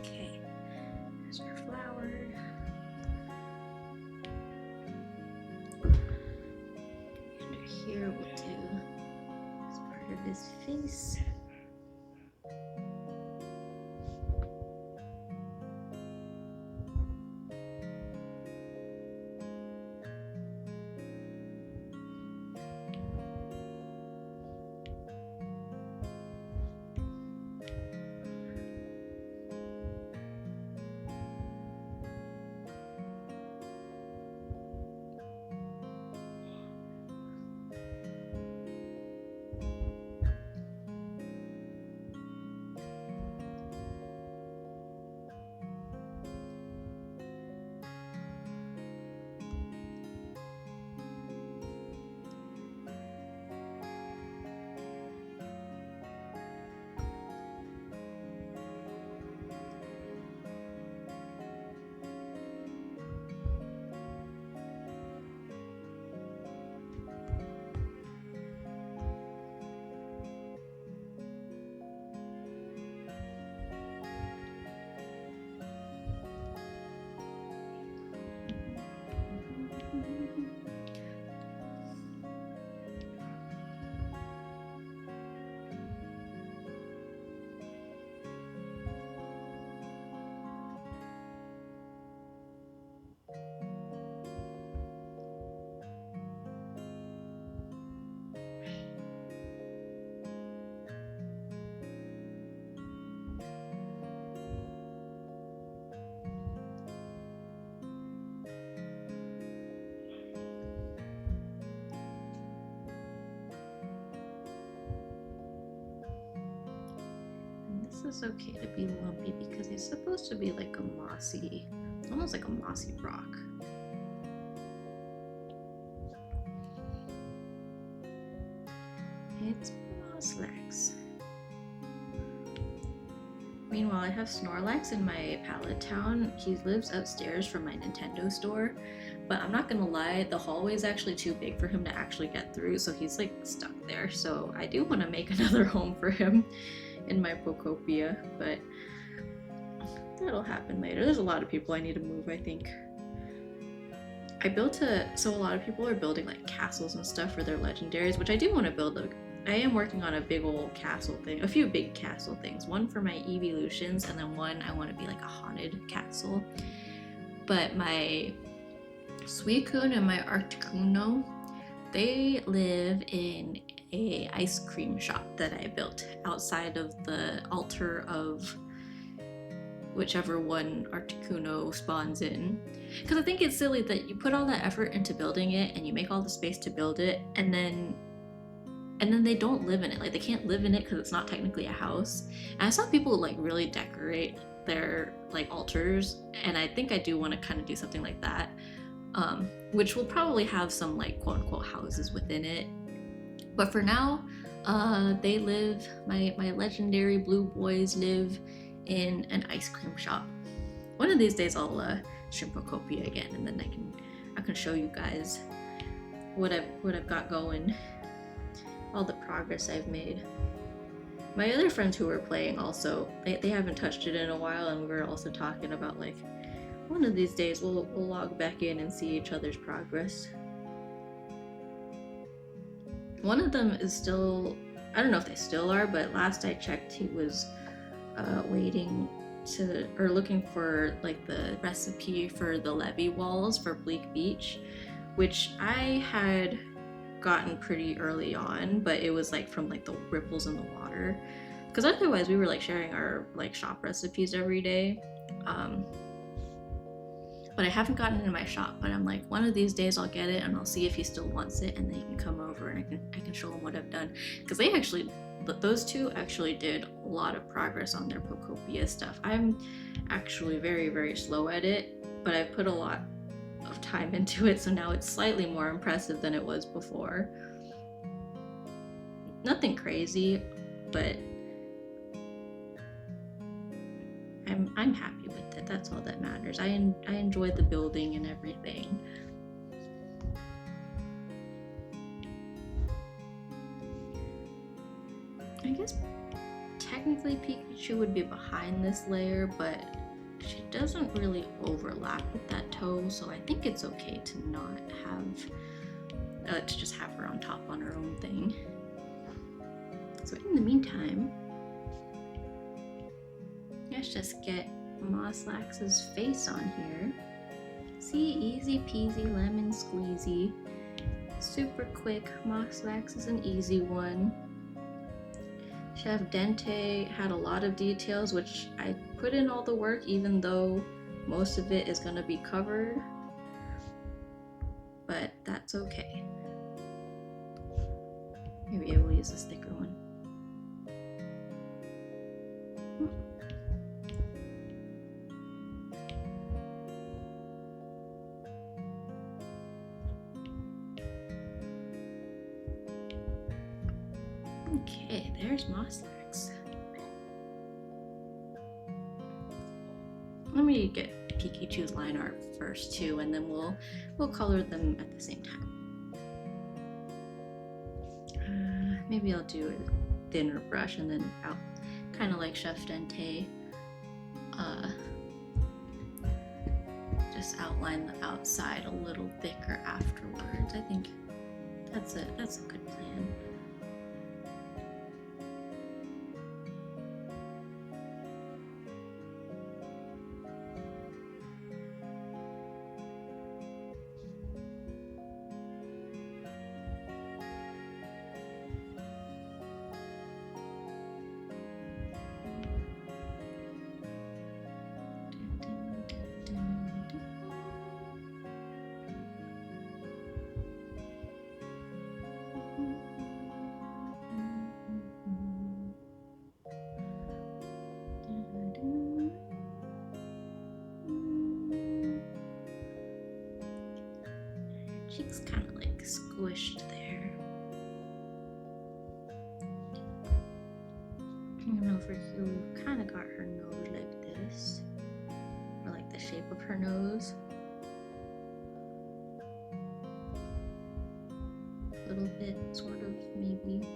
Okay, there's our flower. Under here we'll do as part of his face. This is okay to be lumpy because it's supposed to be like a mossy, almost like a mossy rock. It's Snorlax. Meanwhile, I have Snorlax in my pallet town. He lives upstairs from my Nintendo store, but I'm not gonna lie, the hallway is actually too big for him to actually get through, so he's like stuck there. So I do want to make another home for him in my Pokopia, but that'll happen later. There's a lot of people I need to move, I think. So a lot of people are building like castles and stuff for their legendaries, which I do want to build. I am working on a big old castle thing, a few big castle things. One for my evolutions, and then one I want to be like a haunted castle. But my Suicune and my Articuno, they live in a ice cream shop that I built outside of the altar of whichever one Articuno spawns in. Because I think it's silly that you put all that effort into building it and you make all the space to build it, and then they don't live in it. Like, they can't live in it because it's not technically a house. And I saw people like really decorate their like altars, and I think I do want to kind of do something like that, which will probably have some like quote-unquote houses within it. But for now, they live, my legendary blue boys live in an ice cream shop. One of these days I'll stream Pokopia again, and then I can show you guys what I've got going, all the progress I've made. My other friends who were playing also, they haven't touched it in a while, and we were also talking about like one of these days we'll log back in and see each other's progress. One of them is still, I don't know if they still are, but last I checked he was waiting to, or looking for like the recipe for the levee walls for Bleak Beach, which I had gotten pretty early on, but it was like from like the ripples in the water, because otherwise we were like sharing our like shop recipes every day. But I haven't gotten it in my shop, but I'm like, one of these days I'll get it and I'll see if he still wants it, and then he can come over and I can show him what I've done, because they actually, those two actually did a lot of progress on their Pokopia stuff. I'm actually very, very slow at it, but I've put a lot of time into it, so now it's slightly more impressive than it was before. Nothing crazy, but I'm happy with it. That's all that matters. I enjoy the building and everything. I guess technically Pikachu would be behind this layer, but she doesn't really overlap with that toe, so I think it's okay to not have, to just have her on top on her own thing. So in the meantime, let's just get Moslax's face on here. See, easy peasy lemon squeezy. Super quick. Moslax is an easy one. Chef Dente had a lot of details, which I put in all the work, even though most of it is going to be covered. But that's okay. Maybe I will use this thicker one. Okay, there's Moslax. Let me get Pikachu's line art first too, and then we'll color them at the same time. Maybe I'll do a thinner brush and then out, kind of like Chef Dente. Just outline the outside a little thicker afterwards. I think that's a good plan. Cheek's kind of like squished there. And over here we've kind of got her nose like this, or like the shape of her nose. A little bit, sort of, maybe.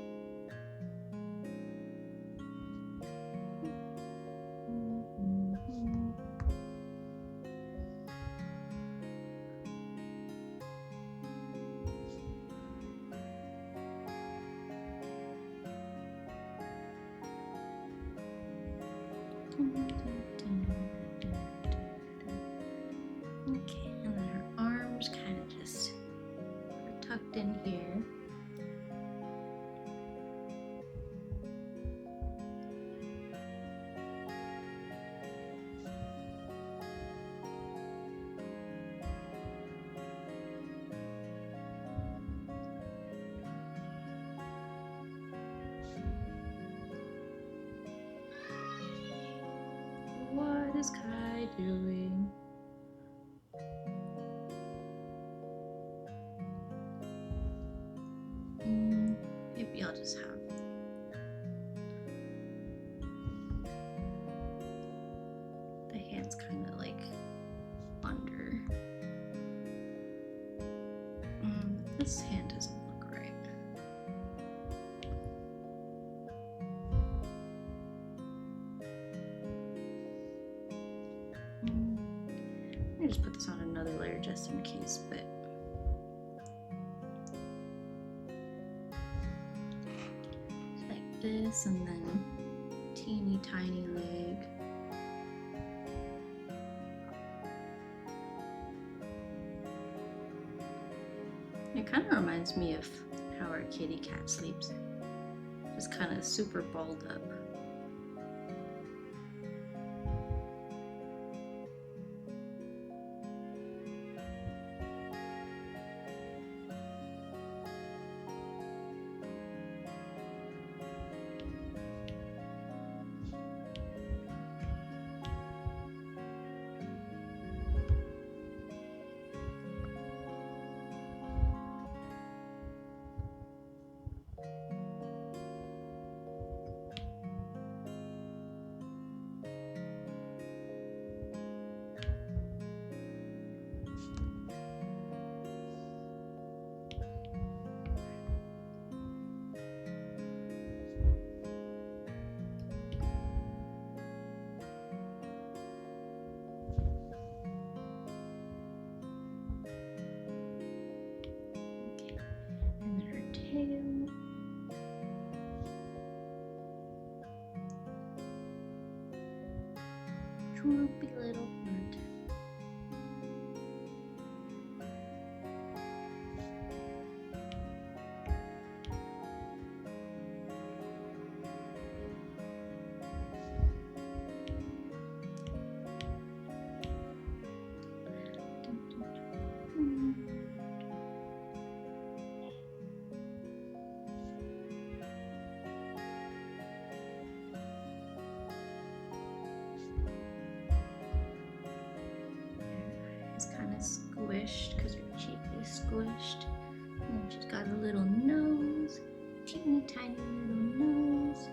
Okay, and then her arms kind of just are tucked in here. What is Kai doing? Maybe I'll just have the hands kind of like under. This hand doesn't look right. Let me just put this on another layer just in case, but like this, and then teeny tiny leg. It kind of reminds me of how our kitty cat sleeps. Just kind of super balled up. And then her tail. Droopy little bird. It's kind of squished because her cheek is squished. And then she's got a little nose, teeny tiny little nose.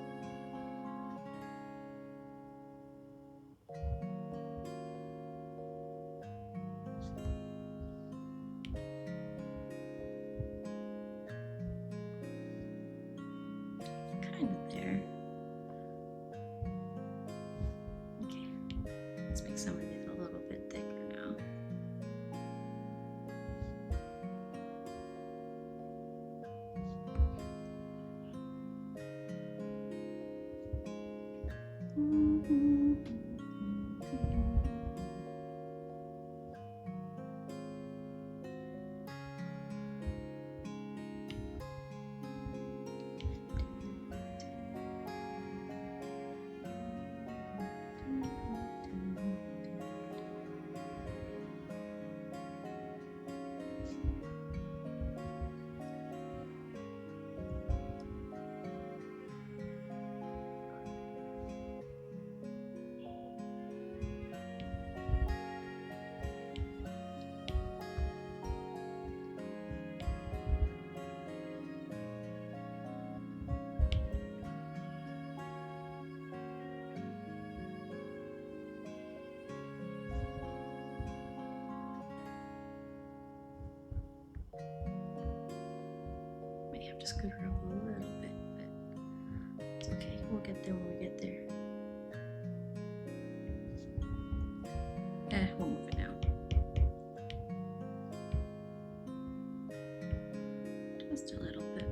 It's kind of there. Okay, let's make some of these a little bit thicker now. May have to scoot her up a little bit, but it's okay. We'll get there when we get there. We'll move it now. Just a little bit.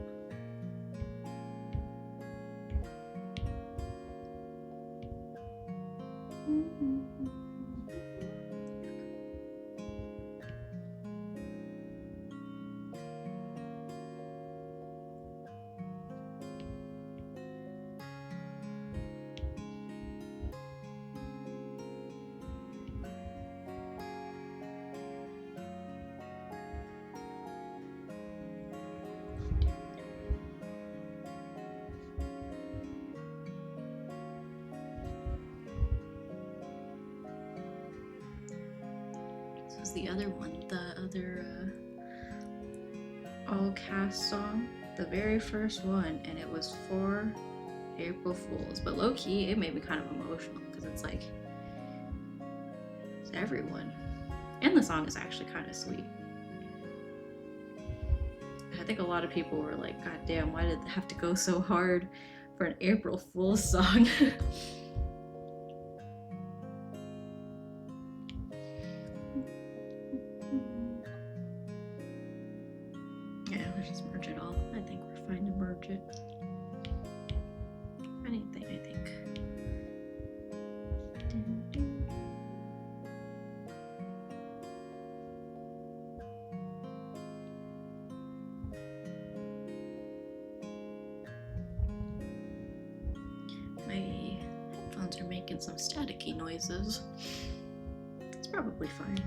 This is the other one, the other all cast song, the very first one, and it was for April Fools. But low key, it made me kind of emotional because it's like it's everyone, and the song is actually kind of sweet. I think a lot of people were like, God damn, why did it have to go so hard for an April Fool's song? Yeah, let's just merge it all. I think we're fine to merge it. Anything, I think. My headphones are making some staticky noises. It's probably fine.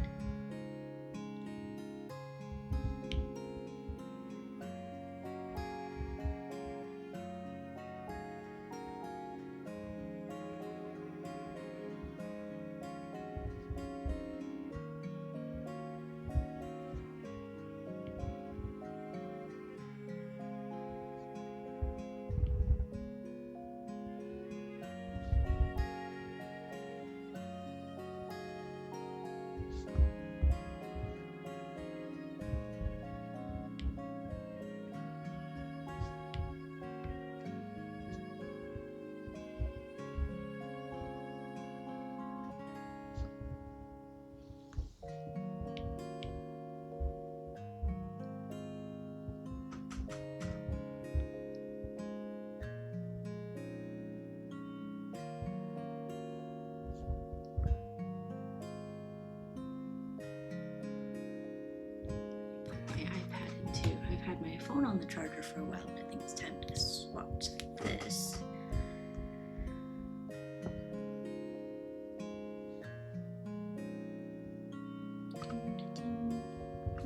Had my phone on the charger for a while, and I think it's time to swap to this.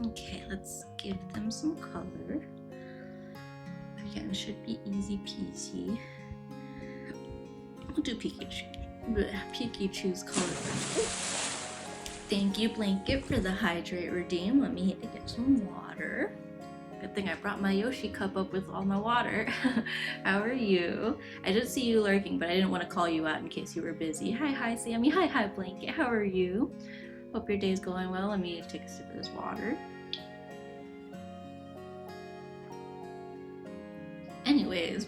Okay, let's give them some color. Again, should be easy peasy. We'll do Pikachu's color first. Thank you, Blanket, for the hydrate redeem. Let me get some water. Good thing I brought my Yoshi cup up with all my water. How are you? I did see you lurking, but I didn't want to call you out in case you were busy. Hi, Sammy. Hi, Blanket. How are you? Hope your day's going well. Let me take a sip of this water. Anyways,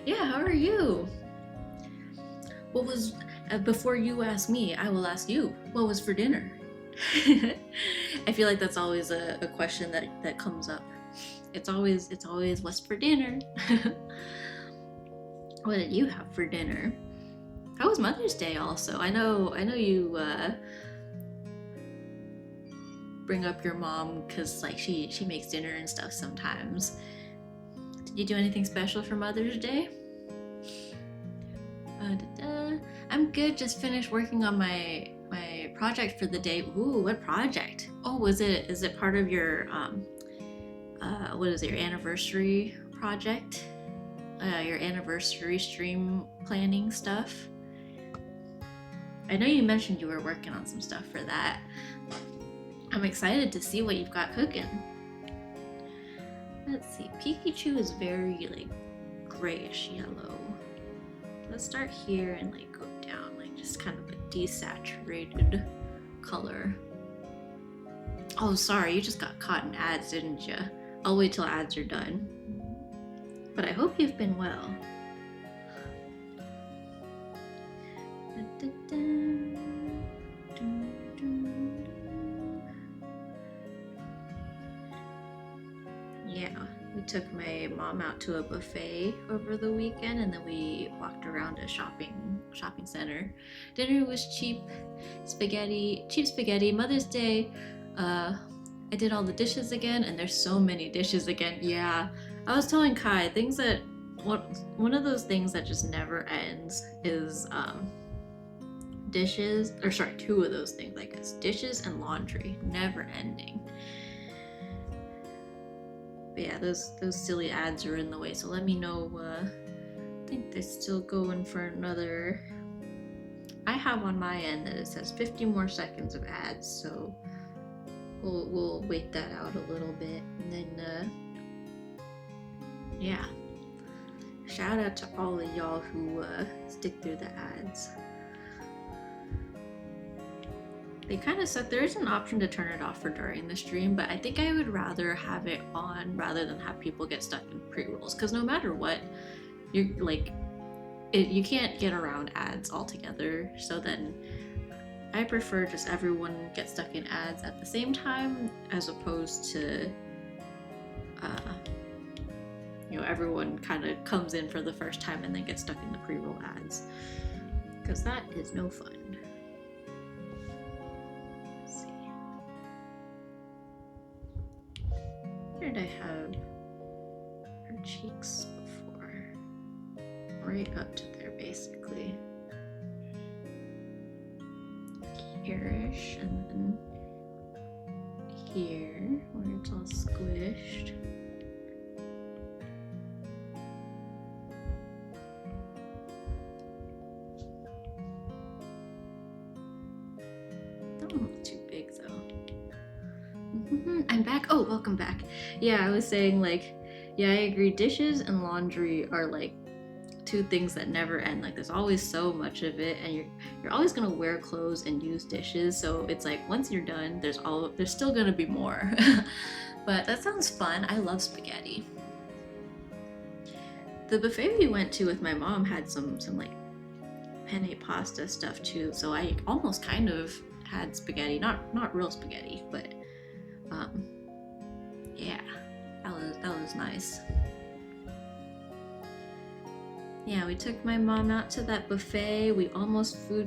yeah, how are you? What was, before you ask me, I will ask you, what was for dinner? I feel like that's always a question that comes up. It's always what's for dinner? What did you have for dinner? How was Mother's Day also? I know you bring up your mom because like she makes dinner and stuff sometimes. Did you do anything special for Mother's Day? I'm good, just finished working on my project for the day. Ooh, what project? Oh, is it part of your what is it, your anniversary project? Your anniversary stream planning stuff? I know you mentioned you were working on some stuff for that. I'm excited to see what you've got cooking. Let's see, Pikachu is very like grayish yellow. Let's start here and like go down, like just kind of a desaturated color. Oh, sorry, you just got caught in ads, didn't you? I'll wait till ads are done. But I hope you've been well. Yeah, we took my mom out to a buffet over the weekend, and then we walked around a shopping center. Dinner was cheap spaghetti. Mother's Day, I did all the dishes again, and there's so many dishes again. Yeah, I was telling Kai, one of those things that just never ends is dishes, or sorry, two of those things, I guess, dishes and laundry, never ending. But yeah, those silly ads are in the way, so let me know. I think they're still going for another. I have on my end that it says 50 more seconds of ads, so we'll wait that out a little bit, and then yeah, shout out to all of y'all who stick through the ads. they kind of said there is an option to turn it off for during the stream, but I think I would rather have it on rather than have people get stuck in pre-rolls, because no matter what, you're like, you can't get around ads altogether. So then I prefer just everyone get stuck in ads at the same time, as opposed to everyone kind of comes in for the first time and then gets stuck in the pre-roll ads, because that is no fun. Let's see. Where did I have her cheeks before? Right up to there, basically. Here-ish, and then here, where it's all squished. Too big though. I'm back. Oh, welcome back. Yeah, I was saying, like, yeah, I agree. Dishes and laundry are like two things that never end. Like, there's always so much of it, and you're always gonna wear clothes and use dishes. So it's like once you're done, there's still gonna be more. But that sounds fun. I love spaghetti. The buffet we went to with my mom had some like penne pasta stuff too. So I almost kind of had spaghetti, not real spaghetti, but yeah, that was nice. Yeah, we took my mom out to that buffet. We almost I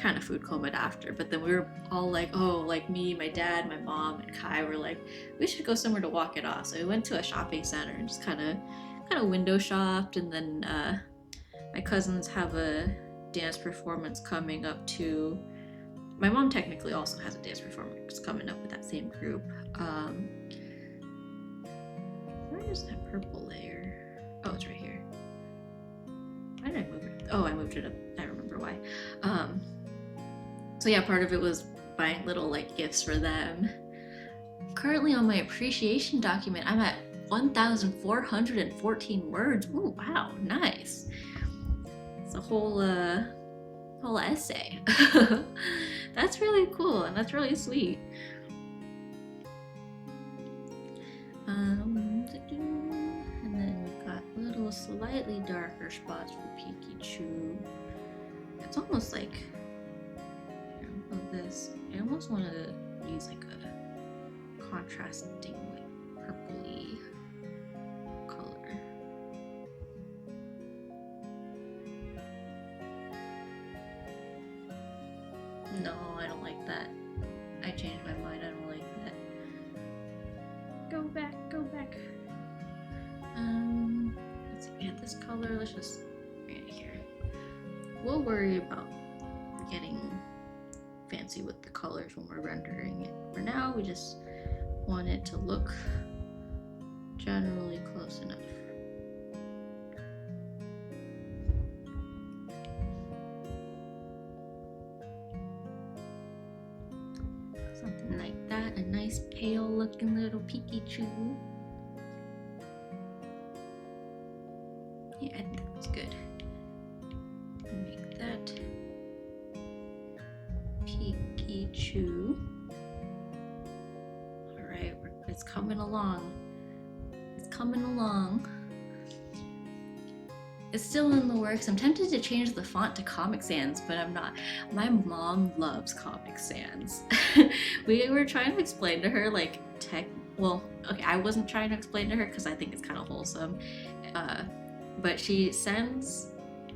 kind of food comaed after, but then we were all like, oh, like me, my dad, my mom, and Kai were like, we should go somewhere to walk it off. So we went to a shopping center and just kind of window shopped, and then my cousins have a dance performance coming up too. My mom technically also has a dance performance coming up with that same group. Where is that purple layer? Oh, it's right here. Why did I move it? Oh, I moved it up. I remember why. So yeah, part of it was buying little like gifts for them. Currently on my appreciation document, I'm at 1,414 words. Ooh, wow, nice. It's a whole essay. That's really cool, and that's really sweet. And then we've got little slightly darker spots for Pikachu. It's almost like, here, I'll put this. I almost want to use like a contrasting like purpley color. No, I don't like that. I changed my mind. I don't like that. Go back, go back. Let's see, we had this color. Let's just bring it here. We'll worry about getting fancy with the colors when we're rendering it. For now, we just want it to look generally close enough. Something like that, a nice pale looking little Pikachu. Yeah, I think that's good. Make that Pikachu. Alright, it's coming along. It's coming along. It's still in the works. I'm tempted to change the font to Comic Sans, but I'm not. My mom loves Comic Sans. We were trying to explain to her, like, well, okay, I wasn't trying to explain to her because I think it's kind of wholesome. But she sends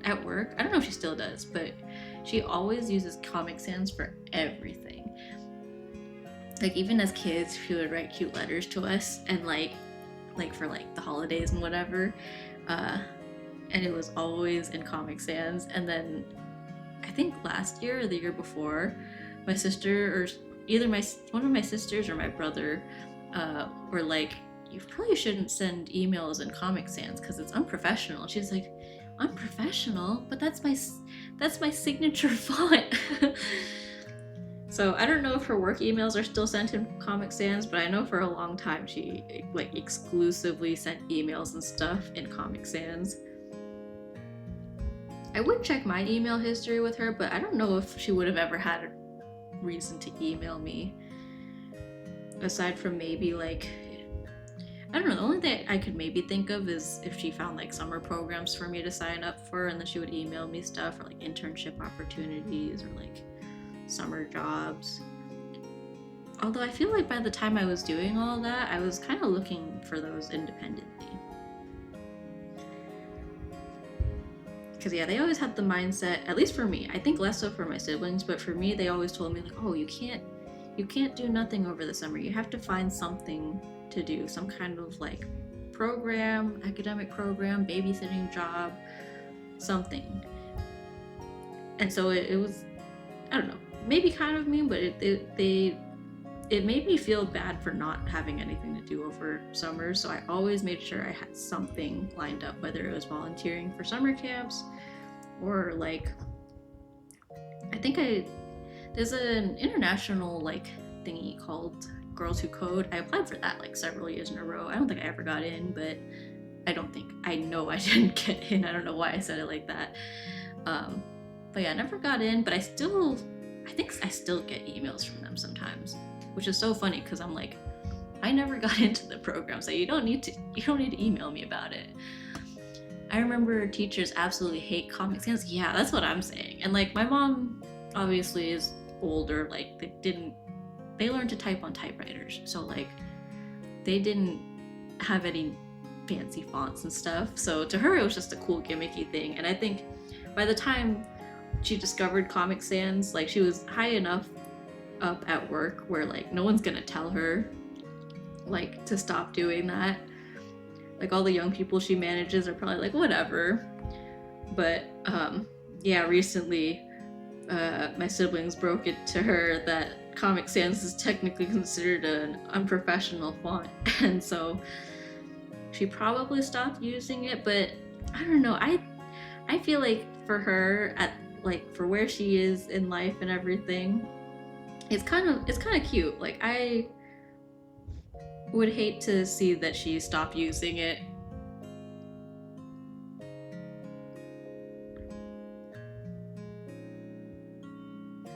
at work, I don't know if she still does, but she always uses Comic Sans for everything. Like, even as kids, she would write cute letters to us, and like for like the holidays and whatever. And it was always in Comic Sans. And then I think last year or the year before, my sister, or either one of my sisters or my brother, were like, you probably shouldn't send emails in Comic Sans because it's unprofessional. She's like, unprofessional? But that's my signature font. So I don't know if her work emails are still sent in Comic Sans, but I know for a long time she like exclusively sent emails and stuff in Comic Sans. I would check my email history with her, but I don't know if she would have ever had reason to email me. Aside from maybe like, I don't know, the only thing I could maybe think of is if she found like summer programs for me to sign up for, and then she would email me stuff, or like internship opportunities, or like summer jobs. Although I feel like by the time I was doing all that, I was kind of looking for those independently. Because yeah, they always had the mindset, at least for me, I think less so for my siblings, but for me, they always told me like, oh, you can't do nothing over the summer. You have to find something to do, some kind of like program, academic program, babysitting job, something. And so it was, I don't know, maybe kind of mean, but it made me feel bad for not having anything to do over summer. So I always made sure I had something lined up, whether it was volunteering for summer camps or like, I think there's an international like thingy called Girls Who Code. I applied for that like several years in a row. I don't think I ever got in, but I know I didn't get in. I don't know why I said it like that. But yeah, I never got in, but I think I still get emails from them sometimes, which is so funny because I'm like, I never got into the program, so you don't need to email me about it. I remember teachers absolutely hate Comic Sans. Yeah, that's what I'm saying. And like my mom obviously is older, like they learned to type on typewriters, so like they didn't have any fancy fonts and stuff. So to her it was just a cool gimmicky thing. And I think by the time she discovered Comic Sans, like she was high enough up at work where like no one's gonna tell her like to stop doing that. Like all the young people she manages are probably like whatever. But yeah, recently my siblings broke it to her that Comic Sans is technically considered an unprofessional font, and so she probably stopped using it. But I don't know, I feel like for her, at like for where she is in life and everything, it's kind of cute. Like I would hate to see that she stopped using it.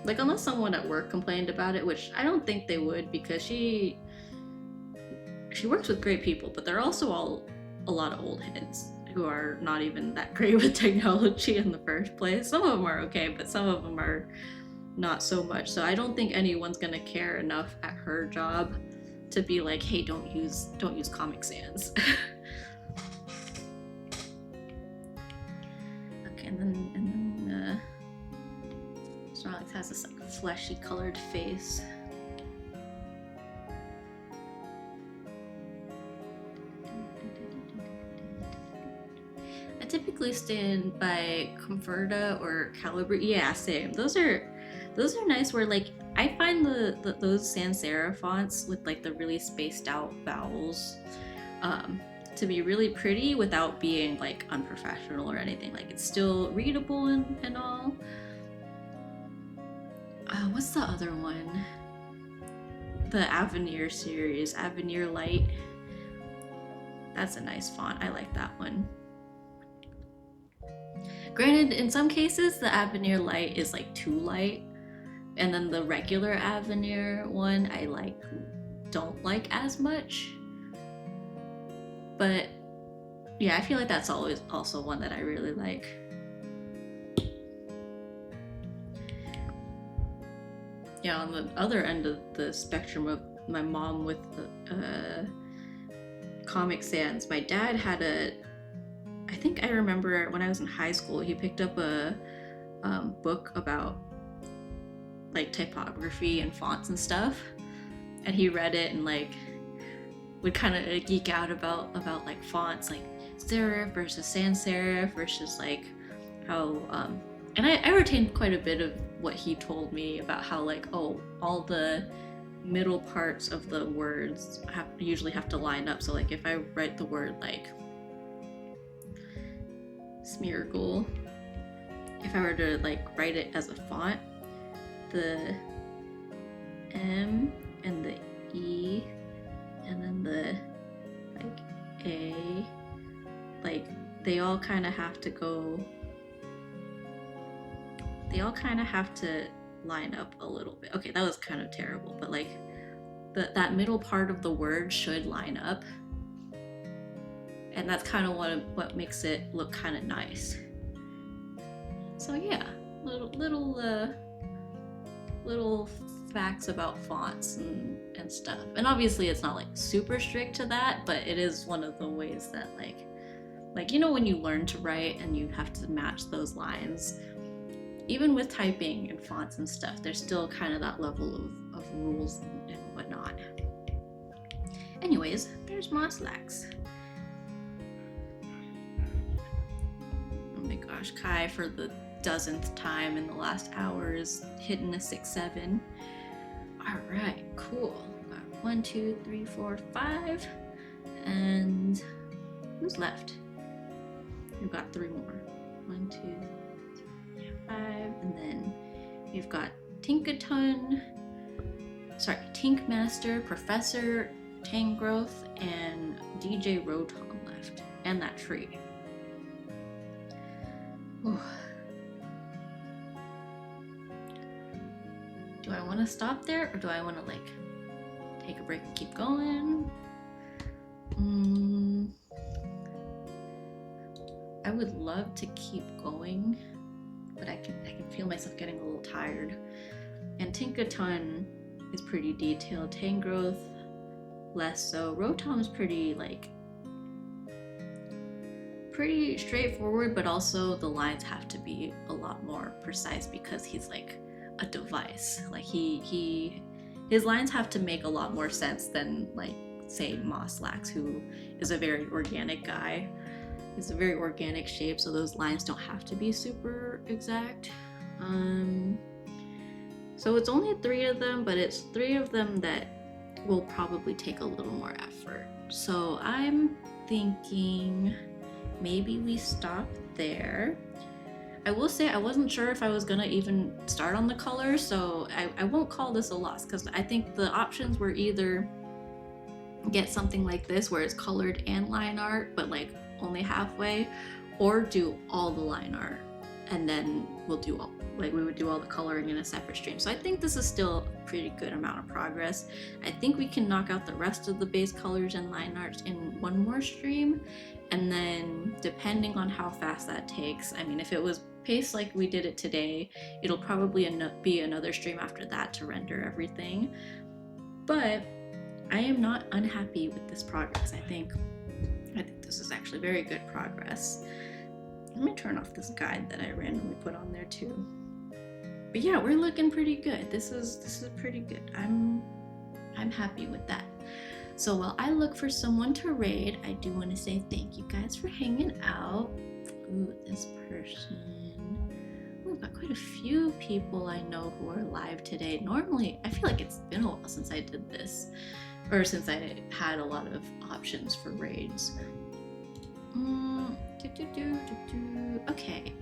Like unless someone at work complained about it, which I don't think they would, because she works with great people, but they're also all a lot of old heads who are not even that great with technology in the first place. Some of them are okay, but some of them are not so much. So I don't think anyone's gonna care enough at her job to be like, hey, don't use Comic Sans. Okay, and then Snorlax has this like fleshy colored face. I typically stand by Converta or Calibri. Yeah, same. Those are nice. Where like I find those sans serif fonts with like the really spaced out vowels to be really pretty without being like unprofessional or anything. Like it's still readable and all. What's the other one? The Avenir series, Avenir Light. That's a nice font. I like that one. Granted, in some cases, the Avenir Light is like too light, and then the regular Avenir one I don't like as much. But yeah, I feel like that's always also one that I really like. Yeah, on the other end of the spectrum of my mom with the Comic Sans, my dad had I think I remember when I was in high school, he picked up a book about like typography and fonts and stuff, and he read it and like would kind of geek out about like fonts, like serif versus sans serif versus like how and I retained quite a bit of what he told me about how like, oh, all the middle parts of the words usually have to line up. So like if I write the word like Smeargle, if I were to like write it as a font, the M and the E and then the like A, like they all kind of have to line up a little bit. Okay, that was kind of terrible, but like that middle part of the word should line up. And that's kind of what makes it look kind of nice. So yeah, little facts about fonts and stuff. And obviously it's not like super strict to that, but it is one of the ways that like you know, when you learn to write and you have to match those lines, even with typing and fonts and stuff, there's still kind of that level of rules and whatnot. Anyways, there's Moslax. Oh my gosh, Kai for the dozenth time in the last hour is hitting a 6-7. All right, cool. Got 1, 2, 3, 4, 5, and who's left? We've got 3 more. 1, 2, 3, 5, and then we've got Tinkmaster, Professor Tangrowth, and DJ Rotom left, and that tree. Ooh. Do I want to stop there, or do I want to like take a break and keep going? I would love to keep going, but I can feel myself getting a little tired. And Tinkaton is pretty detailed. Tangrowth less so. Rotom's pretty straightforward, but also the lines have to be a lot more precise because he's like a device. Like his lines have to make a lot more sense than like say Moslax, who is a very organic guy. It's a very organic shape, so those lines don't have to be super exact. So it's only 3 of them, but it's 3 of them that will probably take a little more effort. So I'm thinking maybe we stop there. I will say I wasn't sure if I was gonna even start on the colors, so I won't call this a loss, because I think the options were either get something like this where it's colored and line art, but like only halfway, or do all the line art and then we would do all the coloring in a separate stream. So I think this is still a pretty good amount of progress. I think we can knock out the rest of the base colors and line arts in one more stream, and then depending on how fast that takes, I mean, if it was paced like we did it today, it'll probably be another stream after that to render everything. But I am not unhappy with this progress. I think this is actually very good progress. Let me turn off this guide that I randomly put on there too. But yeah, we're looking pretty good. This is pretty good. I'm happy with that. So while I look for someone to raid, I do want to say thank you guys for hanging out. Ooh, this person. We've got quite a few people I know who are live today. Normally, I feel like it's been a while since I did this, or since I had a lot of options for raids. Okay,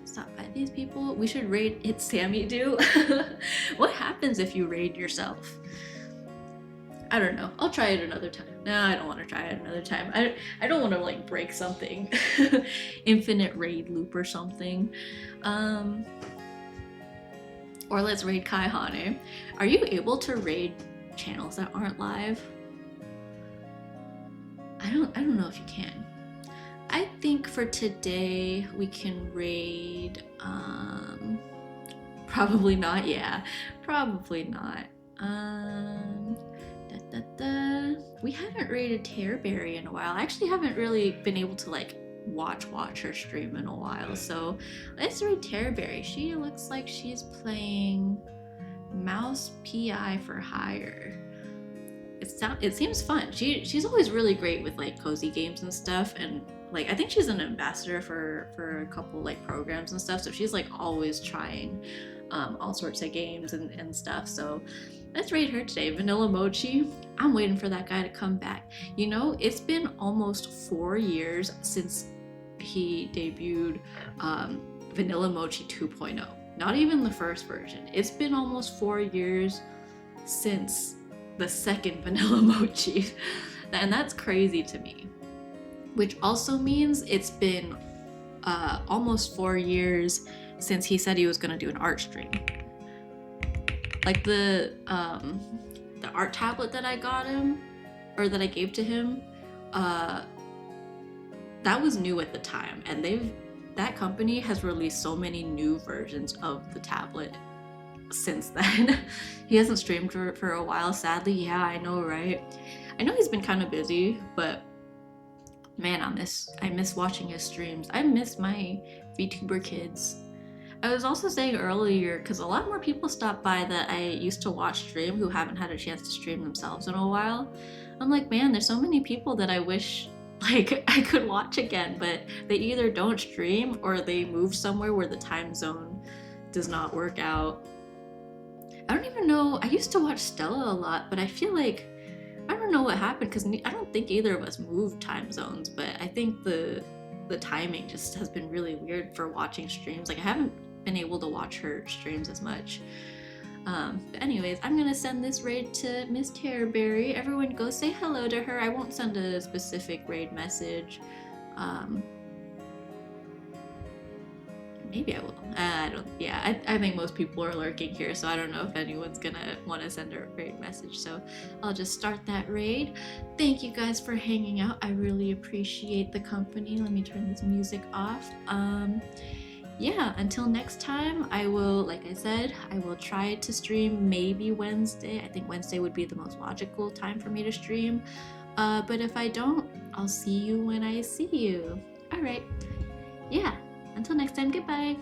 stop by these people. We should raid It's Sammy Do. What happens if you raid yourself? I don't know. I'll try it another time. No, I don't want to try it another time. I don't want to like break something. Infinite raid loop or something. Or let's raid Kaihane. Are you able to raid channels that aren't live? I don't know if you can. I think for today we can raid probably not, yeah. Probably not. We haven't raided Tearberry in a while. I actually haven't really been able to like watch her stream in a while, so let's raid Tearberry. She looks like she's playing Mouse PI for Hire. It seems fun. She's always really great with like cozy games and stuff, and like I think she's an ambassador for a couple like programs and stuff, so she's like always trying all sorts of games and stuff. So let's raid her today. Vanilla Mochi, I'm waiting for that guy to come back. You know, it's been almost 4 years since he debuted Vanilla Mochi 2.0. Not even the first version. It's been almost 4 years since the second Vanilla Mochi. And that's crazy to me. Which also means it's been almost 4 years since he said he was gonna do an art stream. Like the art tablet that I got him, or that I gave to him, that was new at the time, and that company has released so many new versions of the tablet since then. He hasn't streamed for a while, sadly. Yeah, I know, right? I know he's been kind of busy, but man, I miss watching his streams. I miss my VTuber kids. I was also saying earlier, because a lot more people stop by that I used to watch stream who haven't had a chance to stream themselves in a while. I'm like, man, there's so many people that I wish like I could watch again, but they either don't stream or they move somewhere where the time zone does not work out. I don't even know. I used to watch Stella a lot, but I feel like I don't know what happened because I don't think either of us moved time zones, but I think the timing just has been really weird for watching streams. Like I haven't been able to watch her streams as much. But anyways, I'm gonna send this raid to Miss Terrorberry. Everyone go say hello to her. I won't send a specific raid message. Maybe I will. I don't. Yeah, I think most people are lurking here, so I don't know if anyone's gonna want to send a raid message. So I'll just start that raid. Thank you guys for hanging out. I really appreciate the company. Let me turn this music off. Yeah, until next time, I will, like I said, I will try to stream maybe Wednesday. I think Wednesday would be the most logical time for me to stream. But if I don't, I'll see you when I see you. All right. Yeah. Until next time, goodbye!